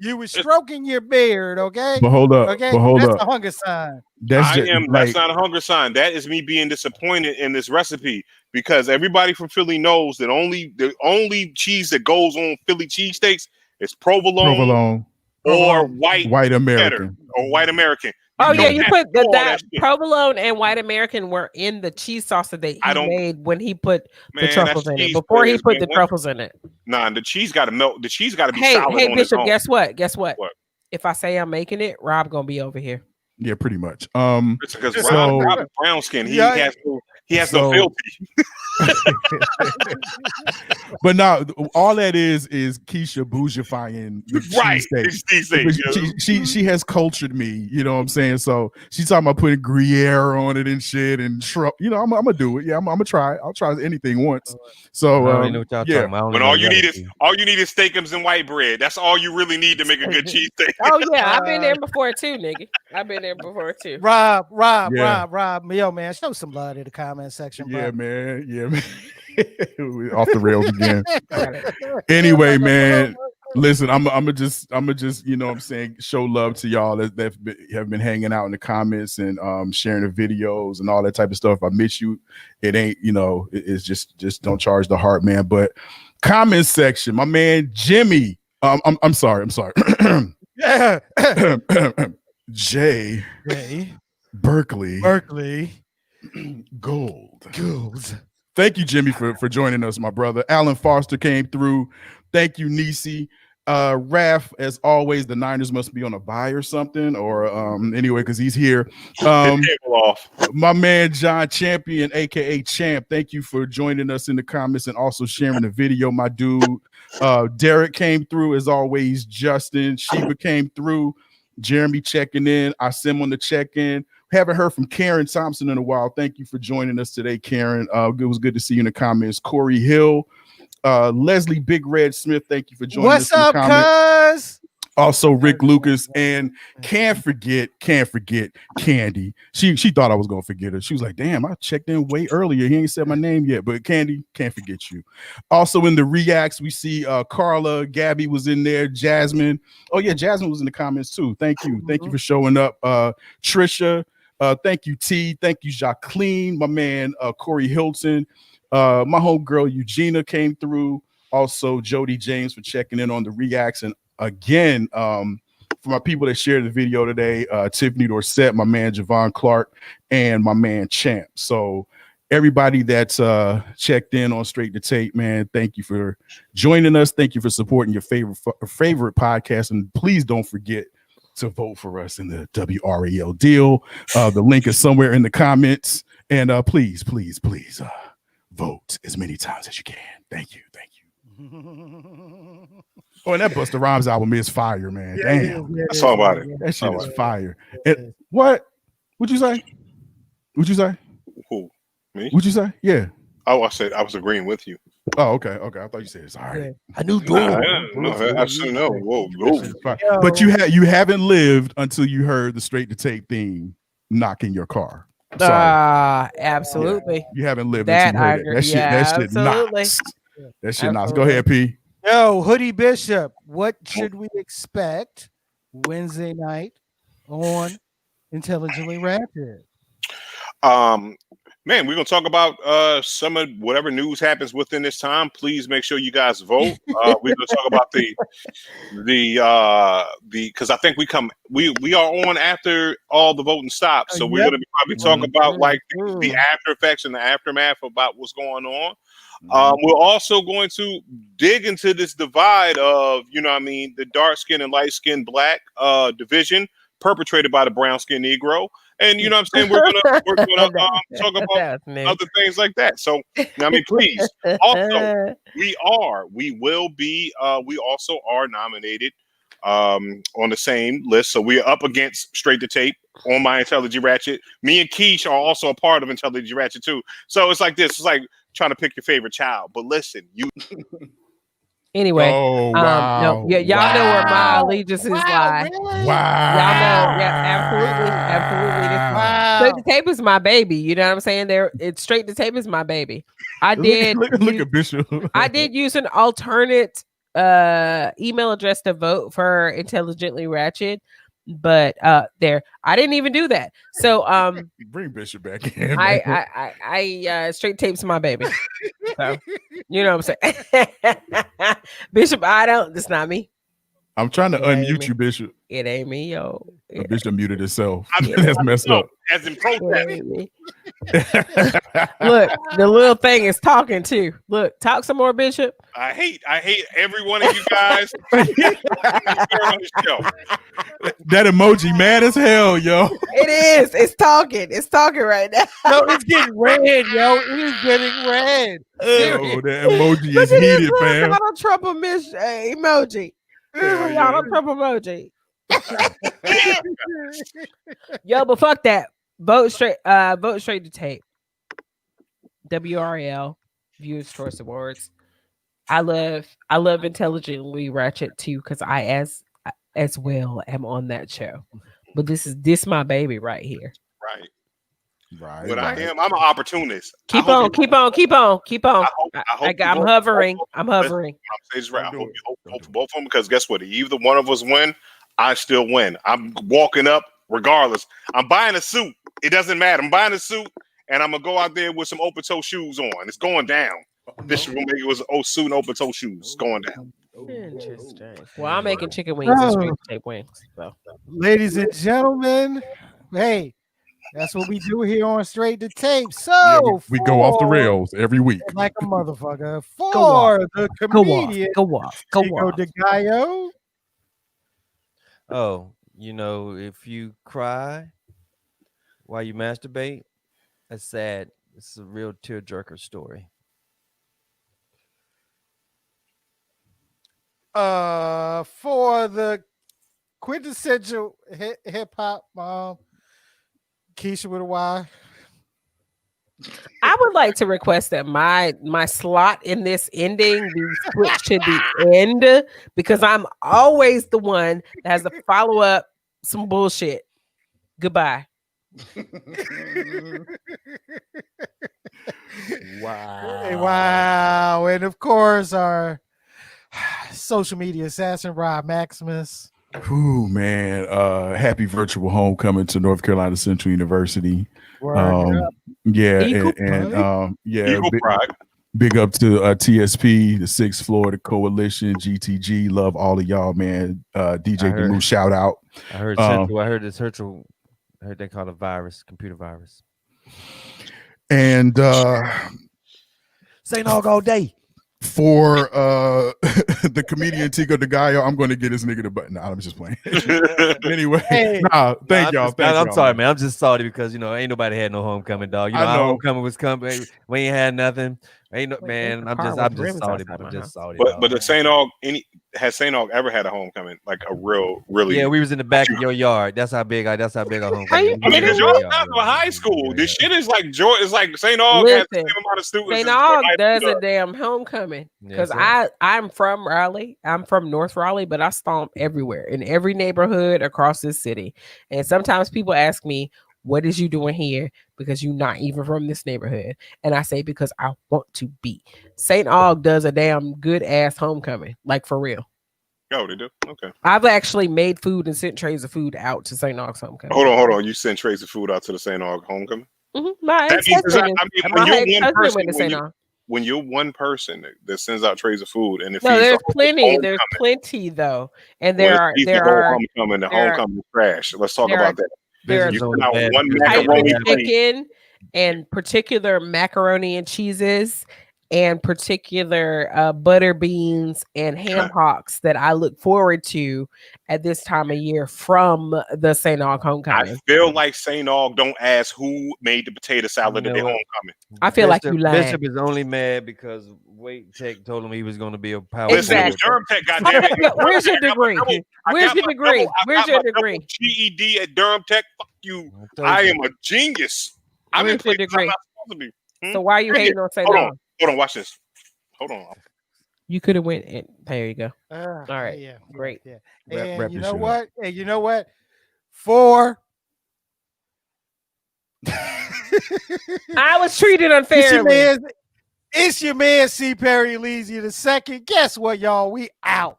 You were stroking your beard, okay? But hold up. Okay, that's a hunger sign. That's not a hunger sign. That is me being disappointed in this recipe because everybody from Philly knows that the only cheese that goes on Philly cheesesteaks is provolone. Or white American. Or white American. You put that provolone and white American were in the cheese sauce that he made when he put the truffles in it. Before he put the truffles in it. Nah, the cheese got to melt. The cheese got to be solid. Hey, Bishop, guess what? What? If I say I'm making it, Rob gonna be over here. Yeah, pretty much. Because Rob is brown skin. He has no filthy. But now all that is Keisha bougifying the Right. cheesesteak. She has cultured me, you know what I'm saying? So she's talking about putting Gruyere on it and shit and shrimp. You know, I'm gonna do it. Yeah, I'm gonna try. I'll try anything once. So I don't know what y'all talking about. I only When know all you need recipe. is steakums and white bread. That's all you really need to make a good cheesesteak. Oh yeah, I've been there before too, nigga. I've been there before too. Rob, Yeah. yo, man, show some love in the comment section, bro. Yeah, man. Off the rails again. Anyway, man. Listen, I'm just you know what I'm saying, show love to y'all that have been hanging out in the comments and sharing the videos and all that type of stuff. If I miss you, it ain't, you know, it's just don't charge the heart, man. But comment section, my man Jimmy. I'm sorry. Yeah. Jay Berkeley Gold. Thank you, Jimmy, for joining us, my brother. Alan Foster came through. Thank you, Nisi. Raph, as always, the Niners must be on a bye or something, or anyway, because he's here. My man John Champion, aka Champ, thank you for joining us in the comments and also sharing the video, my dude. Derek came through as always. Justin Sheba came through. Jeremy checking in. Asim on the check-in. Haven't heard from Karen Thompson in a while. Thank you for joining us today, Karen. It was good to see you in the comments. Corey Hill, Leslie Big Red Smith, thank you for joining us in the comments. What's up, cuz? Also, Rick Lucas, and can't forget Candy. She thought I was gonna forget her. She was like, "Damn, I checked in way earlier. He ain't said my name yet." But Candy, can't forget you. Also in the reacts, we see Carla, Gabby was in there, Jasmine. Oh yeah, Jasmine was in the comments too. Thank you for showing up. Trisha, thank you T, thank you Jacqueline, my man Corey Hilton, my homegirl Eugenia came through. Also Jody James for checking in on the reacts. And again, for my people that shared the video today, Tiffany Dorsett, my man Javon Clark, and my man Champ. So everybody that's checked in on Straight to Tape, man, thank you for joining us. Thank you for supporting your favorite podcast. And please don't forget to vote for us in the WRAL deal. The link is somewhere in the comments. And please vote as many times as you can. Thank you. Oh, and that Busta Rhymes album is fire, man. Damn. I saw about it. That shit is fire. And what? What'd you say? Who? Me? What'd you say? Yeah. Oh, I said I was agreeing with you. Oh, okay. I thought you said it's all right. I knew Absolutely no. Whoa. But you haven't lived until you heard the Straight to Tape theme knock in your car. Absolutely. Yeah. You haven't lived until you heard that. That shit knocks. That shit knocks. Go ahead, P. Yo, Hoodie Bishop, what should we expect Wednesday night on Intelligently Rapid? Man, we're gonna talk about some of whatever news happens within this time. Please make sure you guys vote. We're gonna talk about the because I think we are on after all the voting stops, so we're gonna be probably talking about like the after effects and the aftermath about what's going on. We're also going to dig into this divide of, you know what I mean, the dark skin and light skin black division perpetrated by the brown skin Negro. And you know what I'm saying? We're gonna talk about other things like that. So, I mean, please. Also, we also are nominated on the same list. So we're up against Straight to Tape on my Intelligent Ratchet. Me and Keish are also a part of Intelligent Ratchet too. So it's like this. It's like trying to pick your favorite child. But listen, you. Anyway, y'all know where my allegiance is like. Really? Wow. Y'all know, yeah, absolutely. Wow. Straight to Tape is my baby. You know what I'm saying? It's Straight to Tape is my baby. I did look at Bishop. I did use an alternate email address to vote for Intelligently Ratchet, but I didn't even do that. So bring Bishop back in. I Straight Tape's my baby. So you know what I'm saying? Bishop, that's not me. I'm trying to unmute you, Bishop. It ain't me, yo. Bishop muted himself. That's messed up. As in protest. Look, the little thing is talking too. Look, talk some more, Bishop. I hate every one of you guys. On the show. That emoji mad as hell, yo. It is. It's talking. It's talking right now. Yo, it's getting red, yo. It is getting red. Yo, that emoji Look is at this heated, little fam. Donald Trump emoji. This is a Donald Trump emoji. Yo, but fuck that. Vote straight to tape. WRL Viewers Choice Awards. I love Intelligently Ratchet too, because I as well am on that show. But this my baby right here. Right. Right. But right. I'm an opportunist. Keep on. I'm hovering. I'm hovering. It's right. I Don't hope do you it. hope for both of them, because guess what? If either one of us win, I still win. I'm walking up regardless. I'm buying a suit. It doesn't matter. I'm buying a suit, and I'm gonna go out there with some open toe shoes on. It's going down. This room maybe it was an suit and open toe shoes. It's going down. Interesting. Well, I'm making chicken wings and straight to tape wings. So. Ladies and gentlemen, hey, that's what we do here on Straight to Tape. So Yeah, we go off the for- rails every week. like a motherfucker for off. the Go comedian off. Go Chico off. de Gallo. Oh, if you cry while you masturbate, that's sad. It's a real tearjerker story. For the quintessential hip hop mom, Keisha with a Y. I would like to request that my slot in this ending be switched to the end, because I'm always the one that has to follow up some bullshit. Goodbye. Wow. And of course, our social media assassin, Rob Maximus. Ooh, man. Happy virtual homecoming to North Carolina Central University. Yeah, Eagle Eagle pride. Big up to TSP, the Sixth Florida Coalition, GTG. Love all of y'all, man. DJ Demu, shout out. I heard Central. I heard they call it a virus, computer virus. And St. Aug all day. for the comedian Tico de Gallo, I'm going to get this nigga the button. Nah, I'm just playing. Anyway, thank y'all. I'm sorry, man. I'm just salty because ain't nobody had no homecoming, dog. I Our know. homecoming was coming. We ain't had nothing. Ain't no man. I'm just salty. I'm just salty. But the St. Aug, has St. Aug ever had a homecoming, like a really? Yeah, we was in the back of your yard. That's how big our homecoming. Are you Because y'all out of high school. This shit is like It's like St. Aug has the same amount of students. St. Aug does a damn homecoming, because I'm from Raleigh. I'm from North Raleigh, but I stomp everywhere in every neighborhood across this city. And sometimes people ask me, "What is you doing here?" Because you're not even from this neighborhood. And I say, because I want to be. St. Aug does a damn good ass homecoming, like for real. Oh, they do? Okay. I've actually made food and sent trays of food out to St. Aug's homecoming. Hold on. You sent trays of food out to the St. Aug homecoming? Mm-hmm. My That means ex-husband when you're one person that sends out trays of food and it no, feeds there's the plenty. homecoming. There's plenty though, and there Well, are it feeds there the whole are homecoming. The there are- homecoming is trash. Let's talk there about that. there are You put out one type macaroni of chicken and particular macaroni and cheeses and particular butter beans and ham hocks that I look forward to at this time of year from the St. Aug homecoming. I feel like St. Aug don't ask who made the potato salad at their homecoming. I feel like you lying. Bishop is only mad because Wait Tech told him he was going to be a power. Listen, it was Exactly. Durham Tech, goddammit. Where's your degree? Where's your degree? Where's your degree? GED at Durham Tech. Fuck you. I am a genius. I'm in Where's your places I'm degree? not supposed to be. So why are you hating on St. Aug? Hold on, watch this. Hold on. You could have went in. There you go. All right. Yeah. Great. Yeah. Wrap And you this know shit what? And you know what? For I was treated unfairly. it's your man C. Perry Elysia II. Guess what, y'all? We out.